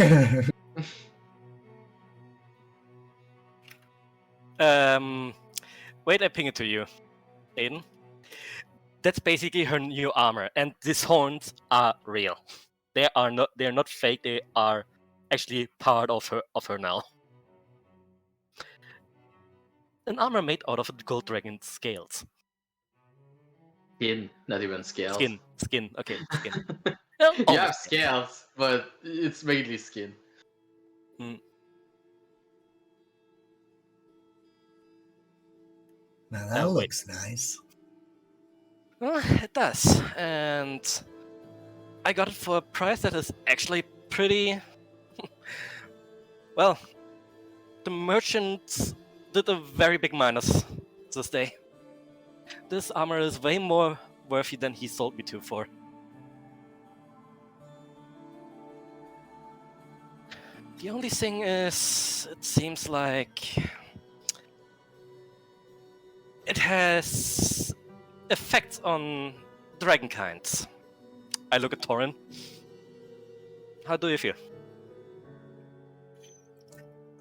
Wait, I ping it to you, Aiden. That's basically her new armor, and these horns are real. They're not fake. They are actually part of her now. An armor made out of gold dragon scales.
Skin, not even scales.
Skin. Okay, skin.
You
Only
have
skin.
scales, but it's mainly skin.
Now that
Wait.
looks nice.
It does, and I got it for a price that is actually pretty. Well, the merchants did a very big minus this day. This armor is way more worthy than he sold me to for. The only thing is, it seems like it has effects on dragonkinds. I look at Torin. How do you feel?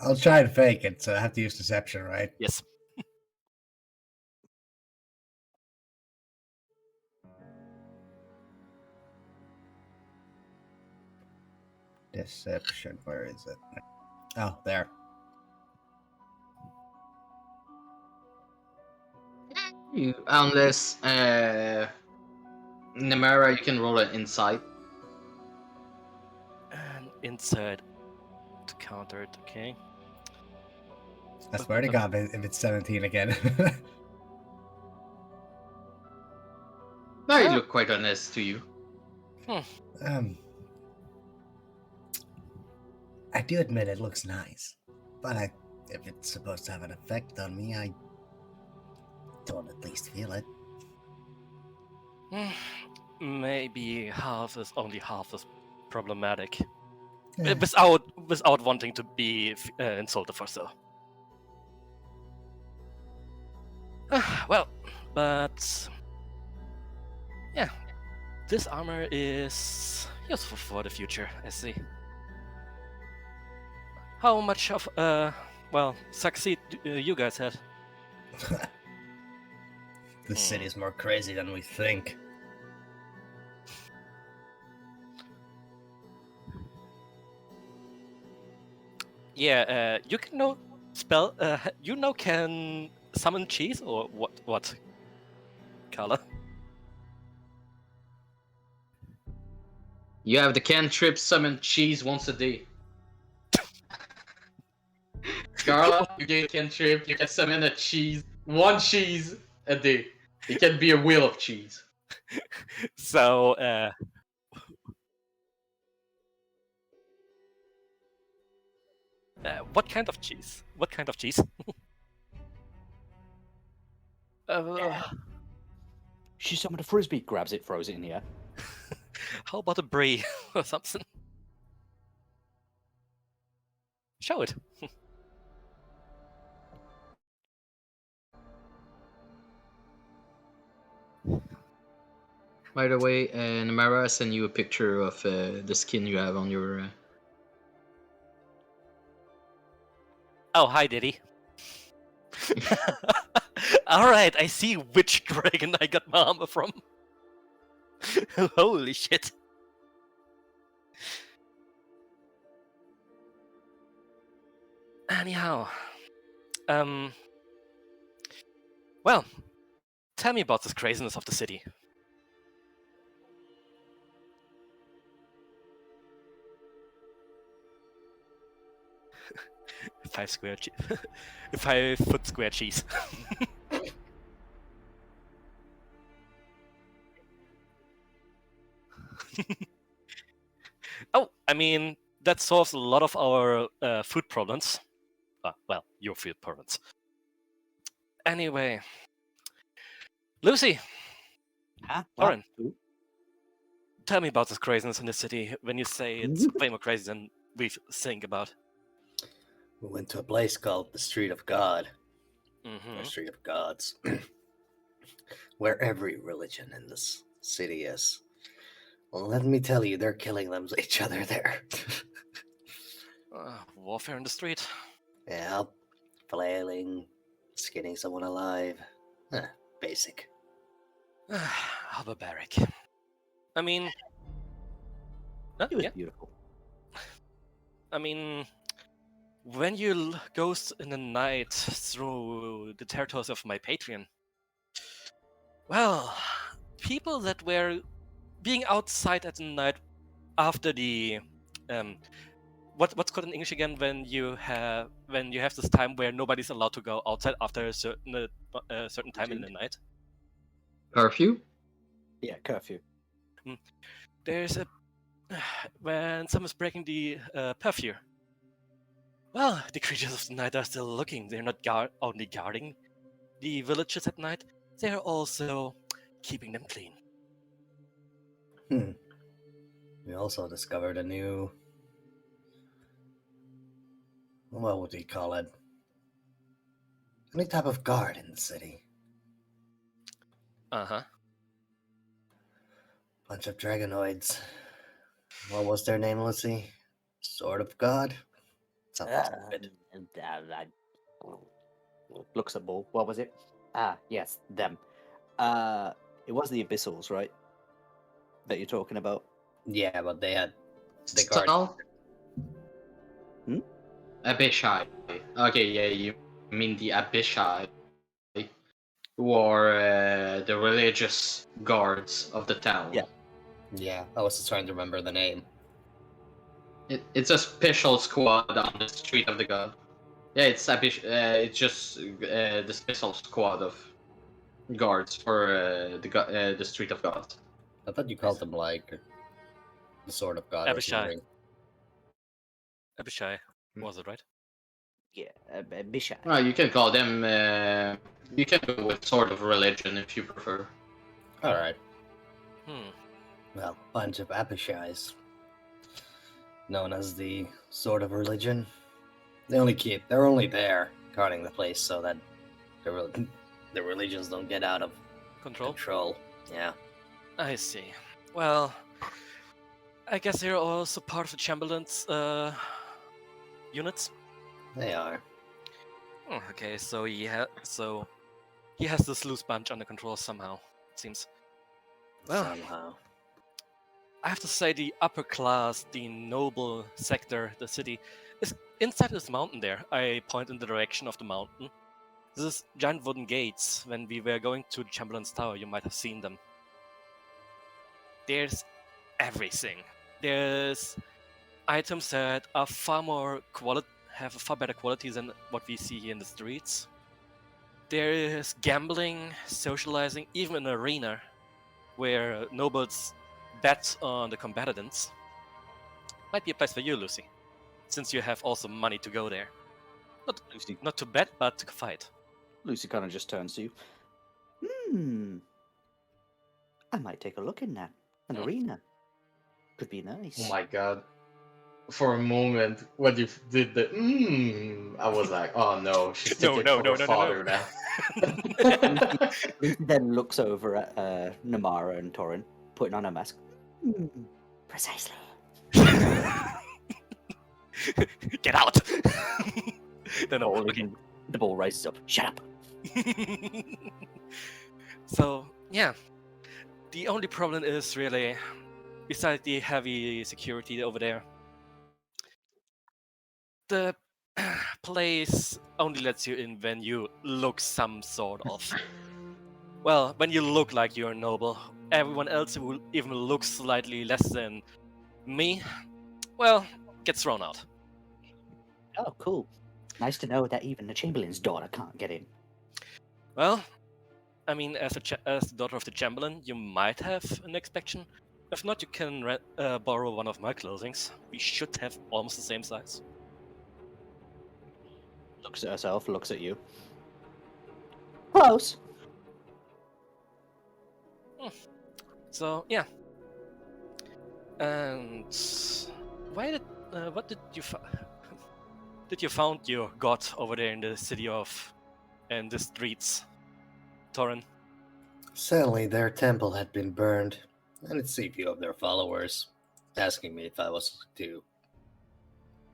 I'll try and fake it, so I have to use deception, right?
Yes.
Deception, where is it? Oh, there.
Unless Namara, you can roll an insight.
And inside to counter it, okay.
I swear to God, if it's 17 again.
No, you look quite honest to you.
I do admit it looks nice, but if it's supposed to have an effect on me, I don't at least feel it.
Maybe only half as problematic.
Eh,
Without wanting to be insulted for so. Well, but yeah, this armor is useful for the future. I see. How much of succeed you guys had?
The city's more crazy than we think.
Yeah, you can can summon cheese or what? Carla?
You have the cantrip summon cheese once a day. Scarla, you get a cantrip, you can summon a cheese, one cheese a day. It can be a wheel of cheese.
So, what kind of cheese? What kind of cheese?
She summoned a frisbee, grabs it, throws it in the air.
How about a brie or something? Show it.
By the way, Namara, I sent you a picture of the skin you have on your...
Oh, hi, Diddy. Alright, I see which dragon I got my armor from. Holy shit. Anyhow, well, tell me about this craziness of the city. Five foot square cheese. Oh, mean, that solves a lot of our food problems. Well, your food problems. Anyway, Lucy,
Huh?
Lauren,
What?
tell me about this craziness in the city when you say it's way more crazy than we think about.
We went to a place called the Street of God,
Mm-hmm.
or Street of Gods, where every religion in this city is. Well, let me tell you, they're killing each other there.
Warfare in the street.
Yeah, flailing, skinning someone alive. Basic.
How barbaric. I mean,
It was
yeah.
beautiful.
I mean, when you go in the night through the territories of my Patreon, well, people that were being outside at night after the what's called in English again when you have this time where nobody's allowed to go outside after a certain time in the night.
Curfew?
Yeah, curfew.
There's a when someone's breaking the curfew. Well, the creatures of the night are still looking. They're not only guarding the villages at night, they're also keeping them clean.
We also discovered a new... What would we call it? A new type of guard in the city.
Uh-huh.
Bunch of dragonoids. What was their name, Lucy? Sword of God? Something stupid.
Looks at ball. What was it? Ah, yes, them. It was the Abyssals, right? That you're talking about.
Yeah, but they had the guard.
Sal?
Hmm?
Abishai. Okay, yeah, you mean the Abishai, who are the religious guards of the town.
Yeah.
Yeah, I was just trying to remember the name.
It's a special squad on the Street of the God. Yeah, it's it's just the special squad of guards for the Street of God.
I thought you called them like the Sword of God.
Abishai.
Or something.
Abishai, was it right?
Yeah, Bishai.
Well, you can call them. You can go with Sword of Religion if you prefer.
All right.
Well,
bunch of Abishais, known as the Sword of Religion. They're only there guarding the place so that the religions don't get out of control. Yeah.
I see. Well, I guess they're also part of the Chamberlain's units.
They are.
Oh, okay, so he has this loose bunch under control somehow, it seems. Well,
Somehow.
I have to say the upper class, the noble sector, the city, is inside this mountain there. I point in the direction of the mountain. This is giant wooden gates. When we were going to the Chamberlain's Tower, you might have seen them. There's everything. There's items that are have a far better quality than what we see here in the streets. There is gambling, socializing, even an arena where nobles bet on the combatants. Might be a place for you, Lucy, since you have also money to go there. Not to bet, but to fight.
Lucy kind of just turns to you. I might take a look in that. An arena. Could be nice.
Oh my god. For a moment, when you did the I was like, oh no, she's taking her father now.
Lucy then looks over at Namara and Torin, putting on her mask. Precisely.
Get out! No, okay.
The ball rises up. Shut up.
So, yeah. The only problem is really, besides the heavy security over there, the place only lets you in when you look some sort of... Well, when you look like you're noble. Everyone else who even looks slightly less than me, well, gets thrown out.
Oh, cool. Nice to know that even the Chamberlain's daughter can't get in.
Well, I mean, as the daughter of the Chamberlain, you might have an expectation, If not, you can borrow one of my clothings. We should have almost the same size.
Looks at herself, looks at you. Close.
So yeah. And why did what did you did you found your god over there in the city of and the streets, Torin?
Sadly, their temple had been burned, and it's a few of their followers asking me if I was to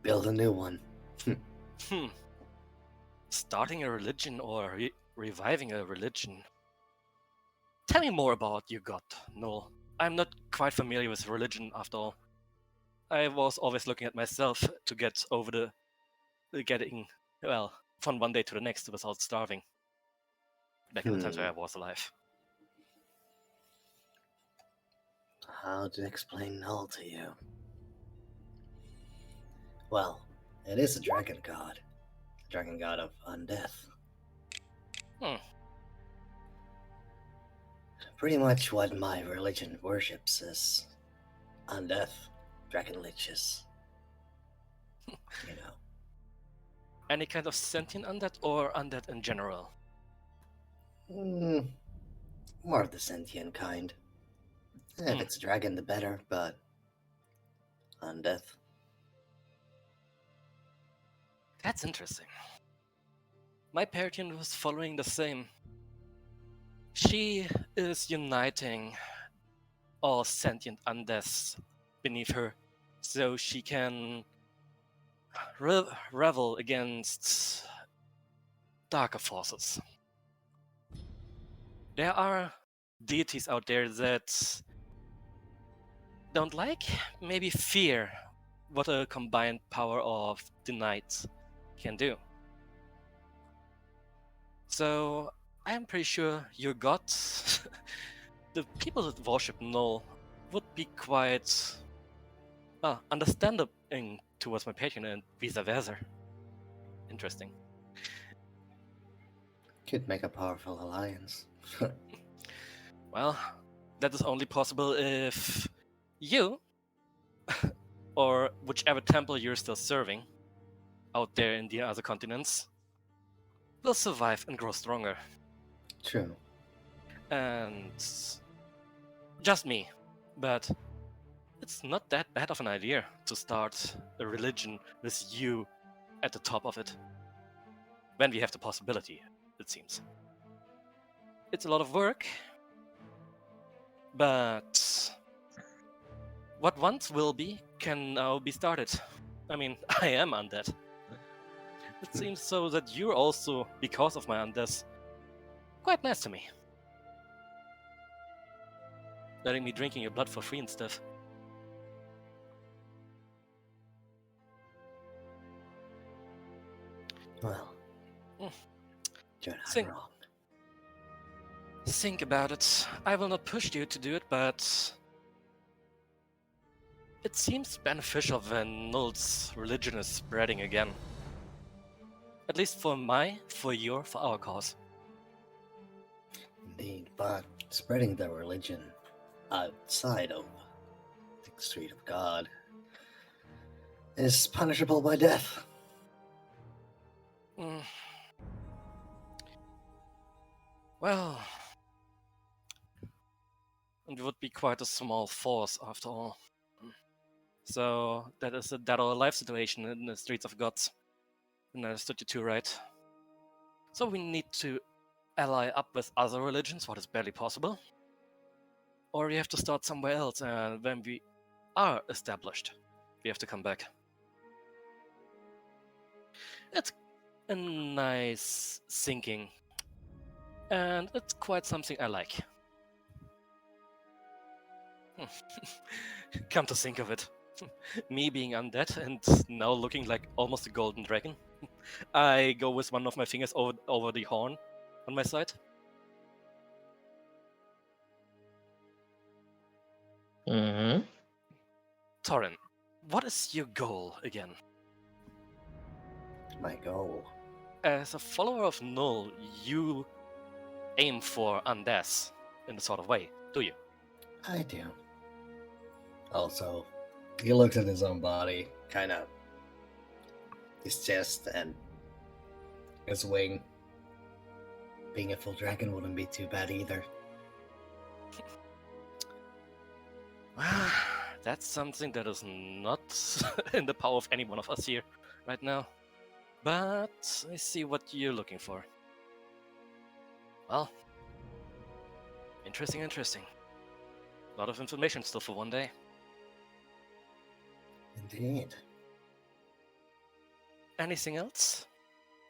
build a new one.
Hmm. Starting a religion or reviving a religion. Tell me more about your god, Noel. I'm not quite familiar with religion after all. I was always looking at myself to get over the getting, well, from one day to the next without starving. Back in the times where I was alive.
How to explain Null to you? Well, it is a dragon god. A dragon god of undeath.
Hmm.
Pretty much what my religion worships is undeath, dragon liches. You know.
Any kind of sentient undead or undead in general?
More of the sentient kind. If it's a dragon, the better, but undeath.
That's interesting. My Periton was following the same. She is uniting all sentient undeaths beneath her, so she can revel against darker forces. There are deities out there that don't like, maybe fear what a combined power of the night can do. So I'm pretty sure your god, the people that worship Null, would be quite understanding towards my patron and vice versa. Interesting.
Could make a powerful alliance.
Well, that is only possible if you, or whichever temple you're still serving, out there in the other continents, will survive and grow stronger.
True.
And just me, but it's not that bad of an idea to start a religion with you at the top of it. When we have the possibility, it seems. It's a lot of work, but what once will be can now be started. I mean, I am undead. It seems so that you're also, because of my undeath, quite nice to me. Letting me drinking your blood for free and stuff.
Well, you're not
Sing.
wrong.
Think about it. I will not push you to do it, but it seems beneficial when Null's religion is spreading again. At least for our cause.
Indeed, but spreading the religion outside of the street of God is punishable by death.
Well, it would be quite a small force after all. So that is a dead or alive situation in the streets of gods. And I understood you too, right? So we need to ally up with other religions, what is barely possible. Or we have to start somewhere else, and when we are established, we have to come back. It's a nice thinking, and it's quite something I like. Come to think of it, me being undead and now looking like almost a golden dragon. I go with one of my fingers over the horn on my side.
Mm-hmm.
Torin, what is your goal again?
My goal.
As a follower of Null, you aim for undeath in a sort of way, do you?
I do. Also, he looks at his own body, kind of his chest and his wing. Being a full dragon wouldn't be too bad either.
That's something that is not in the power of any one of us here right now. But I see what you're looking for. Well, interesting. A lot of information still for one day.
Indeed.
Anything else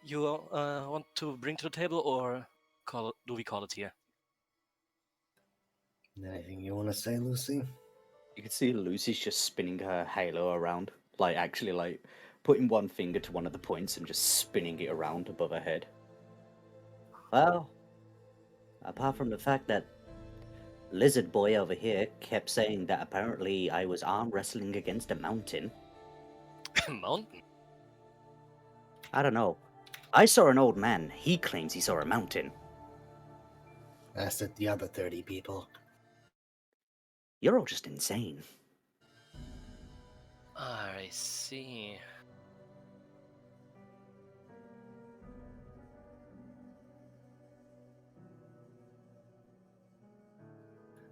you want to bring to the table, or do we call it here?
Anything you want to say, Lucy?
You can see Lucy's just spinning her halo around, like actually like putting one finger to one of the points and just spinning it around above her head. Well, apart from the fact that Lizard Boy over here kept saying that apparently I was arm wrestling against a mountain.
Mountain?
I don't know. I saw an old man. He claims he saw a mountain.
As did the other 30 people.
You're all just insane.
I see.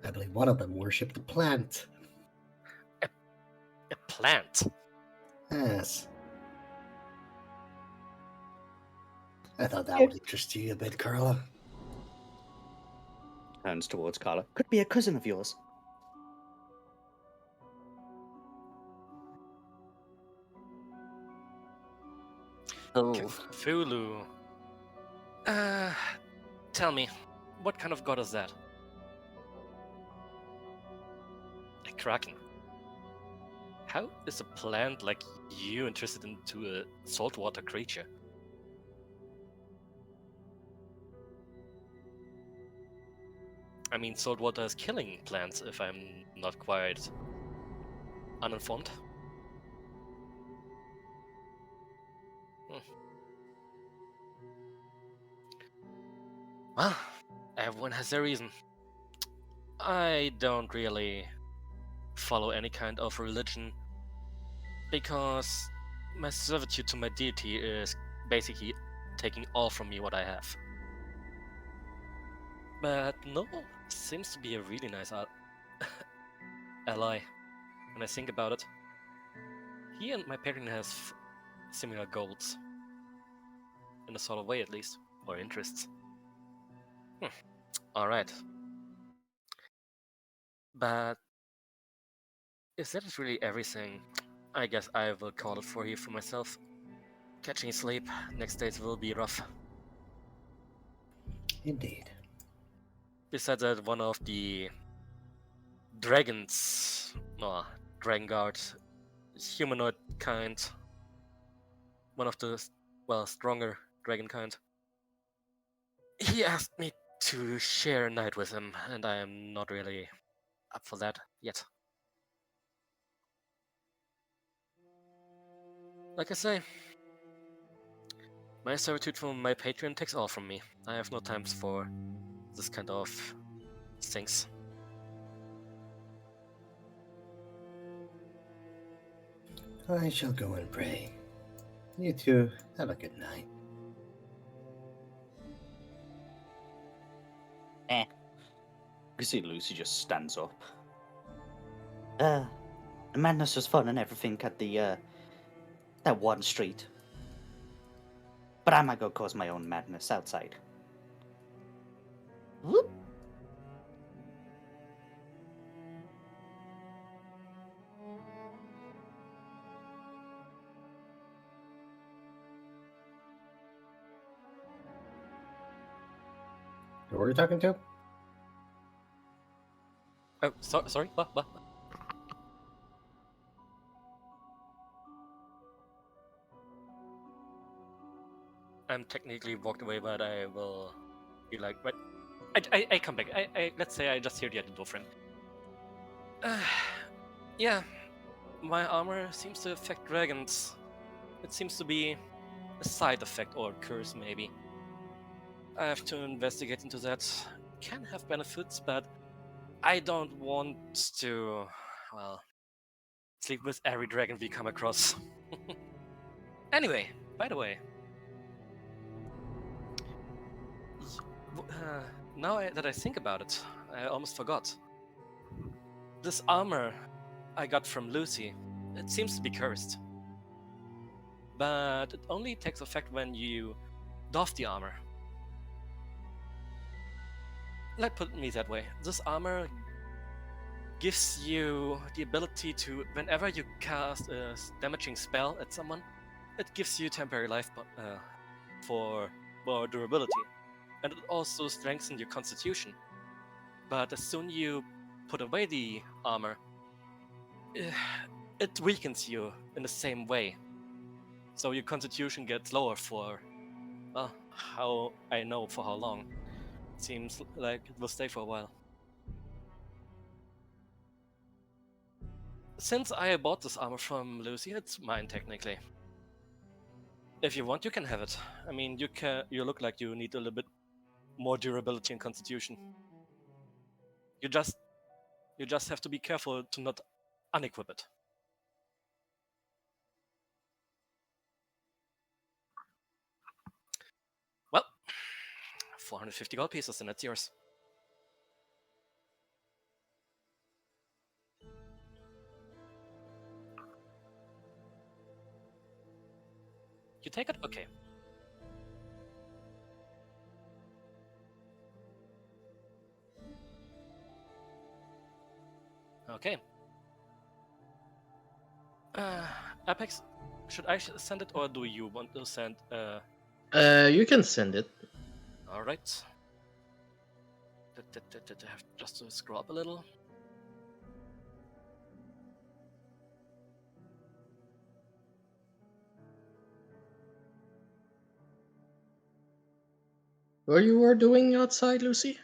I believe one of them worshipped a plant.
A plant?
Yes. I thought that would interest you a bit, Carla.
Turns towards Carla. Could be a cousin of yours. Oh,
Cthulhu. Tell me, what kind of god is that? A kraken. How is a plant like you interested into a saltwater creature? I mean, saltwater is killing plants, if I'm not quite uninformed. Well, everyone has their reason. I don't really follow any kind of religion because my servitude to my deity is basically taking all from me what I have. But Noble seems to be a really nice ally when I think about it. He and my patron has similar goals. In a sort of way, at least. Or interests. Alright. But if that is really everything, I guess I will call it for here for myself. Catching sleep, next days will be rough.
Indeed.
Besides that, one of the dragons, no, Dragon Guard, humanoid kind, one of the, well, stronger dragon kind, he asked me to share a night with him, and I am not really up for that yet. Like I say, my servitude from my Patreon takes all from me. I have no times for this kind of things.
I shall go and pray. You two, have a good night.
You can see Lucy just stands up. The madness was fun and everything at the, that one street. But I might go cause my own madness outside. Whoop.
Who were you talking to?
Oh, sorry, what? I'm technically walked away, but I will be like, right. I come back. Let's say I just hear the other door friend. Yeah, my armor seems to affect dragons. It seems to be a side effect or curse, maybe. I have to investigate into that. Can have benefits, but I don't want to, well, Sleep with every dragon we come across. Anyway, by the way, now that I think about it, I almost forgot. This armor I got from Lucy, it seems to be cursed. But it only takes effect when you doff the armor. Let's put me that way. This armor gives you the ability to, whenever you cast a damaging spell at someone, it gives you temporary life for more durability. And it also strengthens your constitution. But as soon you put away the armor, it weakens you in the same way. So your constitution gets lower for, well, how I know for how long. It seems like it will stay for a while. Since I bought this armor from Lucy, it's mine technically. If you want, you can have it. I mean, you look like you need a little bit more durability and constitution. You just have to be careful to not unequip it. Well, 450 gold pieces and it's yours. You take it? Okay. Okay. Apex, should I send it or do you want to send?
You can send it.
All right. I have just to scroll up a little.
What you were doing outside, Lucy?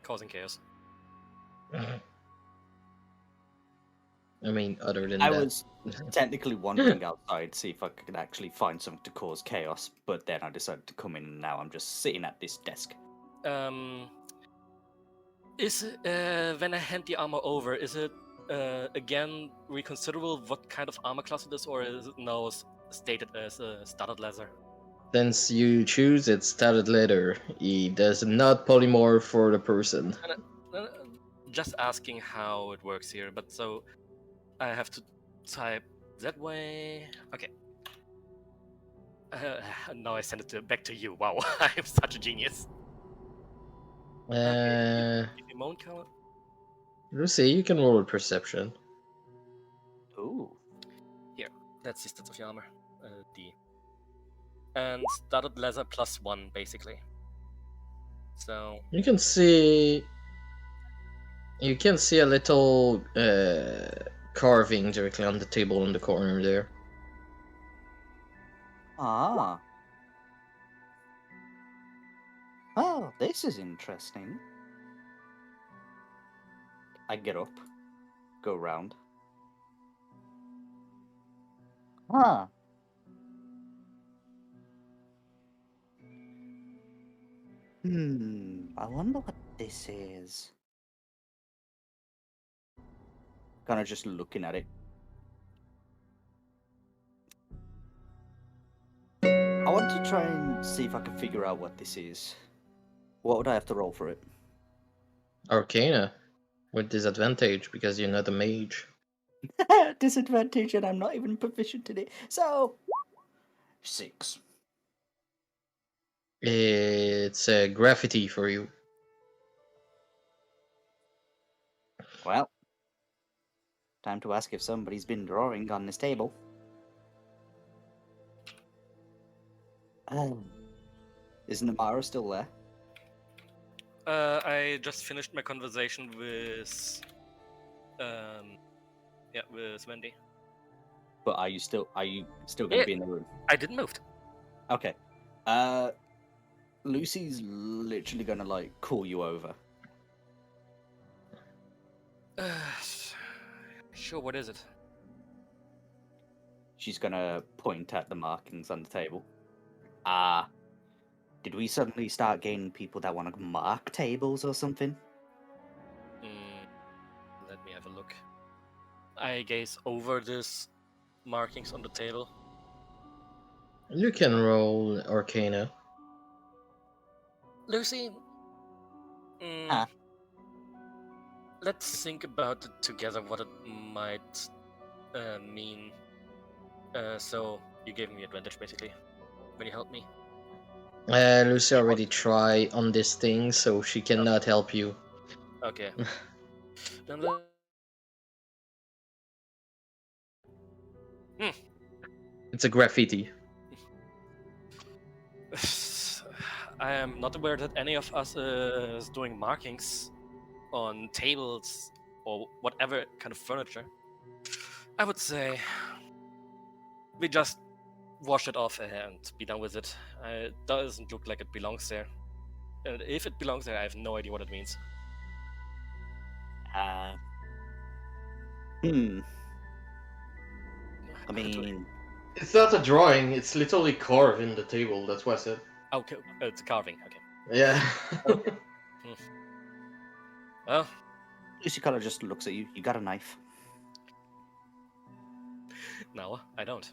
Causing chaos.
I mean, other than
I
that.
was technically wandering outside to see if I could actually find something to cause chaos, but then I decided to come in and now I'm just sitting at this desk.
Is when I hand the armor over, is it again reconsiderable what kind of armor class it is, or is it now stated as a studded leather?
Since you choose it's studded leather, it does not polymorph for the person.
Just asking how it works here, but so I have to type that way. Okay. Now I send it back to you. Wow, I'm such a genius.
Lucy, you can roll with perception.
Ooh.
Here, that's the stats of your armor. D. And studded leather +1, basically. So
you can see a little carving directly on the table in the corner there.
Ah. Oh, this is interesting. I get up, go round. Ah. I wonder what this is. Kind of just looking at it. I want to try and see if I can figure out what this is. What would I have to roll for it?
Arcana. With disadvantage because you're not a mage.
Disadvantage and I'm not even proficient in it. So, 6.
It's a graffiti for you.
Well, time to ask if somebody's been drawing on this table. Isn't Amara still there?
I just finished my conversation with with Wendy.
But are you still gonna be in the room?
I didn't move.
Okay. Lucy's literally gonna like call you over.
Sure, what is it?
She's gonna point at the markings on the table. Did we suddenly start gaining people that want to mark tables or something?
Let me have a look. I gaze over these markings on the table.
You can roll Arcana.
Lucy,
Huh?
let's think about it together what it might mean. So you gave me advantage basically when you helped me.
Lucy already tried on this thing, so she cannot help you.
Okay. Then let-
It's a graffiti.
I am not aware that any of us is doing markings on tables or whatever kind of furniture. I would say we just wash it off and be done with it. It doesn't look like it belongs there. And if it belongs there, I have no idea what it means.
I mean,
It's not a drawing, it's literally carved in the table, that's what I said.
Okay, it's a carving. Okay.
Yeah.
Well,
Lucy kind of just looks at you. You got a knife?
no, I don't.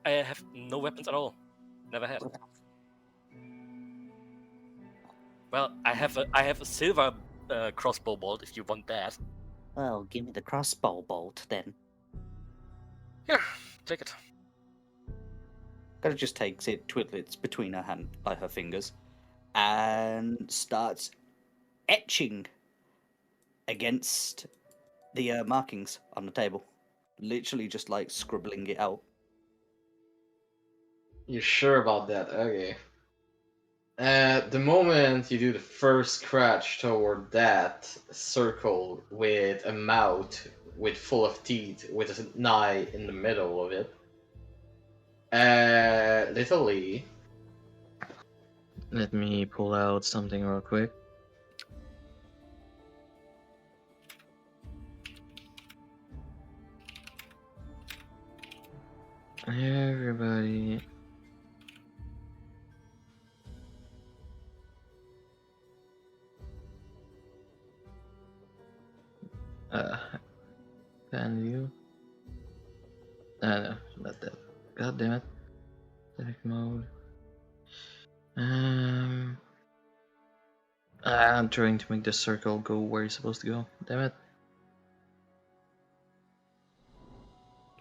I have no weapons at all. Never had. Well, I have a silver crossbow bolt if you want that.
Well, give me the crossbow bolt then.
Here, take it.
Kind of just takes it, twiddles it between her fingers, and starts etching against the markings on the table. Literally just like scribbling it out.
You're sure about that? Okay. The moment you do the first scratch toward that circle with a mouth with full of teeth with an eye in the middle of it, literally. Let me pull out something real quick. Everybody. Fan view. No, not that. God damn it. Select mode. I'm trying to make the circle go where it's supposed to go. Damn it.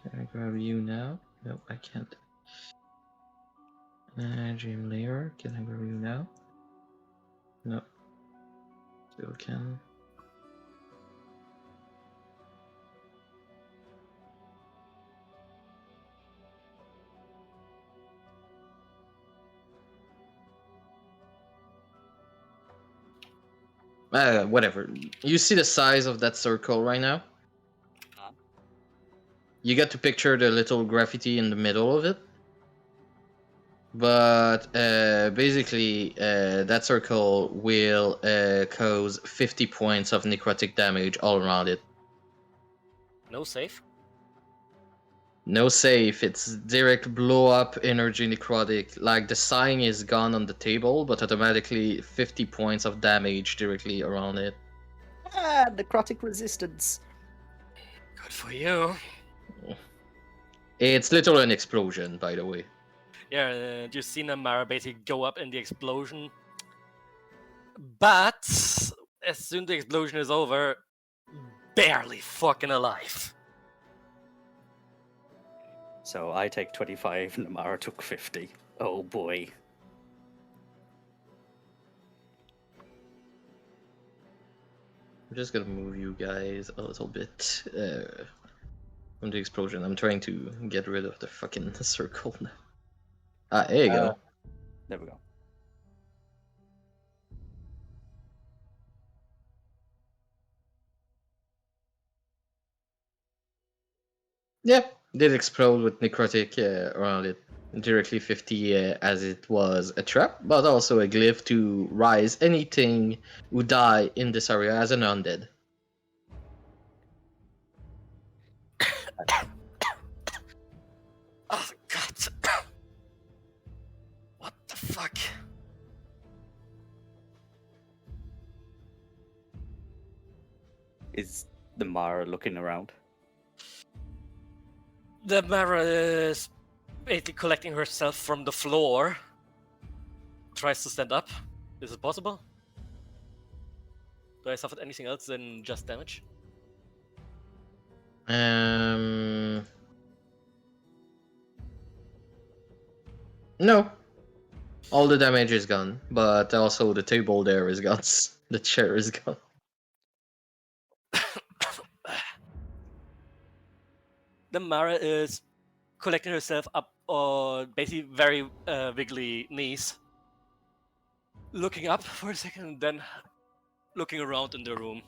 Can I grab you now? No, I can't. Dream layer. Can I grab you now? No. Still can. Whatever. You see the size of that circle right now? You get to picture the little graffiti in the middle of it. But basically, that circle will cause 50 points of necrotic damage all around it.
No safe.
No save, it's direct blow up energy necrotic. Like the sign is gone on the table, but automatically 50 points of damage directly around it.
Necrotic resistance.
Good for you.
It's literally an explosion, by the way.
Yeah, you've seen Amara basically go up in the explosion. But as soon as the explosion is over, barely fucking alive.
So I take 25 and Amara took 50. Oh boy.
I'm just gonna move you guys a little bit from the explosion. I'm trying to get rid of the fucking circle now. There you go.
There we go.
Yep, did explode with necrotic around it. Directly 50 as it was a trap, but also a glyph to rise anything who die in this area as an undead.
Oh god. What the fuck?
Is the Mara looking around?
The Mara is basically collecting herself from the floor. Tries to stand up. Is it possible? Do I suffer anything else than just damage?
No. All the damage is gone, but also the table there is gone. The chair is gone.
The Mara is collecting herself up on basically very wiggly knees. Looking up for a second, then looking around in the room.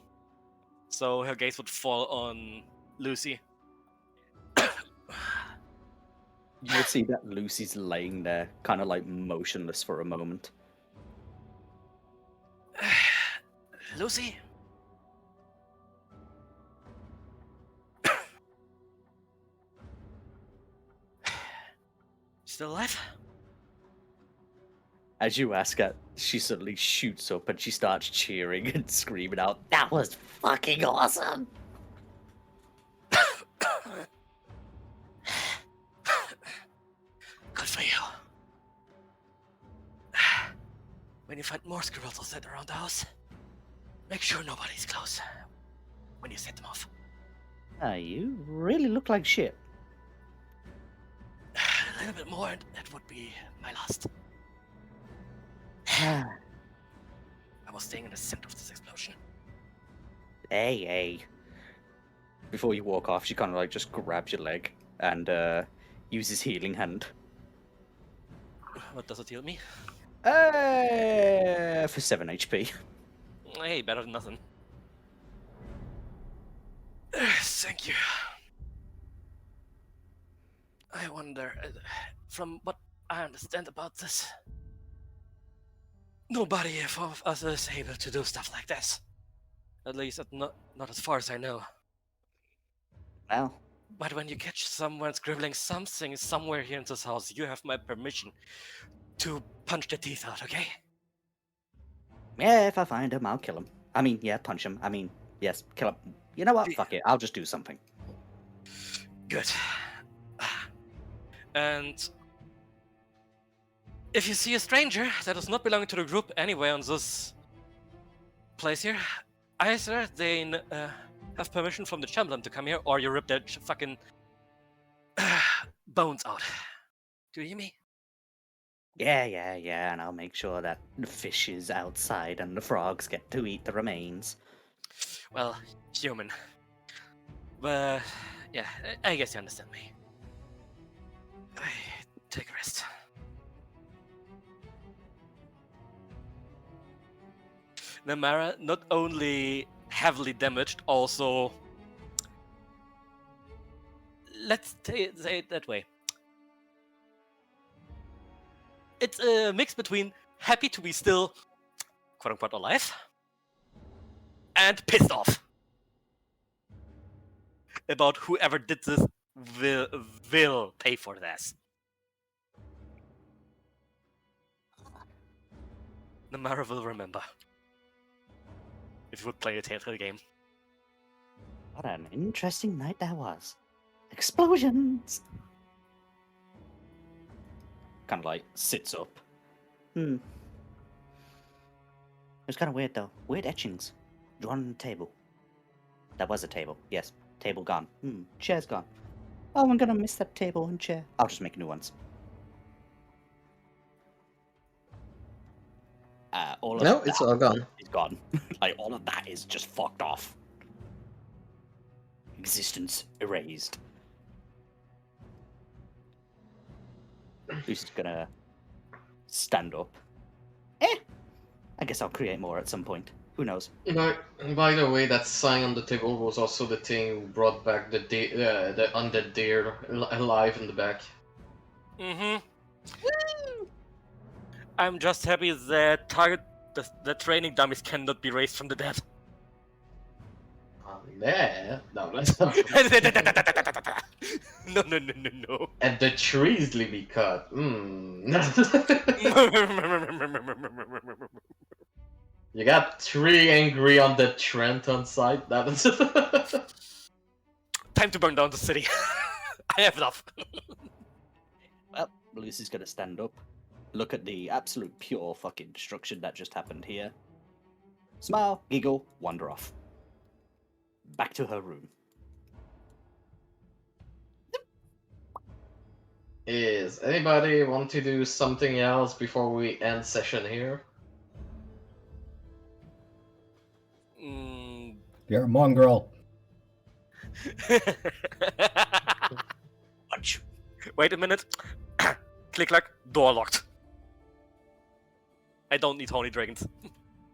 So her gaze would fall on Lucy.
You would see that Lucy's laying there, kind of like motionless for a moment.
Lucy? Still alive?
As you ask her, she suddenly shoots up and she starts cheering and screaming out, "That was fucking awesome!"
Good for you. When you find more squirrels set around the house, make sure nobody's close when you set them off.
You really look like shit.
A little bit more, and that would be my last. I was staying in the center of this explosion.
Hey. Before you walk off, she kind of like just grabs your leg and uses healing hand.
What does it heal me?
For 7 HP.
Hey, better than nothing. Thank you. I wonder, from what I understand about this, nobody of us is able to do stuff like this. At least not as far as I know.
Well,
But when you catch someone scribbling something somewhere here in this house, you have my permission to punch the teeth out, okay?
yeah, if I find him, I'll kill him. I mean, yeah, punch him. I mean, yes, kill him. You know what? Fuck it. I'll just do something.
Good. And if you see a stranger that does not belong to the group anyway on this place here, either they have permission from the Chamberlain to come here, or you rip their fucking bones out. Do you hear me?
Yeah, and I'll make sure that the fish is outside and the frogs get to eat the remains.
Well, human. But yeah, I guess you understand me. Take a rest. Namara, not only heavily damaged, also... Let's say it that way. It's a mix between happy to be still, quote-unquote, alive, and pissed off about whoever did this will pay for this. Namara will remember. If you would play a Telltale game.
What an interesting night that was. Explosions! Kind of like sits up. It was kind of weird though. Weird etchings. Drawn on the table. That was a table. Yes. Table gone. Chair's gone. Oh, I'm gonna miss that table and chair. I'll just make new ones. All of
No,
that
it's all gone.
is gone. Like, all of that is just fucked off. Existence erased. Who's gonna stand up? I guess I'll create more at some point. Who knows?
By the way, that sign on the table was also the thing who brought back the undead deer alive in the back.
Mm-hmm. I'm just happy that the training dummies cannot be raised from the dead.
Yeah, no, that's not.
No.
And the trees be cut. You got 3 angry on the Trent on site. That was
Time to burn down the city. I have enough.
Well, Lucy's gonna stand up, look at the absolute pure fucking destruction that just happened here, smile, giggle, wander off. Back to her room.
Is anybody want to do something else before we end session here?
Mm.
You're a mongrel.
Punch.
Wait a minute. Click clack, door locked. I don't need holy dragons.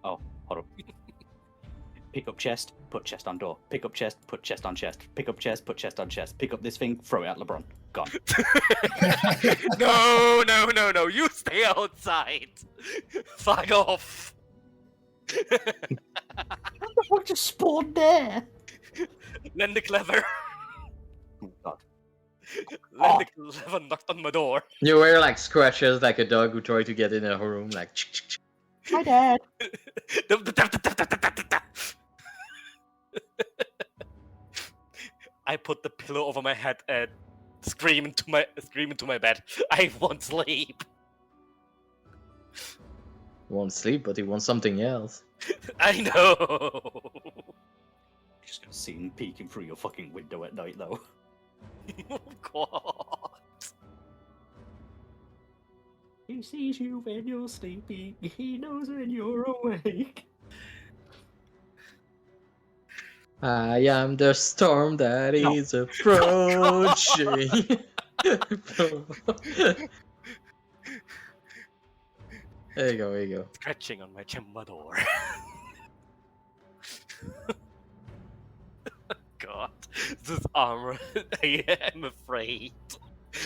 Oh, hold up. Pick up chest, put chest on door. Pick up chest, put chest on chest. Pick up chest, put chest on chest. Pick up this thing, throw it at LeBron. Gone.
No. You stay outside. Fuck off.
What just spawned there?
Lenny Clever.
Oh, God.
Lenny Clever knocked on my door.
You wear like scratches like a dog who tried to get in a room, like.
Hi, Dad.
I put the pillow over my head and scream into my bed. I won't sleep.
Won't sleep, but he wants something else.
I know.
Just gonna see him peeking through your fucking window at night, though.
Oh God.
He sees you when you're sleeping. He knows when you're awake.
I am the storm that
No.
is approaching. There you go.
Scratching on my chamber door. God, this armor. I am afraid,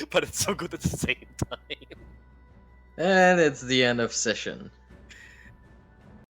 but it's so good at the same time.
And it's the end of session.